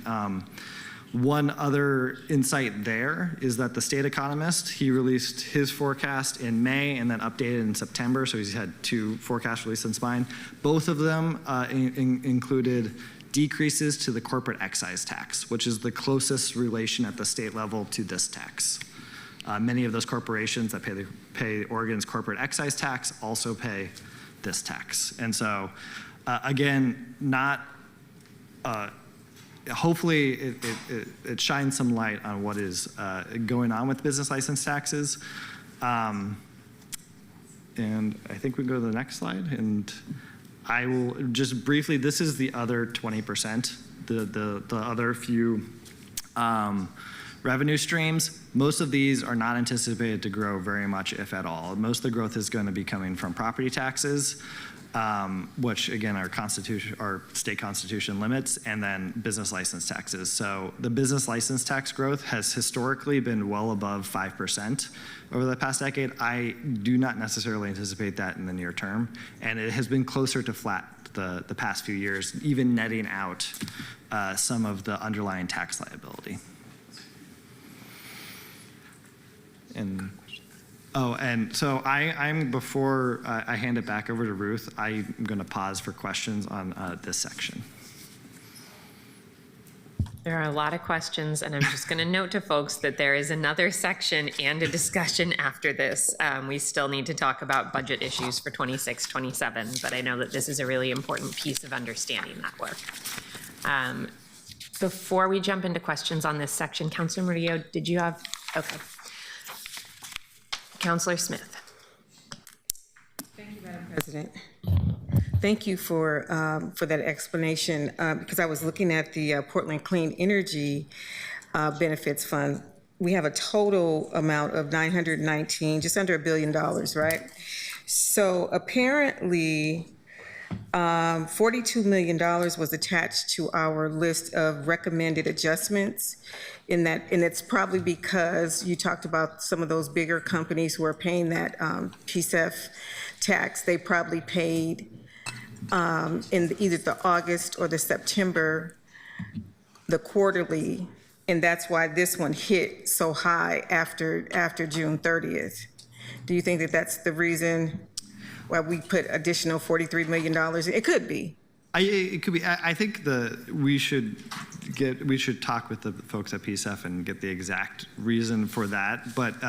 one other insight there is that the state economist, he released his forecast in May and then updated in September. So he's had two forecasts released since mine. Both of them included decreases to the corporate excise tax, which is the closest relation at the state level to this tax. Many of those corporations that pay Oregon's corporate excise tax also pay this tax. And so, again, not, hopefully it shines some light on what is going on with business license taxes. And I think we can go to the next slide. And I will just briefly, this is the other 20%, the other few revenue streams. Most of these are not anticipated to grow very much, if at all. Most of the growth is going to be coming from property taxes, which again are state constitution limits, and then business license taxes. So the business license tax growth has historically been well above 5% over the past decade. I do not necessarily anticipate that in the near term, and it has been closer to flat the past few years, even netting out some of the underlying tax liability. And so I'm before I hand it back over to Ruth, I'm going to pause for questions on this section. There are a lot of questions, and I'm just going to note to folks that there is another section and a discussion after this. We still need to talk about budget issues for 26, 27, but I know that this is a really important piece of understanding that work. Before we jump into questions on this section, Councilor Murillo, did you have, okay. Councilor Smith. Thank you, Madam President. Thank you for that explanation, because I was looking at the Portland Clean Energy Benefits Fund. We have a total amount of 919, just under $1 billion, right? So apparently, $42 million was attached to our list of recommended adjustments in that, and it's probably because you talked about some of those bigger companies who are paying that PSEF tax. They probably paid in either the August or the September, the quarterly, and that's why this one hit so high after June 30th. Do you think that that's the reason why we put additional $43 million? It could be. It could be. I think we should talk with the folks at PSEF and get the exact reason for that. But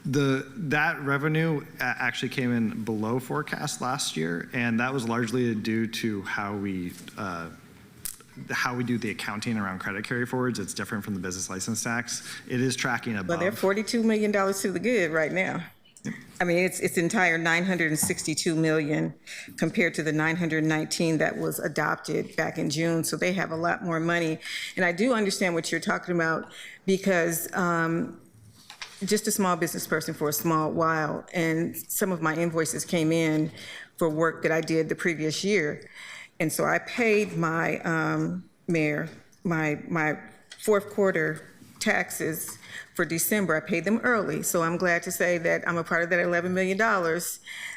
that revenue actually came in below forecast last year, and that was largely due to how we do the accounting around credit carry forwards. It's different from the business license tax. It is tracking above. But they're $42 million to the good right now. I mean, it's entire $962 million compared to the $919 that was adopted back in June. So they have a lot more money. And I do understand what you're talking about, because just a small business person for a small while, and some of my invoices came in for work that I did the previous year. And so I paid my mayor, my fourth quarter taxes for December. I paid them early, so I'm glad to say that I'm a part of that $11 million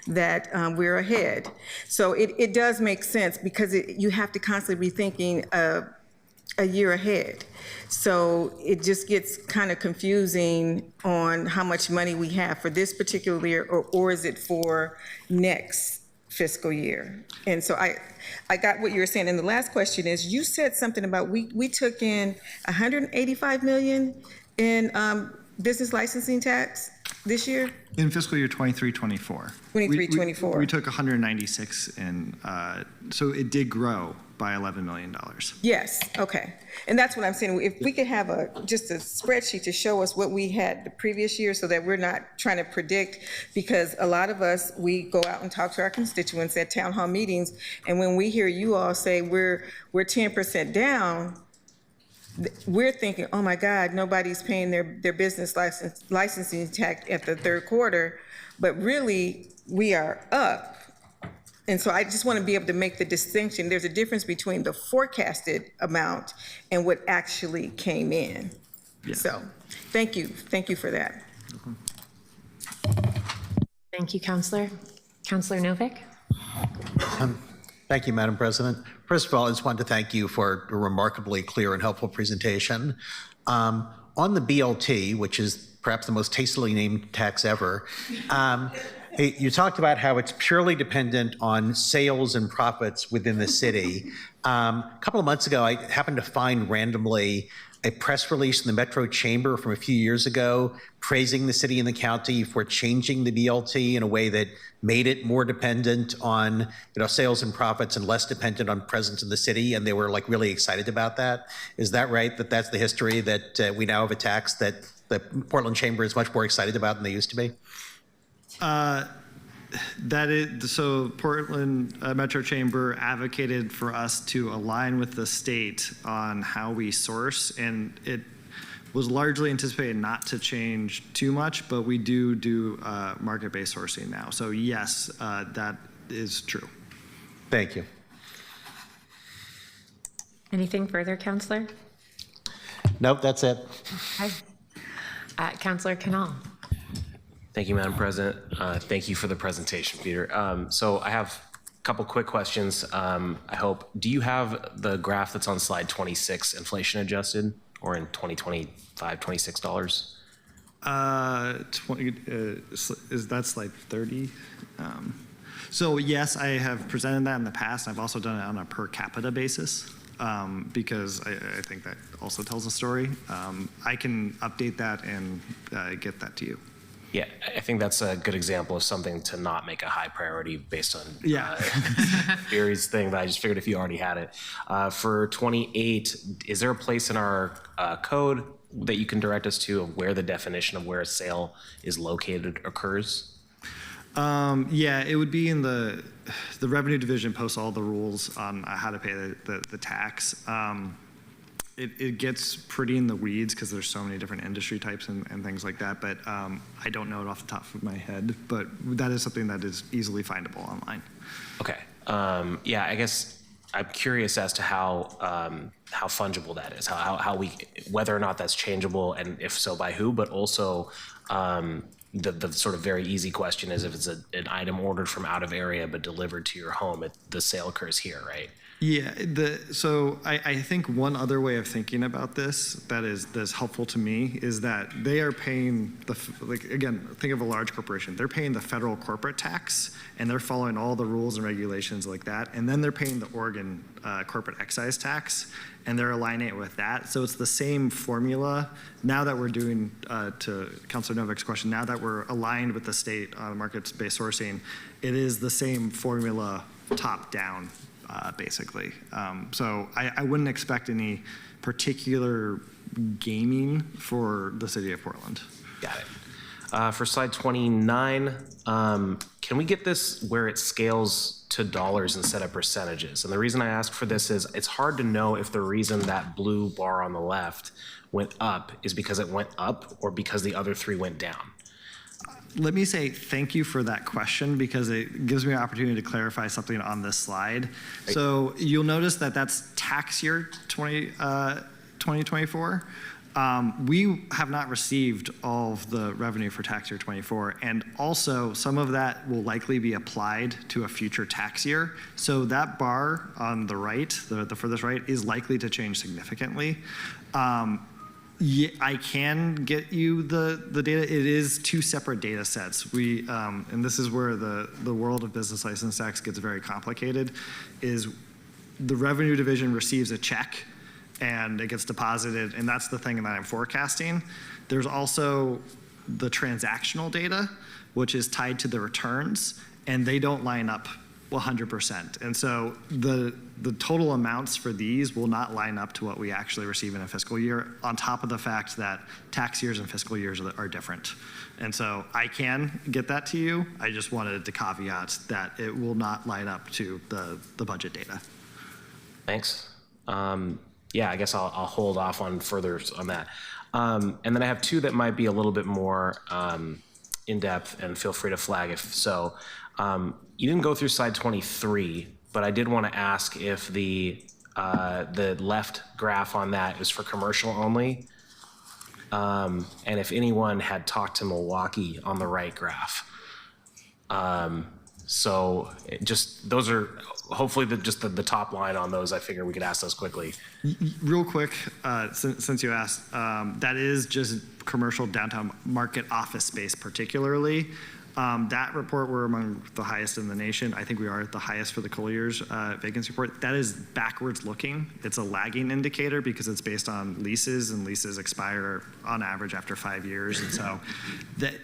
that we're ahead. So it does make sense, because you have to constantly be thinking a year ahead. So it just gets kind of confusing on how much money we have for this particular year, or is it for next fiscal year? And so I got what you were saying. And the last question is, you said something about we took in $185 million in business licensing tax. this year? In fiscal year 23-24. 23-24. We took 196 and so it did grow by $11 million. Yes, okay. And that's what I'm saying. If we could have just a spreadsheet to show us what we had the previous year so that we're not trying to predict, because a lot of us, we go out and talk to our constituents at town hall meetings, and when we hear you all say we're 10% down, we're thinking, oh my God, nobody's paying their business licensing tax at the third quarter, but really we are up. And so I just want to be able to make the distinction. There's a difference between the forecasted amount and what actually came in. Yeah. So thank you for that. Thank you, Counselor. Counselor Novick? Thank you, Madam President. First of all, I just wanted to thank you for a remarkably clear and helpful presentation. On the BLT, which is perhaps the most tastily named tax ever, you talked about how it's purely dependent on sales and profits within the city. A couple of months ago, I happened to find randomly a press release in the Metro Chamber from a few years ago praising the city and the county for changing the BLT in a way that made it more dependent on sales and profits and less dependent on presence in the city, and they were like really excited about that. Is that right, that that's the history, that we now have a tax that the Portland Chamber is much more excited about than they used to be? That is, so Portland Metro Chamber advocated for us to align with the state on how we source, and it was largely anticipated not to change too much, but we do market-based sourcing now. So yes, that is true. Thank you. Anything further, Counselor? Nope, that's it. Okay. Counselor Canal. Thank you, Madam President. Thank you for the presentation, Peter. So I have a couple quick questions, I hope. Do you have the graph that's on slide 26, inflation adjusted, or in 2025-26 dollars? Is that slide 30? So yes, I have presented that in the past. I've also done it on a per capita basis because I think that also tells a story. I can update that and get that to you. Yeah, I think that's a good example of something to not make a high priority based on Barry's thing, but I just figured if you already had it. For 28, is there a place in our code that you can direct us to of where the definition of where a sale is located occurs? Yeah, it would be in the revenue division posts all the rules on how to pay the tax. It gets pretty in the weeds because there's so many different industry types and things like that, but I don't know it off the top of my head, but that is something that is easily findable online. Okay. Yeah, I guess I'm curious as to how fungible that is, how we, whether or not that's changeable, and if so, by who, but also the sort of very easy question is if it's an item ordered from out of area but delivered to your home, the sale occurs here, right? Yeah, so I think one other way of thinking about this that's helpful to me is that they are paying again, think of a large corporation. They're paying the federal corporate tax, and they're following all the rules and regulations like that, and then they're paying the Oregon corporate excise tax, and they're aligning it with that. So it's the same formula. Now that we're doing, to Councilor Novick's question, now that we're aligned with the state on market-based sourcing, it is the same formula top down. Basically. So I wouldn't expect any particular gaming for the city of Portland. Got it. For slide 29, can we get this where it scales to dollars instead of percentages? And the reason I ask for this is it's hard to know if the reason that blue bar on the left went up is because it went up or because the other three went down. Let me say thank you for that question because it gives me an opportunity to clarify something on this slide. Right. So you'll notice that that's tax year 2024. We have not received all of the revenue for tax year 24, and also some of that will likely be applied to a future tax year. So that bar on the right, the furthest right, is likely to change significantly. Yeah, I can get you the data. It is two separate data sets. We and this is where the world of business license tax gets very complicated, is the revenue division receives a check and it gets deposited, and that's the thing that I'm forecasting. There's also the transactional data, which is tied to the returns, and they don't line up 100%. And so the total amounts for these will not line up to what we actually receive in a fiscal year, on top of the fact that tax years and fiscal years are different. And so I can get that to you. I just wanted to caveat that it will not line up to the budget data. Thanks. Yeah, I guess I'll hold off on further on that. And then I have two that might be a little bit more in-depth, and feel free to flag if so. You didn't go through slide 23, but I did want to ask if the left graph on that is for commercial only, and if anyone had talked to Milwaukee on the right graph. So just those are hopefully just the top line on those. I figure we could ask those quickly. Real quick, since you asked, that is just commercial downtown market office space particularly. That report, we're among the highest in the nation. I think we are the highest for the Collier's vacancy report. That is backwards looking. It's a lagging indicator because it's based on leases, and leases expire on average after 5 years. And so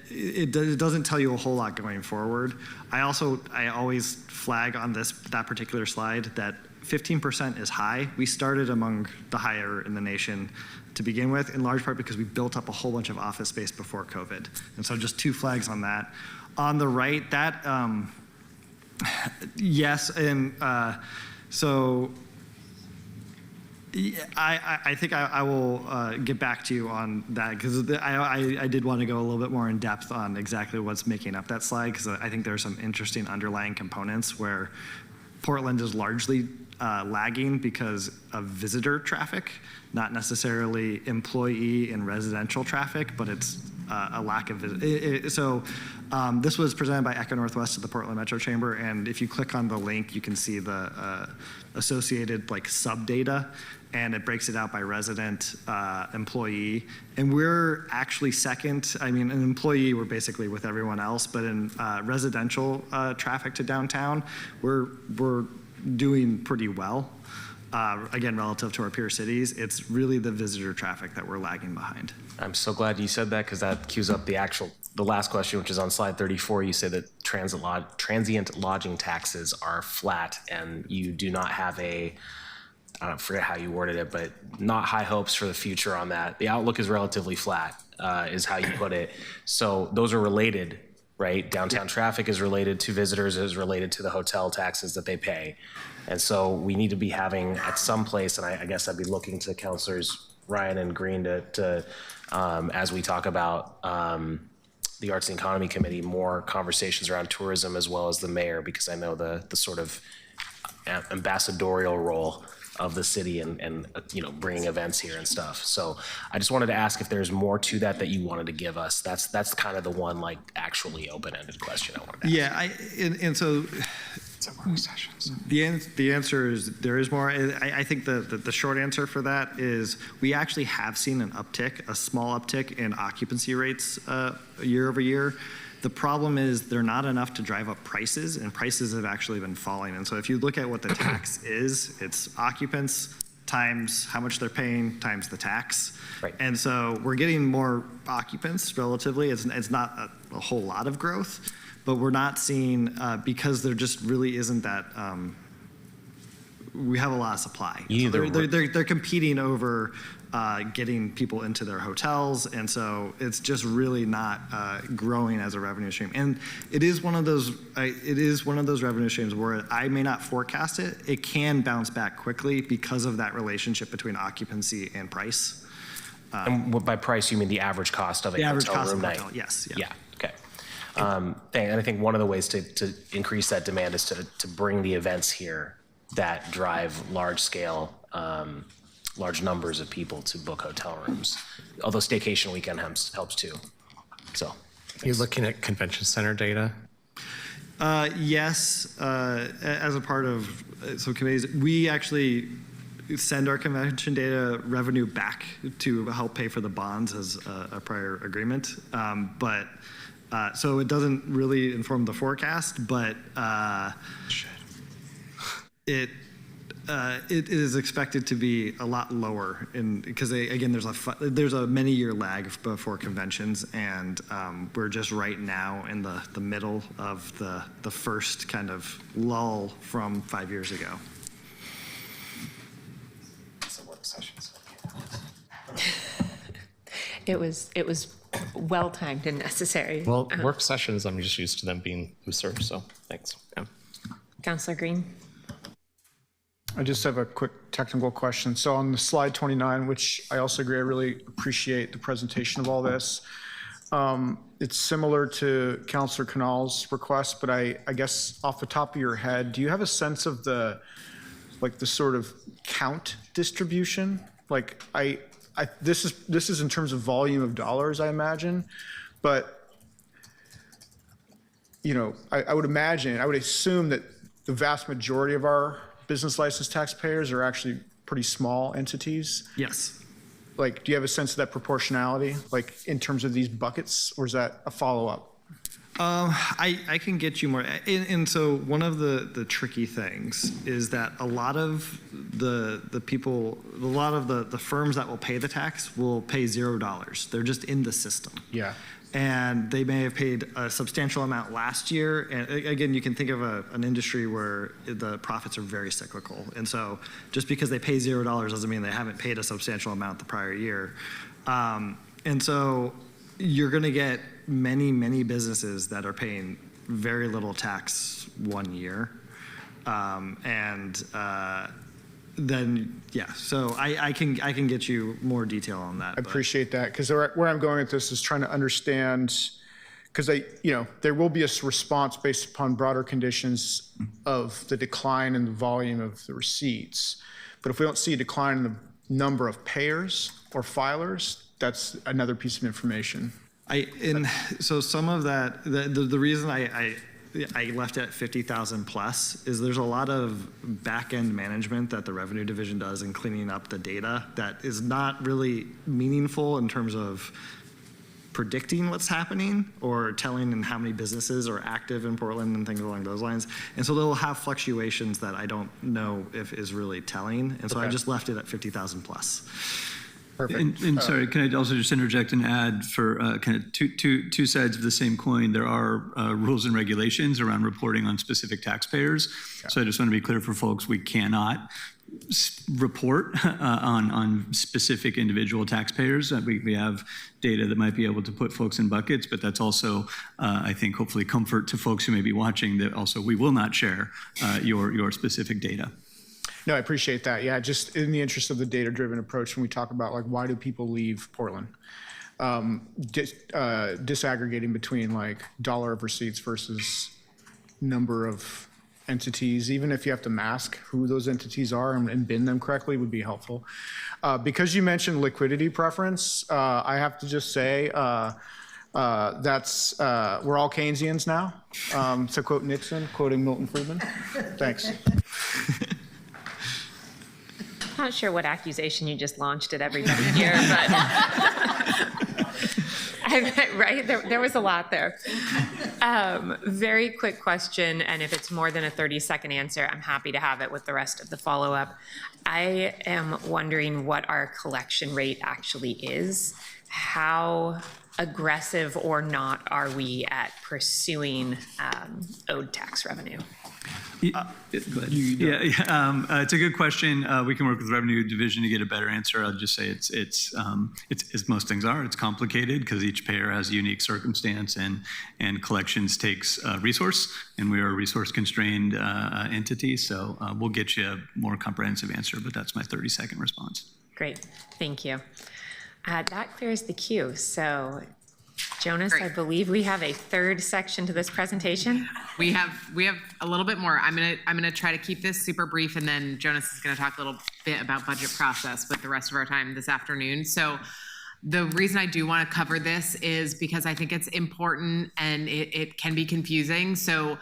it doesn't tell you a whole lot going forward. I always flag on that particular slide that 15% is high. We started among the higher in the nation to begin with, in large part because we built up a whole bunch of office space before COVID. And so just two flags on that. On the right, that, yes, and so I think I will get back to you on that, because I did want to go a little bit more in depth on exactly what's making up that slide, because I think there are some interesting underlying components where Portland is largely lagging because of visitor traffic, not necessarily employee and residential traffic, but it's a lack of so this was presented by Echo Northwest to the Portland Metro Chamber, and if you click on the link, you can see the associated like sub data, and it breaks it out by resident, employee, and we're actually second. I mean, an employee, we're basically with everyone else, but in residential traffic to downtown, we're doing pretty well. Again, relative to our peer cities, it's really the visitor traffic that we're lagging behind. I'm so glad you said that, because that cues up the last question, which is on slide 34. You say that transient lodging taxes are flat, and you do not have I forget how you worded it, but not high hopes for the future on that. The outlook is relatively flat, is how you put it. So those are related, right? Downtown traffic is related to visitors, is related to the hotel taxes that they pay. And so we need to be having at some place, and I guess I'd be looking to Councilors Ryan and Green to as we talk about the Arts and Economy Committee, more conversations around tourism as well as the mayor, because I know the sort of ambassadorial role of the city and bringing events here and stuff. So I just wanted to ask if there's more to that you wanted to give us. That's kind of the one like actually open-ended question I wanted to ask. Yeah, and so the answer is there is more. I think the short answer for that is we actually have seen an uptick, a small uptick in occupancy rates year over year. The problem is they're not enough to drive up prices, and prices have actually been falling. And so if you look at what the tax is, it's occupants times how much they're paying times the tax. Right. And so we're getting more occupants relatively. It's not a whole lot of growth, but we're not seeing, because there just really isn't that, we have a lot of supply. So they're competing over getting people into their hotels, and so it's just really not growing as a revenue stream. And it is one of those revenue streams where I may not forecast it. It can bounce back quickly because of that relationship between occupancy and price. And by price, you mean the average cost of a hotel room night? Yes. Yeah. Okay. And I think one of the ways to increase that demand is to bring the events here that drive large numbers of people to book hotel rooms. Although staycation weekend helps too. So, you're looking at convention center data? Yes, as a part of some committees, we actually send our convention data revenue back to help pay for the bonds as a prior agreement. So it doesn't really inform the forecast, but it is expected to be a lot lower because again, there's a many-year lag before conventions, and we're just right now in the middle of the first kind of lull from 5 years ago. It was well timed and necessary. Well, work sessions, I'm just used to them being looser, so thanks. Yeah. Councilor Green. I just have a quick technical question. So on the slide 29, which I also agree, I really appreciate the presentation of all this. It's similar to Councilor Canal's request, but I guess off the top of your head, do you have a sense of the sort of count distribution? Like this is in terms of volume of dollars, I imagine, but I would assume that the vast majority of our business license taxpayers are actually pretty small entities. Yes. Like, do you have a sense of that proportionality, like in terms of these buckets, or is that a follow-up? I can get you more. And so one of the tricky things is that a lot of the firms that will pay the tax will pay $0. They're just in the system. Yeah. And they may have paid a substantial amount last year. And again, you can think of an industry where the profits are very cyclical. And so just because they pay $0 doesn't mean they haven't paid a substantial amount the prior year. And so you're going to get many businesses that are paying very little tax 1 year. Then yeah, so I can get you more detail on that. I appreciate that, because where I'm going with this is trying to understand, because there will be a response based upon broader conditions of the decline in the volume of the receipts. But if we don't see a decline in the number of payers or filers, that's another piece of information. So some of that, the reason I left it at 50,000 plus is there's a lot of back-end management that the revenue division does in cleaning up the data that is not really meaningful in terms of predicting what's happening or telling in how many businesses are active in Portland and things along those lines. And so they'll have fluctuations that I don't know if is really telling. And so I just left it at 50,000 plus. Perfect. And sorry, can I also just interject and add for kind of two sides of the same coin? There are rules and regulations around reporting on specific taxpayers. Okay. So I just want to be clear for folks, we cannot report on specific individual taxpayers. We have data that might be able to put folks in buckets, but that's also, I think, hopefully comfort to folks who may be watching that also we will not share your specific data. No, I appreciate that. Yeah, just in the interest of the data-driven approach, when we talk about why do people leave Portland, disaggregating between dollar of receipts versus number of entities, even if you have to mask who those entities are and bin them correctly, would be helpful. Because you mentioned liquidity preference, I have to just say that's we're all Keynesians now. To quote Nixon, quoting Milton Friedman. Thanks. I'm not sure what accusation you just launched at everybody here, but right? There was a lot there. Very quick question, and if it's more than a 30-second answer, I'm happy to have it with the rest of the follow-up. I am wondering what our collection rate actually is. How aggressive or not are we at pursuing owed tax revenue? Go ahead. It's a good question. We can work with the revenue division to get a better answer. I'll just say it's as most things are. It's complicated because each payer has a unique circumstance, and collections takes resource, and we are a resource constrained entity. So we'll get you a more comprehensive answer, but that's my 30-second response. Great, thank you. That clears the queue. So Jonas, great. I believe we have a third section to this presentation. We have a little bit more. I'm gonna try to keep this super brief, and then Jonas is gonna talk a little bit about budget process with the rest of our time this afternoon. So the reason I do want to cover this is because I think it's important and it can be confusing. So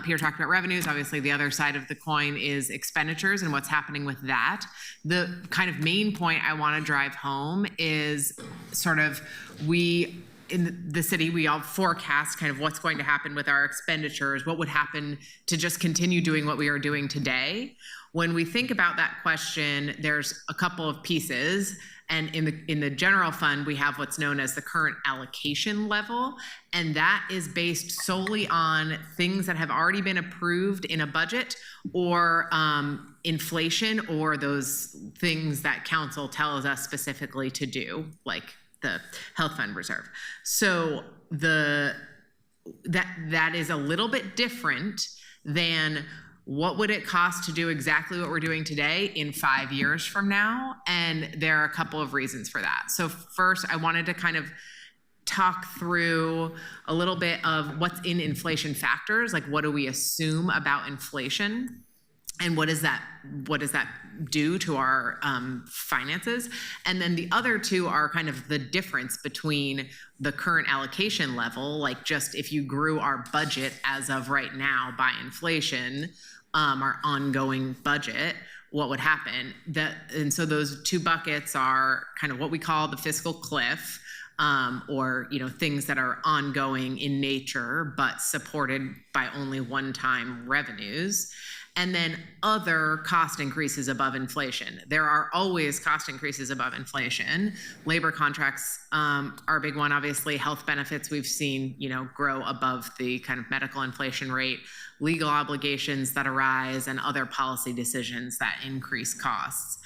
Peter talked about revenues. Obviously, the other side of the coin is expenditures and what's happening with that. The kind of main point I want to drive home is sort of we in the city, we all forecast kind of what's going to happen with our expenditures, what would happen to just continue doing what we are doing today. When we think about that question, there's a couple of pieces. And in the general fund, we have what's known as the current allocation level. And that is based solely on things that have already been approved in a budget, or inflation, or those things that council tells us specifically to do, like the health fund reserve. So that is a little bit different than what would it cost to do exactly what we're doing today in 5 years from now? And there are a couple of reasons for that. So first, I wanted to kind of talk through a little bit of what's in inflation factors, like what do we assume about inflation? And what does that do to our finances? And then the other two are kind of the difference between the current allocation level, like just if you grew our budget as of right now by inflation, our ongoing budget, what would happen? And so those two buckets are kind of what we call the fiscal cliff, or things that are ongoing in nature but supported by only one-time revenues. And then other cost increases above inflation. There are always cost increases above inflation. Labor contracts are a big one. Obviously, health benefits we've seen, grow above the kind of medical inflation rate. Legal obligations that arise, and other policy decisions that increase costs.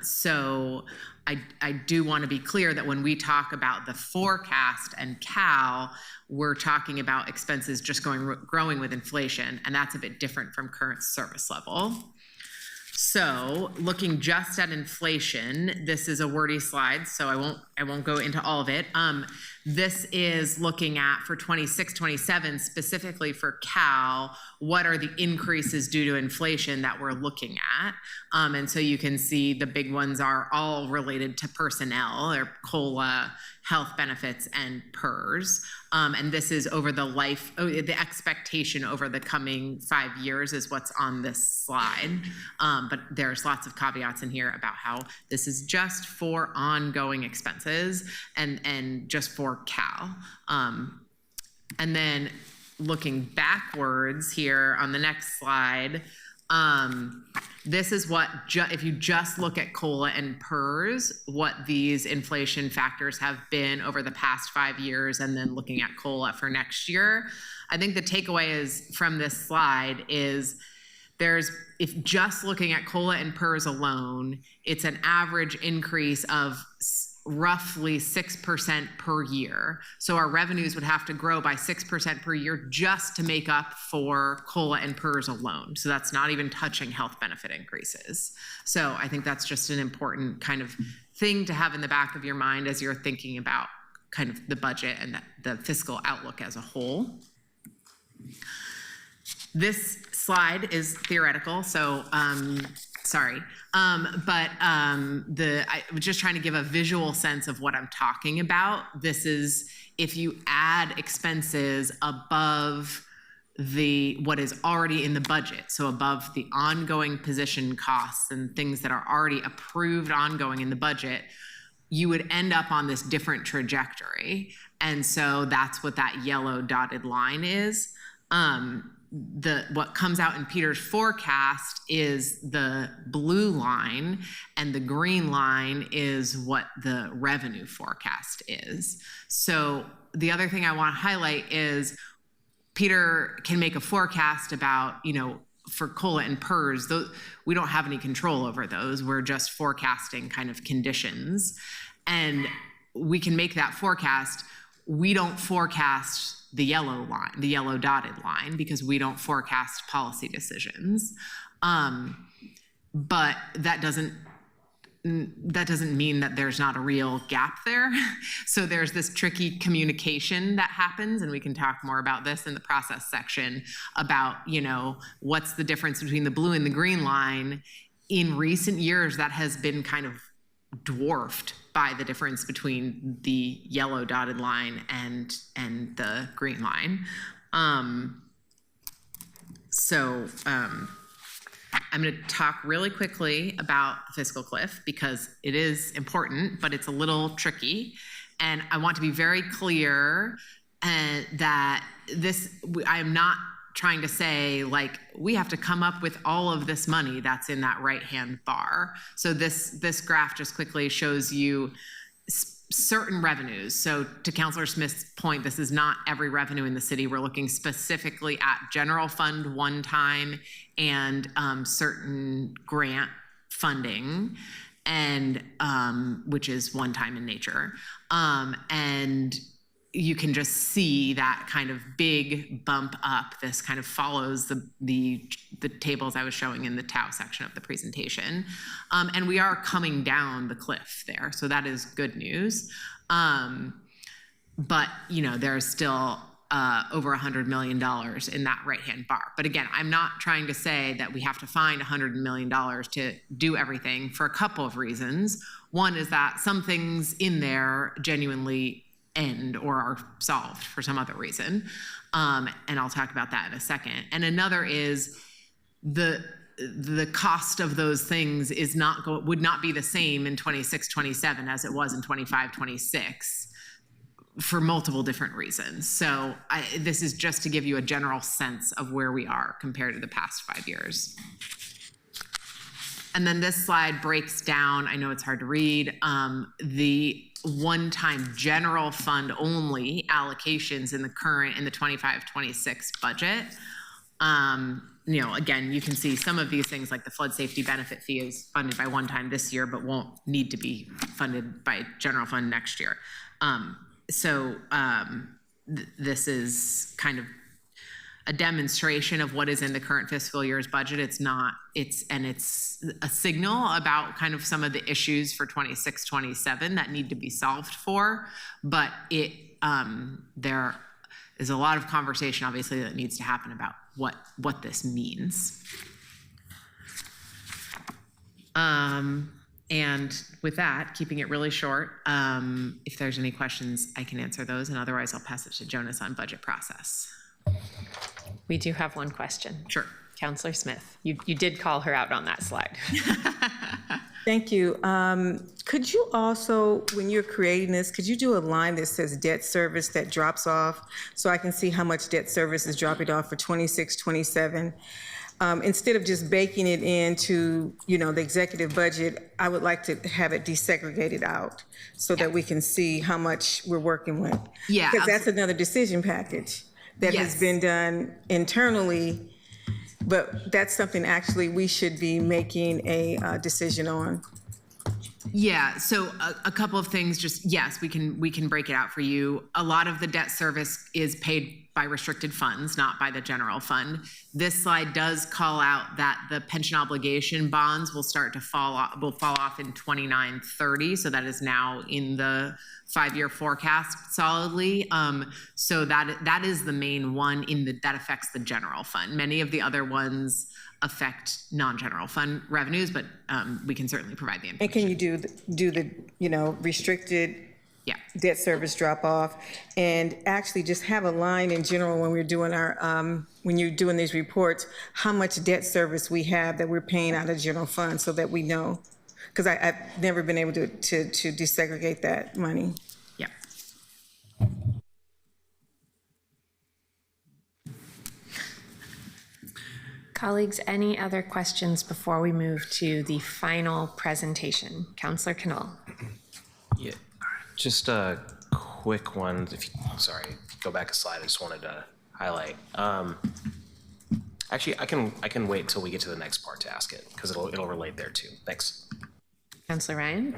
So I do want to be clear that when we talk about the forecast and Cal, we're talking about expenses just growing with inflation, and that's a bit different from current service level. So looking just at inflation, this is a wordy slide, so I won't go into all of it. This is looking at for 26-27, specifically for Cal, what are the increases due to inflation that we're looking at? And so you can see the big ones are all related to personnel, or COLA, health benefits, and PERS. And this is over the expectation over the coming 5 years is what's on this slide. But there's lots of caveats in here about how this is just for ongoing expenses and just for Cal. And then looking backwards here on the next slide, this is what, if you just look at COLA and PERS, what these inflation factors have been over the past 5 years, and then looking at COLA for next year. I think the takeaway is from this slide is if just looking at COLA and PERS alone, it's an average increase of roughly 6% per year. So our revenues would have to grow by 6% per year just to make up for COLA and PERS alone. So that's not even touching health benefit increases. So I think that's just an important kind of thing to have in the back of your mind as you're thinking about kind of the budget and the fiscal outlook as a whole. This slide is theoretical, so sorry. I was just trying to give a visual sense of what I'm talking about. This is if you add expenses above what is already in the budget, so above the ongoing position costs and things that are already approved ongoing in the budget, you would end up on this different trajectory. And so that's what that yellow dotted line is. What comes out in Peter's forecast is the blue line, and the green line is what the revenue forecast is. So the other thing I want to highlight is Peter can make a forecast about, for COLA and PERS, we don't have any control over those. We're just forecasting kind of conditions. And we can make that forecast. We don't forecast the yellow line, the yellow dotted line, because we don't forecast policy decisions. But that doesn't mean that there's not a real gap there. So there's this tricky communication that happens, and we can talk more about this in the process section about, what's the difference between the blue and the green line. In recent years, that has been kind of dwarfed by the difference between the yellow dotted line and the green line. I'm going to talk really quickly about the fiscal cliff because it is important, but it's a little tricky. And I want to be very clear that I am not trying to say like we have to come up with all of this money that's in that right-hand bar. So this graph just quickly shows you certain revenues. So to Councilor Smith's point, this is not every revenue in the city. We're looking specifically at general fund one time and certain grant funding, and which is one time in nature. And you can just see that kind of big bump up. This kind of follows the tables I was showing in the TAO section of the presentation. And we are coming down the cliff there, so that is good news. But, you know, there's still over $100 million in that right-hand bar. But again, I'm not trying to say that we have to find $100 million to do everything for a couple of reasons. One is that some things in there genuinely end or are solved for some other reason. And I'll talk about that in a second. And another is the cost of those things would not be the same in 26-27 as it was in 25-26 for multiple different reasons. So this is just to give you a general sense of where we are compared to the past 5 years. And then this slide breaks down, I know it's hard to read, the one-time general fund only allocations in the 25-26 budget. You know, again, you can see some of these things like the flood safety benefit fee is funded by one time this year, but won't need to be funded by general fund next year. This is kind of a demonstration of what is in the current fiscal year's budget. It's a signal about kind of some of the issues for 26-27 that need to be solved for, but there is a lot of conversation obviously that needs to happen about what this means. And with that, keeping it really short, if there's any questions, I can answer those, and otherwise I'll pass it to Jonas on budget process. We do have one question. Sure. Councilor Smith, you did call her out on that slide. Thank you. Could you also, when you're creating this, could you do a line that says debt service that drops off so I can see how much debt service is dropping off for 26-27? Instead of just baking it into, you know, the executive budget, I would like to have it desegregated out so that we can see how much we're working with. Yeah. Because that's another decision package that has been done internally, but that's something actually we should be making a decision on. Yeah, so a couple of things, just yes, we can break it out for you. A lot of the debt service is paid by restricted funds, not by the general fund. This slide does call out that the pension obligation bonds will start to fall off in 29-30, so that is now in the 5-year forecast solidly. So that is the main one that affects the general fund. Many of the other ones affect non-general fund revenues, but we can certainly provide the information. And can you do the you know, restricted debt service drop off, and actually just have a line in general when we're doing our when you're doing these reports, how much debt service we have that we're paying out of general fund so that we know, because I've never been able to desegregate that money. Yeah. Colleagues, any other questions before we move to the final presentation? Councillor Knoll. Yeah, just a quick one. Sorry, go back a slide. I just wanted to highlight. Actually, I can wait till we get to the next part to ask it because it'll relate there too. Thanks. Councillor Ryan.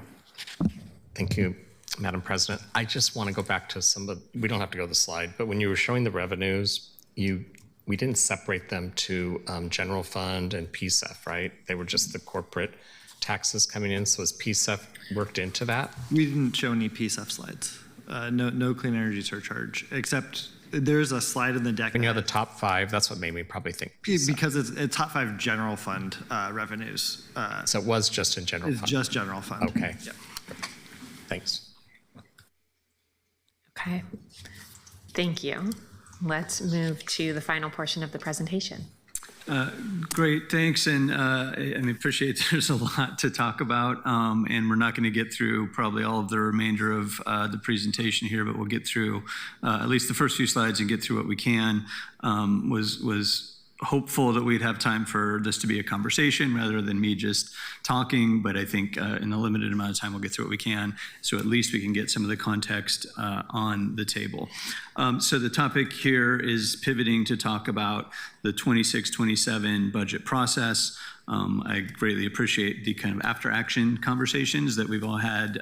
Thank you, Madam President. I just want to go back to we don't have to go to the slide, but when you were showing the revenues, we didn't separate them to general fund and PSEF, right? They were just the corporate taxes coming in. So is PSEF worked into that? We didn't show any PSEF slides. No clean energy surcharge, except there's a slide in the deck. When you have the top 5, that's what made me probably think PSEF. Because it's top 5 general fund revenues. So it was just in general fund? It's just general fund. Okay. Yep. Thanks. Okay. Thank you. Let's move to the final portion of the presentation. Great, thanks. And I appreciate there's a lot to talk about, and we're not going to get through probably all of the remainder of the presentation here, but we'll get through at least the first few slides and get through what we can. Was hopeful that we'd have time for this to be a conversation rather than me just talking, but I think in a limited amount of time we'll get through what we can, so at least we can get some of the context on the table. So the topic here is pivoting to talk about the 26-27 budget process. I greatly appreciate the kind of after-action conversations that we've all had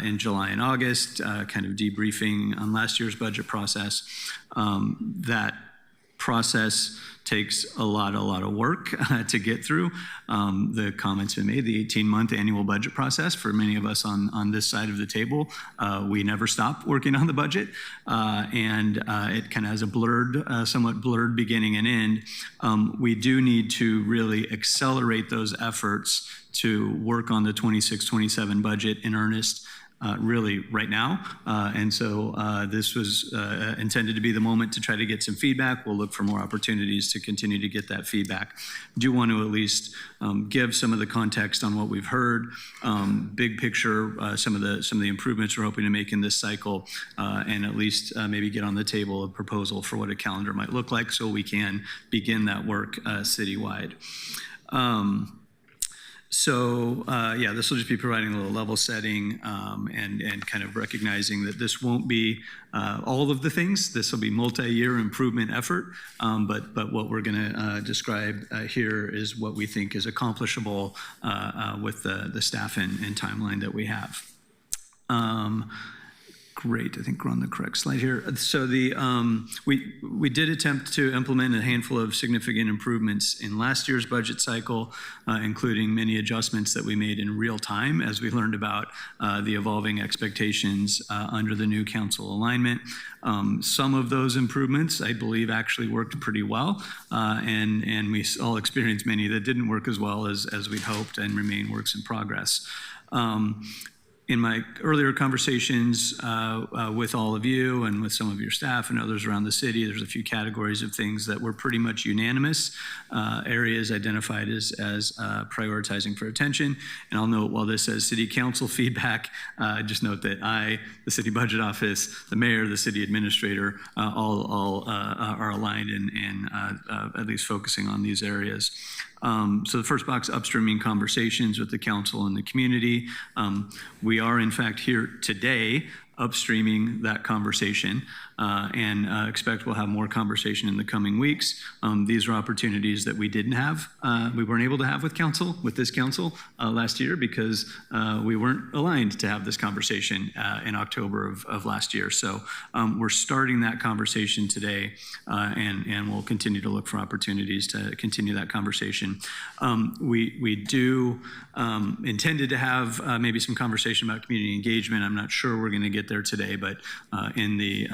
in July and August, kind of debriefing on last year's budget process. That process takes a lot of work to get through. The comments have been made, the 18-month annual budget process for many of us on this side of the table, we never stop working on the budget, and it kind of has a somewhat blurred beginning and end. We do need to really accelerate those efforts to work on the 26-27 budget in earnest really right now. And so this was intended to be the moment to try to get some feedback. We'll look for more opportunities to continue to get that feedback. Do want to at least give some of the context on what we've heard, big picture, some of the improvements we're hoping to make in this cycle, and at least maybe get on the table a proposal for what a calendar might look like so we can begin that work citywide. So yeah, this will just be providing a little level setting and kind of recognizing that this won't be all of the things. This will be multi-year improvement effort, but what we're going to describe here is what we think is accomplishable with the staff and timeline that we have. Great, I think we're on the correct slide here. So we did attempt to implement a handful of significant improvements in last year's budget cycle, including many adjustments that we made in real time as we learned about the evolving expectations under the new council alignment. Some of those improvements, I believe, actually worked pretty well, and we all experienced many that didn't work as well as we'd hoped and remain works in progress. In my earlier conversations with all of you and with some of your staff and others around the city, there's a few categories of things that were pretty much unanimous, areas identified as prioritizing for attention. And I'll note, while this says city council feedback, just note that the city budget office, the mayor, the city administrator, all are aligned and at least focusing on these areas. So the first box, upstreaming conversations with the council and the community. We are in fact here today upstreaming that conversation and expect we'll have more conversation in the coming weeks. These are opportunities that we didn't have, we weren't able to have with this council last year because we weren't aligned to have this conversation in October of last year. So we're starting that conversation today and we'll continue to look for opportunities to continue that conversation. We do intended to have maybe some conversation about community engagement. I'm not sure we're going to get there today, but in the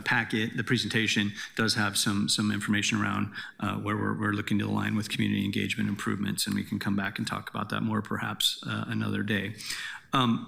packet, the presentation does have some information around where we're looking to align with community engagement improvements, and we can come back and talk about that more perhaps another day.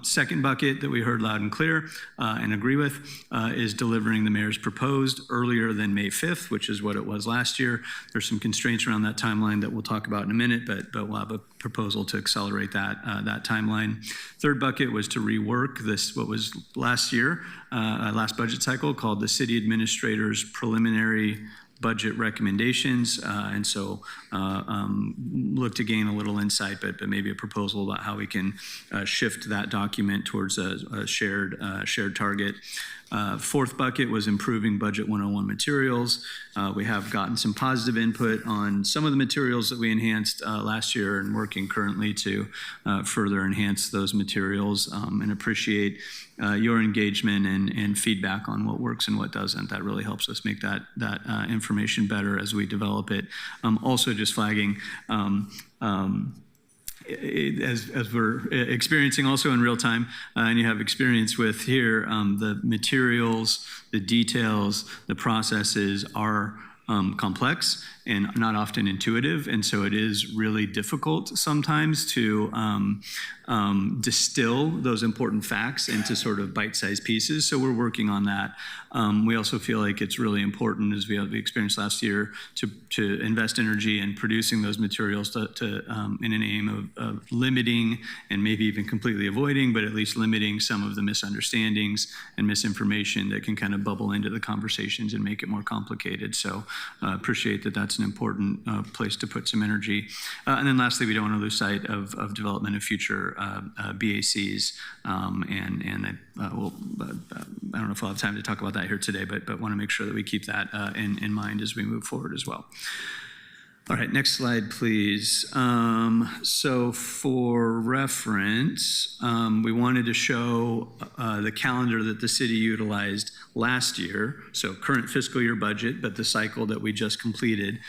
Second bucket that we heard loud and clear and agree with is delivering the mayor's proposed earlier than May 5th, which is what it was last year. There's some constraints around that timeline that we'll talk about in a minute, but we'll have a proposal to accelerate that timeline. Third bucket was to rework this, what was last year, last budget cycle, called the city administrator's preliminary budget recommendations, and so look to gain a little insight, but maybe a proposal about how we can shift that document towards a shared target. Fourth bucket was improving Budget 101 materials. We have gotten some positive input on some of the materials that we enhanced last year and working currently to further enhance those materials, and appreciate your engagement and feedback on what works and what doesn't. That really helps us make that information better as we develop it. Also just flagging, as we're experiencing also in real time, and you have experience with here, the materials, the details, the processes are complex, and not often intuitive. And so it is really difficult sometimes to distill those important facts into sort of bite-sized pieces. So we're working on that. We also feel like it's really important, as we experienced last year, to invest energy in producing those materials in an aim of limiting and maybe even completely avoiding, but at least limiting some of the misunderstandings and misinformation that can kind of bubble into the conversations and make it more complicated. So appreciate that that's an important place to put some energy. And then lastly, we don't want to lose sight of development of future BACs. And I don't know if we'll have time to talk about that here today, but want to make sure that we keep that in mind as we move forward as well. All right, next slide, please. So for reference, we wanted to show the calendar that the city utilized last year, so current fiscal year budget, but the cycle that we just completed.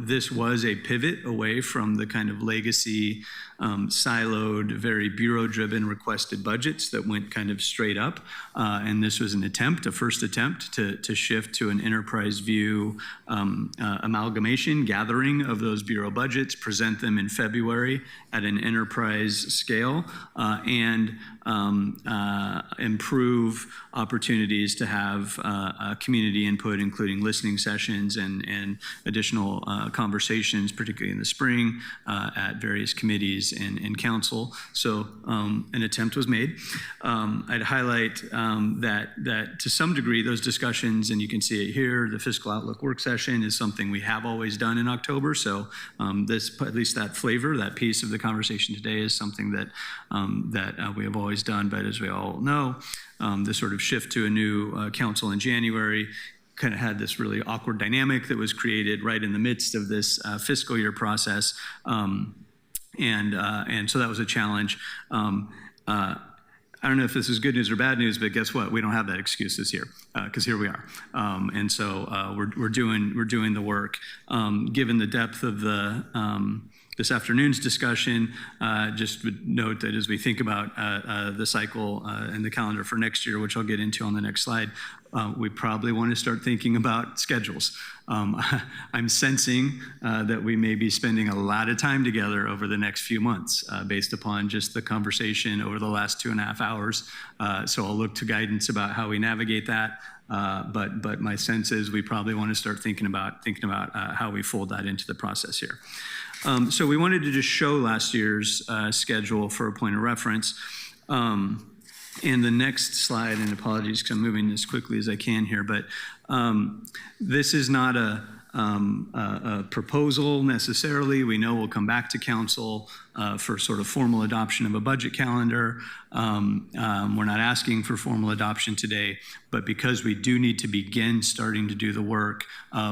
This was a pivot away from the kind of legacy, siloed, very bureau-driven requested budgets that went kind of straight up. And this was a first attempt to shift to an enterprise view amalgamation, gathering of those bureau budgets, present them in February at an enterprise scale, and improve opportunities to have community input, including listening sessions and additional conversations, particularly in the spring, at various committees and council. So an attempt was made. I'd highlight that to some degree, those discussions, and you can see it here, the fiscal outlook work session is something we have always done in October. So at least that flavor, that piece of the conversation today is something that we have always done. But as we all know, the sort of shift to a new council in January kind of had this really awkward dynamic that was created right in the midst of this fiscal year process. And so that was a challenge. I don't know if this is good news or bad news, but guess what? We don't have that excuse this year, because here we are. And so we're doing the work. Given the depth of this afternoon's discussion, just would note that as we think about the cycle and the calendar for next year, which I'll get into on the next slide, we probably want to start thinking about schedules. I'm sensing that we may be spending a lot of time together over the next few months based upon just the conversation over the last 2.5 hours. So I'll look to guidance about how we navigate that. But my sense is we probably want to start thinking about how we fold that into the process here. So we wanted to just show last year's schedule for a point of reference. And the next slide, and apologies because I'm moving as quickly as I can here, but this is not a proposal necessarily. We know we'll come back to council for sort of formal adoption of a budget calendar. We're not asking for formal adoption today, but because we do need to begin starting to do the work,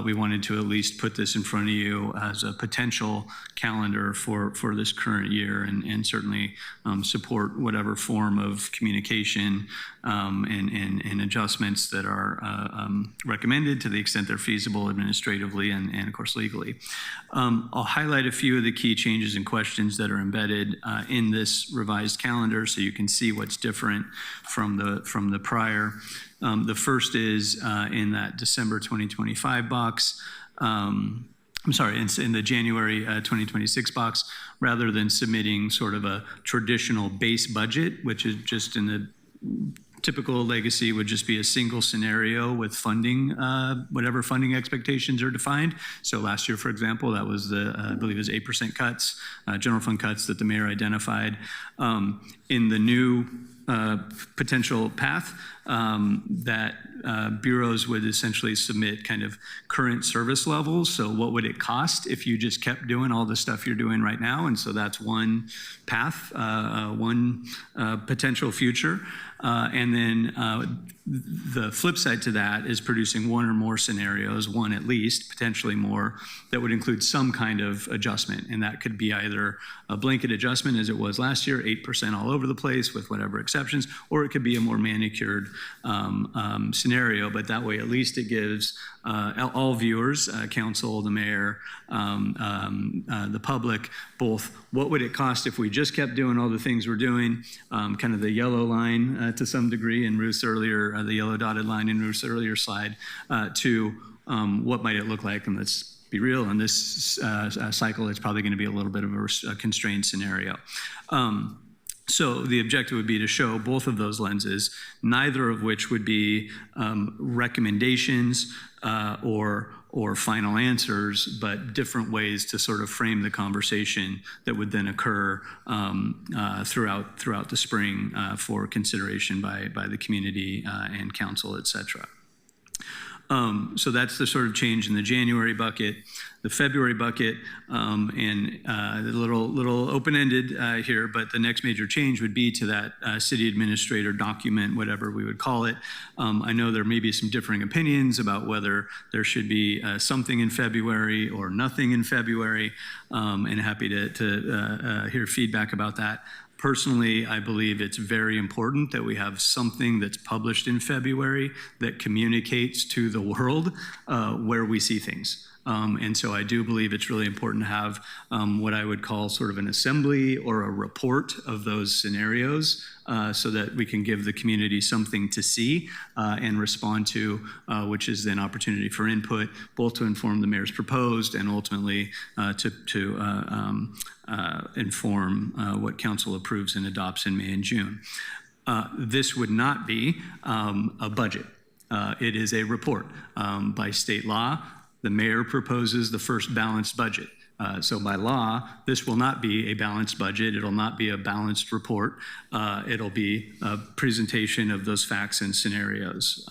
we wanted to at least put this in front of you as a potential calendar for this current year, and certainly support whatever form of communication and adjustments that are recommended to the extent they're feasible administratively and of course legally. I'll highlight a few of the key changes and questions that are embedded in this revised calendar so you can see what's different from the prior. The first is in that December 2025 box. I'm sorry, in the January 2026 box, rather than submitting sort of a traditional base budget, which is just in the typical legacy would just be a single scenario with funding, whatever funding expectations are defined. So last year, for example, that was I believe it was 8% cuts, general fund cuts that the mayor identified. In the new potential path, that bureaus would essentially submit kind of current service levels. So what would it cost if you just kept doing all the stuff you're doing right now? And so that's one path, one potential future. And then the flip side to that is producing one or more scenarios, one at least, potentially more, that would include some kind of adjustment. And that could be either a blanket adjustment as it was last year, 8% all over the place with whatever exceptions, or it could be a more manicured scenario. But that way, at least it gives all viewers, council, the mayor, the public, both what would it cost if we just kept doing all the things we're doing, kind of the yellow line to some degree in Ruth's earlier, the yellow dotted line in Ruth's earlier slide, to what might it look like, and let's be real, in this cycle, it's probably going to be a little bit of a constrained scenario. So the objective would be to show both of those lenses, neither of which would be recommendations or final answers, but different ways to sort of frame the conversation that would then occur throughout the spring for consideration by the community and council, et cetera. So that's the sort of change in the January bucket. The February bucket, and a little open-ended here, but the next major change would be to that city administrator document, whatever we would call it. I know there may be some differing opinions about whether there should be something in February or nothing in February, and happy to hear feedback about that. Personally, I believe it's very important that we have something that's published in February that communicates to the world where we see things. And so I do believe it's really important to have what I would call sort of an assembly or a report of those scenarios so that we can give the community something to see and respond to, which is then opportunity for input, both to inform the mayor's proposed and ultimately to inform what council approves and adopts in May and June. This would not be a budget. It is a report. By state law, the mayor proposes the first balanced budget. So by law, this will not be a balanced budget. It'll not be a balanced report. It'll be a presentation of those facts and scenarios.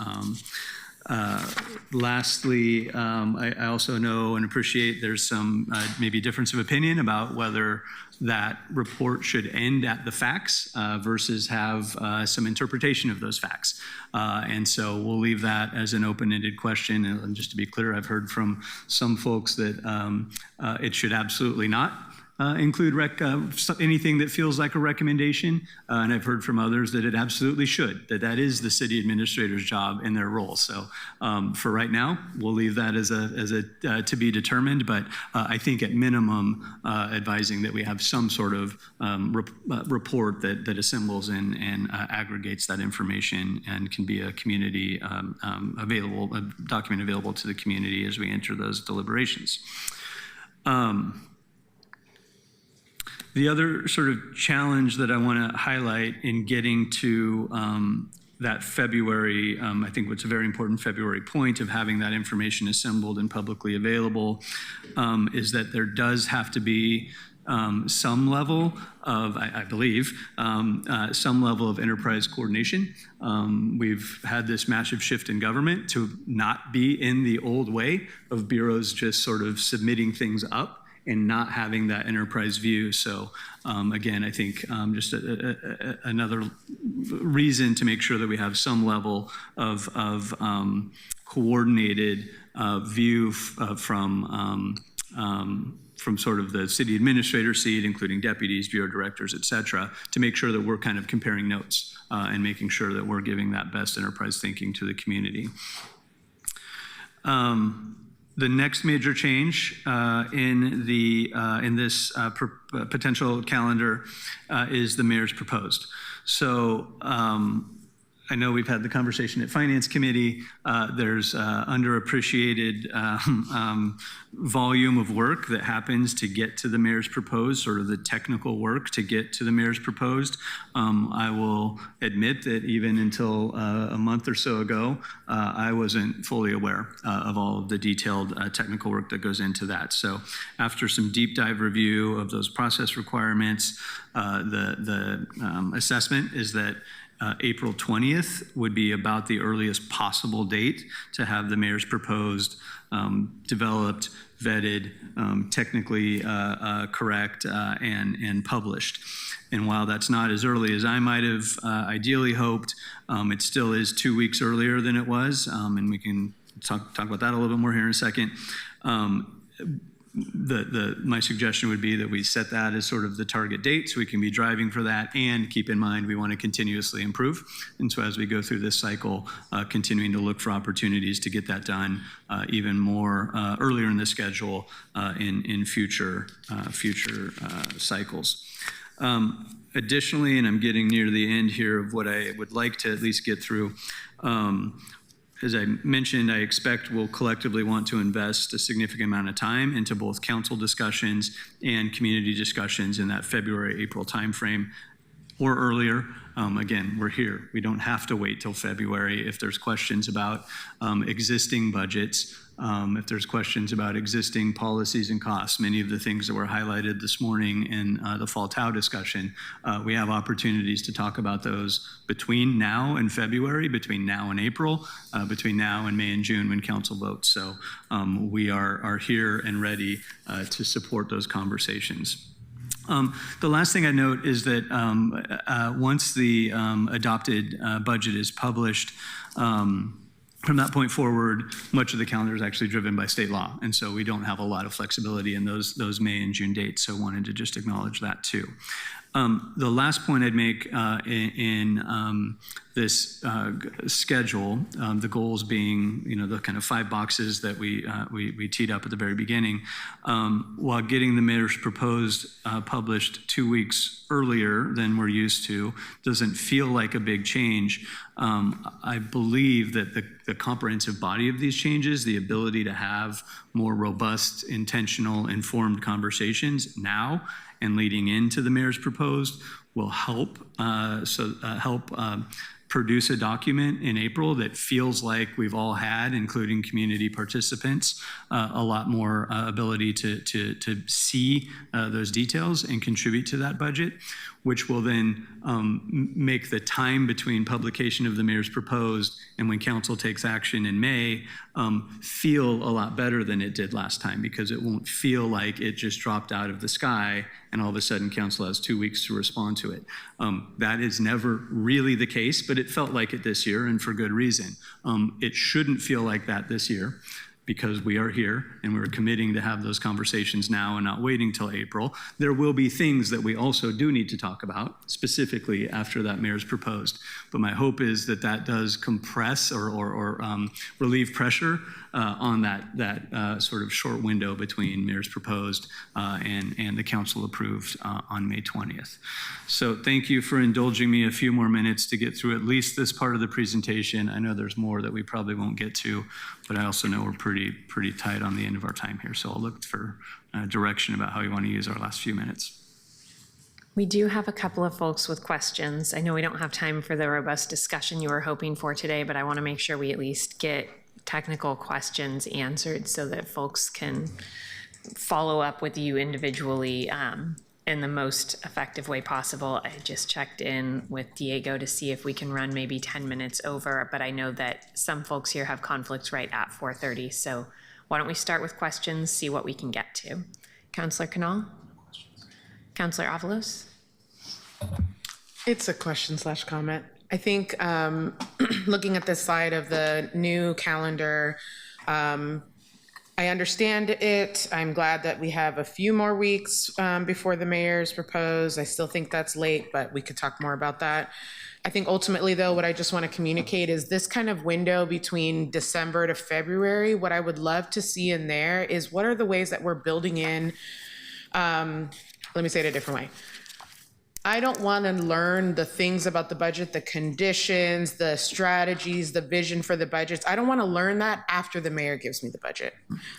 Lastly, I also know and appreciate there's some maybe difference of opinion about whether that report should end at the facts versus have some interpretation of those facts. And so we'll leave that as an open-ended question. And just to be clear, I've heard from some folks that it should absolutely not include anything that feels like a recommendation, and I've heard from others that it absolutely should, that is the city administrator's job and their role. So for right now, we'll leave that as a to be determined, but I think at minimum, advising that we have some sort of report that assembles and aggregates that information and can be a community a document available to the community as we enter those deliberations. The other sort of challenge that I want to highlight in getting to that February, I think what's a very important February point of having that information assembled and publicly available is that there does have to be some level of, I believe, some level of enterprise coordination. We've had this massive shift in government to not be in the old way of bureaus just sort of submitting things up and not having that enterprise view. So again, I think just another reason to make sure that we have some level of coordinated view from sort of the city administrator seat, including deputies, bureau directors, et cetera, to make sure that we're kind of comparing notes and making sure that we're giving that best enterprise thinking to the community. The next major change in this potential calendar is the mayor's proposed. So I know we've had the conversation at Finance Committee. There's underappreciated volume of work that happens to get to the mayor's proposed, sort of the technical work to get to the mayor's proposed. I will admit that even until a month or so ago, I wasn't fully aware of all of the detailed technical work that goes into that. So after some deep dive review of those process requirements, the assessment is that April 20th would be about the earliest possible date to have the mayor's proposed developed, vetted, technically correct, and published. And while that's not as early as I might have ideally hoped, it still is 2 weeks earlier than it was, and we can talk about that a little bit more here in a second. My suggestion would be that we set that as sort of the target date so we can be driving for that, and keep in mind we want to continuously improve. And so as we go through this cycle, continuing to look for opportunities to get that done even more earlier in the schedule in future cycles. Additionally, and I'm getting near the end here of what I would like to at least get through, as I mentioned, I expect we'll collectively want to invest a significant amount of time into both council discussions and community discussions in that February, April timeframe or earlier. Again, we're here. We don't have to wait till February. If there's questions about existing budgets, if there's questions about existing policies and costs, many of the things that were highlighted this morning in the Fall TAO discussion, we have opportunities to talk about those between now and February, between now and April, between now and May and June when council votes. So we are here and ready to support those conversations. The last thing I note is that once the adopted budget is published, from that point forward, much of the calendar is actually driven by state law. And so we don't have a lot of flexibility in those May and June dates. So wanted to just acknowledge that too. The last point I'd make in this schedule, the goals being, the kind of 5 boxes that we teed up at the very beginning, while getting the mayor's proposed published 2 weeks earlier than we're used to doesn't feel like a big change. I believe that the comprehensive body of these changes, the ability to have more robust, intentional, informed conversations now and leading into the mayor's proposed will help produce a document in April that feels like we've all had, including community participants, a lot more ability to see those details and contribute to that budget, which will then make the time between publication of the mayor's proposed and when council takes action in May feel a lot better than it did last time, because it won't feel like it just dropped out of the sky and all of a sudden council has 2 weeks to respond to it. That is never really the case, but it felt like it this year, and for good reason. It shouldn't feel like that this year, because we are here and we're committing to have those conversations now and not waiting till April. There will be things that we also do need to talk about, specifically after that mayor's proposed. But my hope is that that does compress or relieve pressure on that sort of short window between mayor's proposed and the council approved on May 20th. So thank you for indulging me a few more minutes to get through at least this part of the presentation. I know there's more that we probably won't get to, but I also know we're pretty tight on the end of our time here. So I'll look for direction about how you want to use our last few minutes. We do have a couple of folks with questions. I know we don't have time for the robust discussion you were hoping for today, but I want to make sure we at least get technical questions answered so that folks can follow up with you individually in the most effective way possible. I just checked in with Diego to see if we can run maybe 10 minutes over, but I know that some folks here have conflicts right at 4:30. So why don't we start with questions, see what we can get to. Councillor Canal? Councillor Avalos? It's a question/comment. I think looking at this slide of the new calendar, I understand it. I'm glad that we have a few more weeks before the mayor's proposed. I still think that's late, but we could talk more about that. I think ultimately, though, what I just want to communicate is this kind of window between December to February. What I would love to see in there is what are the ways that we're building in, let me say it a different way. I don't want to learn the things about the budget, the conditions, the strategies, the vision for the budgets. I don't want to learn that after the mayor gives me the budget.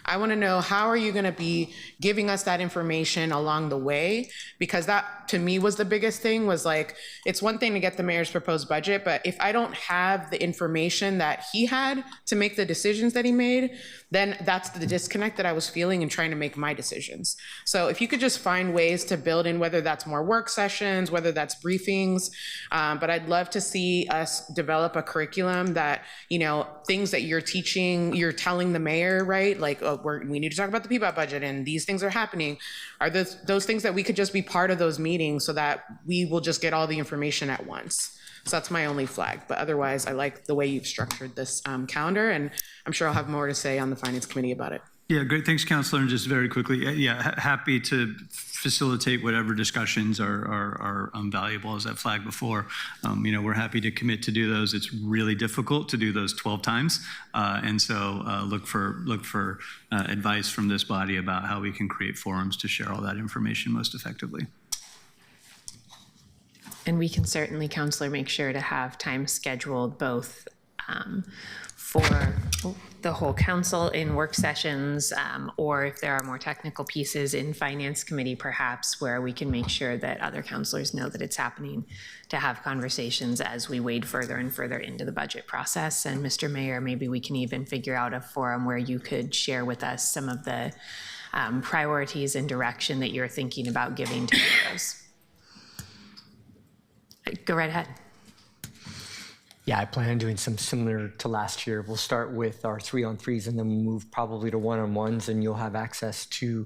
I want to know, how are you going to be giving us that information along the way? Because that, to me, was the biggest thing, was like, it's one thing to get the mayor's proposed budget, but if I don't have the information that he had to make the decisions that he made, then that's the disconnect that I was feeling in trying to make my decisions. So if you could just find ways to build in, whether that's more work sessions, whether that's briefings, but I'd love to see us develop a curriculum that, things that you're teaching, you're telling the mayor, right? Like, oh, we need to talk about the PBOT budget and these things are happening. Are those things that we could just be part of those meetings so that we will just get all the information at once? So that's my only flag. But otherwise, I like the way you've structured this calendar, and I'm sure I'll have more to say on the Finance Committee about it. Yeah, great. Thanks, Councilor. And just very quickly, happy to facilitate whatever discussions are valuable, as I flagged before. We're happy to commit to do those. It's really difficult to do those 12 times. And so look for advice from this body about how we can create forums to share all that information most effectively. And we can certainly, Councillor, make sure to have time scheduled both for the whole council in work sessions, or if there are more technical pieces in finance committee, perhaps, where we can make sure that other councilors know that it's happening, to have conversations as we wade further and further into the budget process. And Mr. Mayor, maybe we can even figure out a forum where you could share with us some of the priorities and direction that you're thinking about giving to those. Go right ahead. Yeah, I plan on doing some similar to last year. We'll start with our 3-on-3s and then we'll move probably to 1-on-1s, and you'll have access to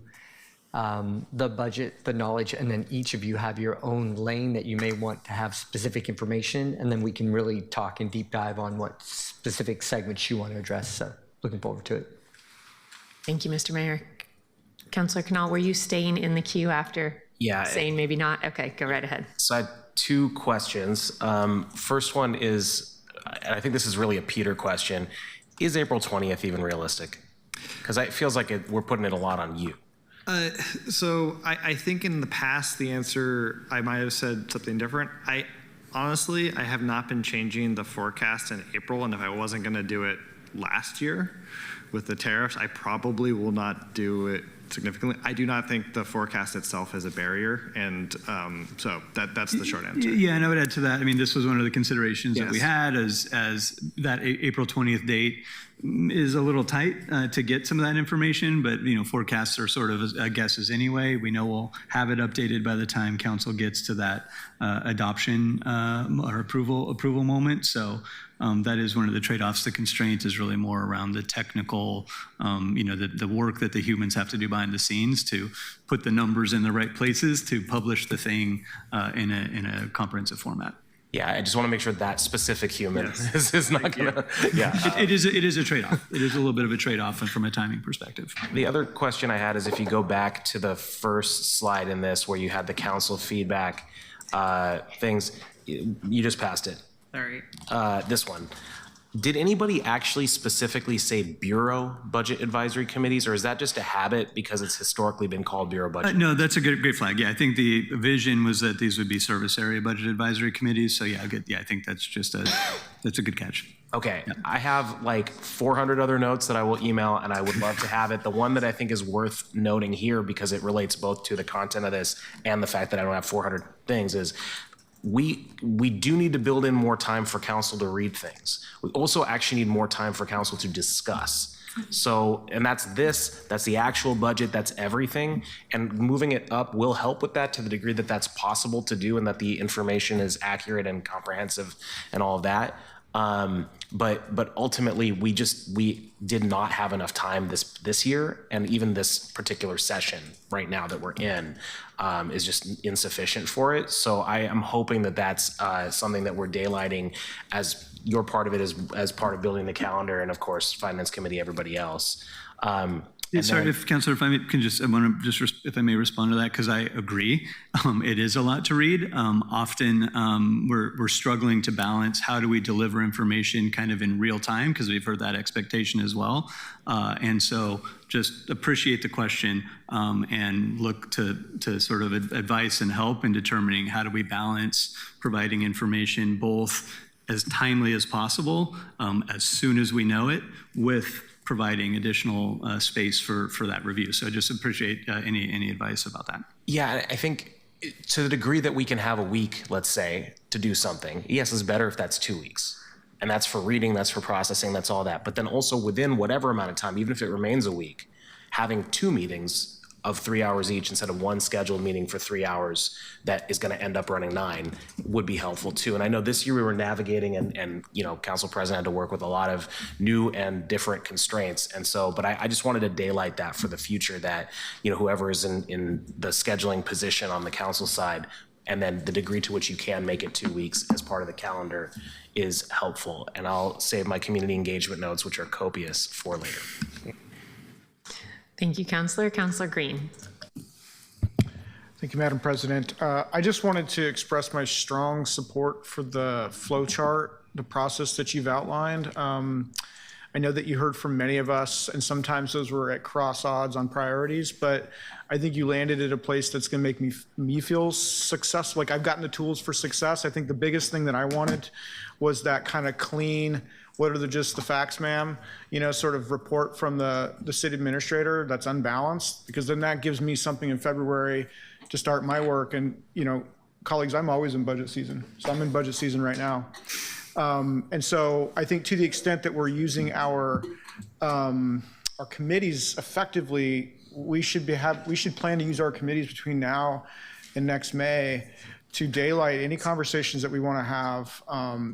the budget, the knowledge, and then each of you have your own lane that you may want to have specific information, and then we can really talk and deep dive on what specific segments you want to address. So looking forward to it. Thank you, Mr. Mayor. Councilor Canal, were you staying in the queue after saying maybe not? Okay, go right ahead. So I had two questions. First one is, and I think this is really a Peter question, is April 20th even realistic? Because it feels like we're putting it a lot on you. So I think in the past, the answer, I might have said something different. Honestly, I have not been changing the forecast in April, and if I wasn't going to do it last year with the tariffs, I probably will not do it significantly. I do not think the forecast itself is a barrier, and so that's the short answer. Yeah, and I would add to that, I mean, this was one of the considerations that we had as that April 20th date is a little tight to get some of that information, but forecasts are sort of guesses anyway. We know we'll have it updated by the time council gets to that adoption or approval moment. So that is one of the trade-offs. The constraint is really more around the technical, the work that the humans have to do behind the scenes to put the numbers in the right places to publish the thing in a comprehensive format. Yeah, I just want to make sure that specific human is not going to. Yeah, it is a trade-off. It is a little bit of a trade-off from a timing perspective. The other question I had is if you go back to the first slide in this where you had the council feedback things, you just passed it. Sorry. This one. Did anybody actually specifically say Bureau Budget Advisory Committees, or is that just a habit because it's historically been called Bureau Budget? No, that's a great flag. Yeah, I think the vision was that these would be service area budget advisory committees. So yeah, I think that's a good catch. Okay, yeah. I have like 400 other notes that I will email, and I would love to have it. The one that I think is worth noting here, because it relates both to the content of this and the fact that I don't have 400 things, is we do need to build in more time for council to read things. We also actually need more time for council to discuss. So, and that's the actual budget, that's everything. And moving it up will help with that to the degree that that's possible to do and that the information is accurate and comprehensive and all of that. But ultimately we did not have enough time this year, and even this particular session right now that we're in is just insufficient for it. So I am hoping that that's something that we're daylighting as your part of it as part of building the calendar, and of course Finance Committee, everybody else. Sorry, Councilor, if I may respond to that, because I agree. It is a lot to read. Often we're struggling to balance how do we deliver information kind of in real time, because we've heard that expectation as well. And so just appreciate the question and look to sort of advice and help in determining how do we balance providing information both as timely as possible, as soon as we know it, with providing additional space for that review. So I just appreciate any advice about that. Yeah, I think to the degree that we can have a week, let's say, to do something, yes, it's better if that's 2 weeks. And that's for reading, that's for processing, that's all that. But then also within whatever amount of time, even if it remains a week, having 2 meetings of 3 hours each instead of one scheduled meeting for 3 hours that is going to end up running 9 would be helpful too. And I know this year we were navigating and Council President had to work with a lot of new and different constraints. And so, but I just wanted to daylight that for the future, that, whoever is in the scheduling position on the council side, and then the degree to which you can make it 2 weeks as part of the calendar is helpful. And I'll save my community engagement notes, which are copious, for later. Thank you, Councilor. Councilor Green. Thank you, Madam President. I just wanted to express my strong support for the flow chart, the process that you've outlined. I know that you heard from many of us, and sometimes those were at cross odds on priorities, but I think you landed at a place that's going to make me feel successful. Like I've gotten the tools for success. I think the biggest thing that I wanted was that kind of clean what are just the facts, ma'am, sort of report from the city administrator that's unbalanced, because then that gives me something in February to start my work. And, colleagues, I'm always in budget season. So I'm in budget season right now. And so I think to the extent that we're using our committees effectively, we should plan to use our committees between now and next May to daylight any conversations that we want to have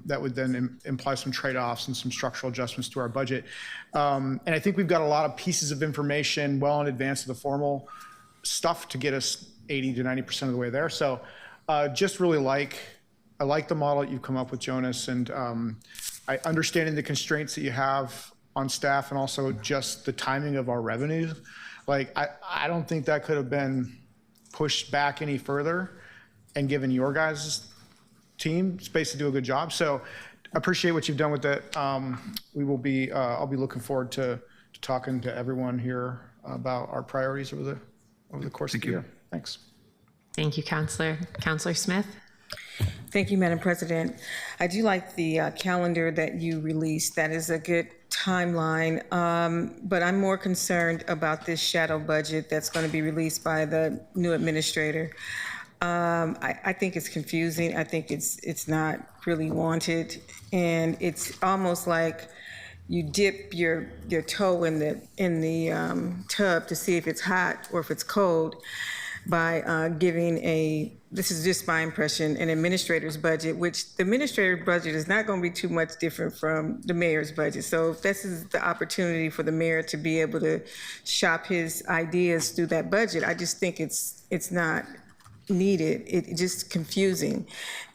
that would then imply some trade-offs and some structural adjustments to our budget. And I think we've got a lot of pieces of information well in advance of the formal stuff to get us 80 to 90% of the way there. So just really I like the model that you've come up with, Jonas, and I understanding the constraints that you have on staff and also just the timing of our revenues. Like, I don't think that could have been pushed back any further and given your guys' team space to do a good job. So appreciate what you've done with that. I'll be looking forward to talking to everyone here about our priorities over the course of the year. Thanks. Thank you, Counselor. Counselor Smith? Thank you, Madam President. I do like the calendar that you released. That is a good timeline, but I'm more concerned about this shadow budget that's going to be released by the new administrator. I think it's confusing. I think it's not really wanted, and it's almost like you dip your toe in the tub to see if it's hot or if it's cold by giving this is just my impression, an administrator's budget, which the administrator's budget is not going to be too much different from the mayor's budget. So if this is the opportunity for the mayor to be able to shop his ideas through that budget, I just think it's not needed. It's just confusing.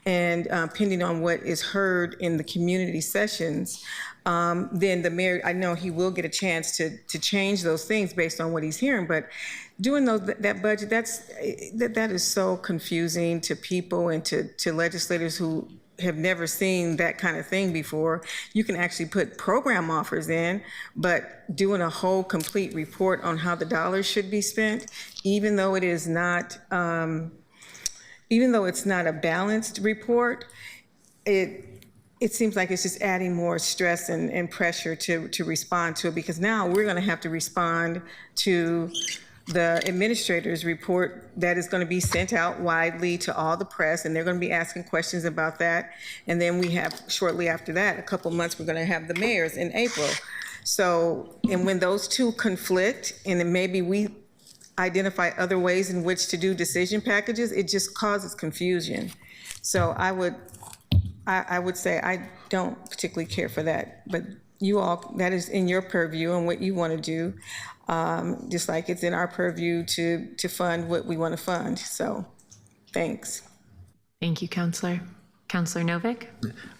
And depending on what is heard in the community sessions, then the mayor, I know he will get a chance to change those things based on what he's hearing, but doing that budget, that is so confusing to people and to legislators who have never seen that kind of thing before. You can actually put program offers in, but doing a whole complete report on how the dollars should be spent, even though it's not a balanced report, it seems like it's just adding more stress and pressure to respond to it, because now we're going to have to respond to the administrator's report that is going to be sent out widely to all the press, and they're going to be asking questions about that. And then we have, shortly after that, a couple months, we're going to have the mayor's in April. So, and when those two conflict, and then maybe we identify other ways in which to do decision packages, it just causes confusion. So I would say I don't particularly care for that, but you all, that is in your purview and what you want to do, just like it's in our purview to fund what we want to fund. So thanks. Thank you, Counselor. Counselor Novick?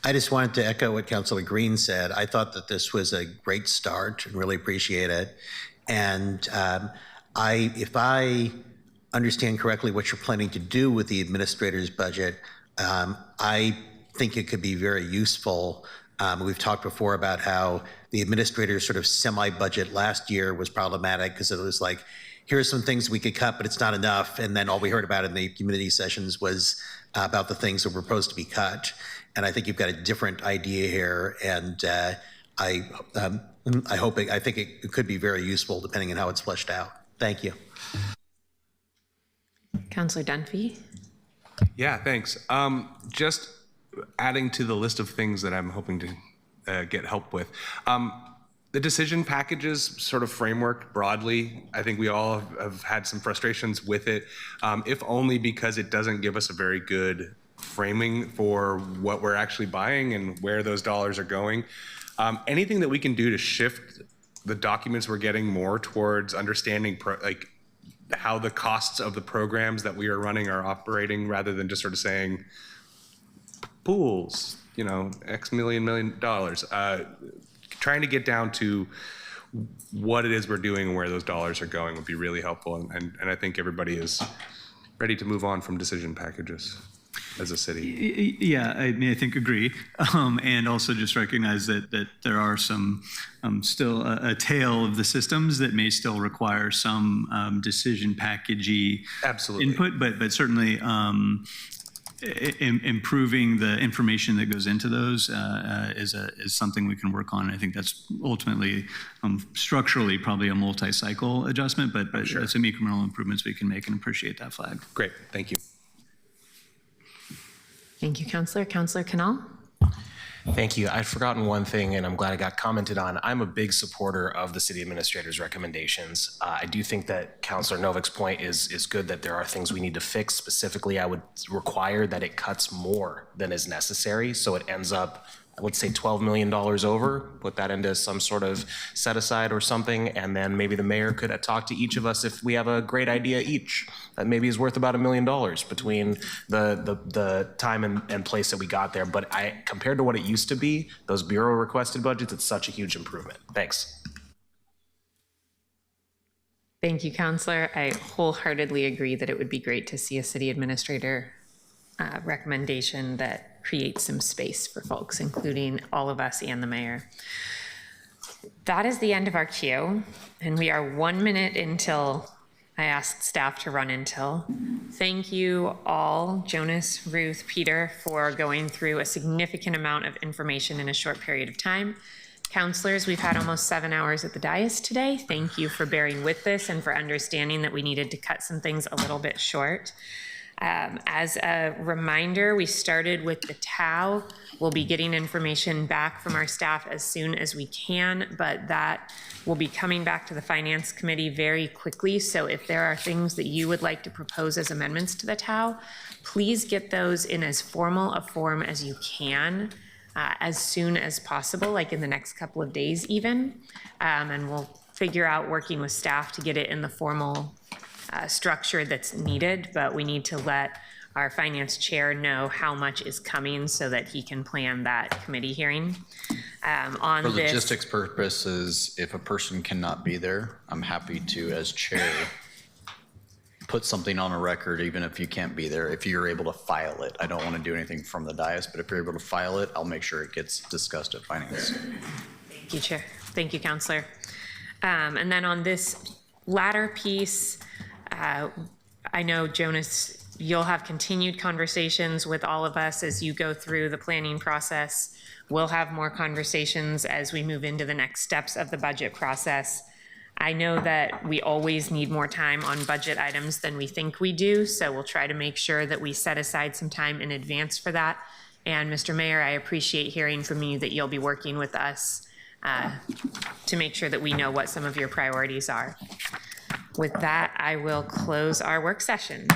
I just wanted to echo what Councilor Green said. I thought that this was a great start and really appreciate it. And if I understand correctly what you're planning to do with the administrator's budget, I think it could be very useful. We've talked before about how the administrator's sort of semi-budget last year was problematic because it was like, here's some things we could cut, but it's not enough. And then all we heard about in the community sessions was about the things that were supposed to be cut. And I think you've got a different idea here. And I think it could be very useful depending on how it's fleshed out. Thank you. Counselor Dunphy? Yeah, thanks. Just adding to the list of things that I'm hoping to get help with. The decision packages sort of framework broadly, I think we all have had some frustrations with it, if only because it doesn't give us a very good framing for what we're actually buying and where those dollars are going. Anything that we can do to shift the documents we're getting more towards understanding how the costs of the programs that we are running are operating, rather than just sort of saying pools, X million dollars. Trying to get down to what it is we're doing and where those dollars are going would be really helpful. And I think everybody is ready to move on from decision packages as a city. Yeah, I think agree. And also just recognize that there are some still a tail of the systems that may still require some decision packagey input, but certainly improving the information that goes into those is something we can work on. I think that's ultimately structurally probably a multi-cycle adjustment, but some incremental improvements we can make, and appreciate that flag. Great, thank you. Thank you, Counselor. Counselor Canal? Thank you. I'd forgotten one thing, and I'm glad it got commented on. I'm a big supporter of the city administrator's recommendations. I do think that Councilor Novik's point is good, that there are things we need to fix. Specifically, I would require that it cuts more than is necessary, so it ends up, I would say, $12 million over. Put that into some sort of set aside or something, and then maybe the mayor could talk to each of us if we have a great idea each that maybe is worth about $1 million between the time and place that we got there. But compared to what it used to be, those bureau requested budgets, it's such a huge improvement. Thanks. Thank you, Counselor. I wholeheartedly agree that it would be great to see a city administrator recommendation that creates some space for folks, including all of us and the mayor. That is the end of our queue, and we are 1 minute until I asked staff to run until. Thank you all, Jonas, Ruth, Peter, for going through a significant amount of information in a short period of time. Counselors, we've had almost 7 hours at the dais today. Thank you for bearing with this and for understanding that we needed to cut some things a little bit short. As a reminder, we started with the TAO. We'll be getting information back from our staff as soon as we can, but that will be coming back to the Finance Committee very quickly. So if there are things that you would like to propose as amendments to the TAO, please get those in as formal a form as you can, as soon as possible, like in the next couple of days even. And we'll figure out working with staff to get it in the formal structure that's needed, but we need to let our finance chair know how much is coming so that he can plan that committee hearing. For logistics purposes, if a person cannot be there, I'm happy to, as chair, put something on a record, even if you can't be there, if you're able to file it. I don't want to do anything from the dais, but if you're able to file it, I'll make sure it gets discussed at finance. Thank you, Chair. Thank you, Counselor. And then on this latter piece, I know, Jonas, you'll have continued conversations with all of us as you go through the planning process. We'll have more conversations as we move into the next steps of the budget process. I know that we always need more time on budget items than we think we do, so we'll try to make sure that we set aside some time in advance for that. And Mr. Mayor, I appreciate hearing from you that you'll be working with us to make sure that we know what some of your priorities are. With that, I will close our work session.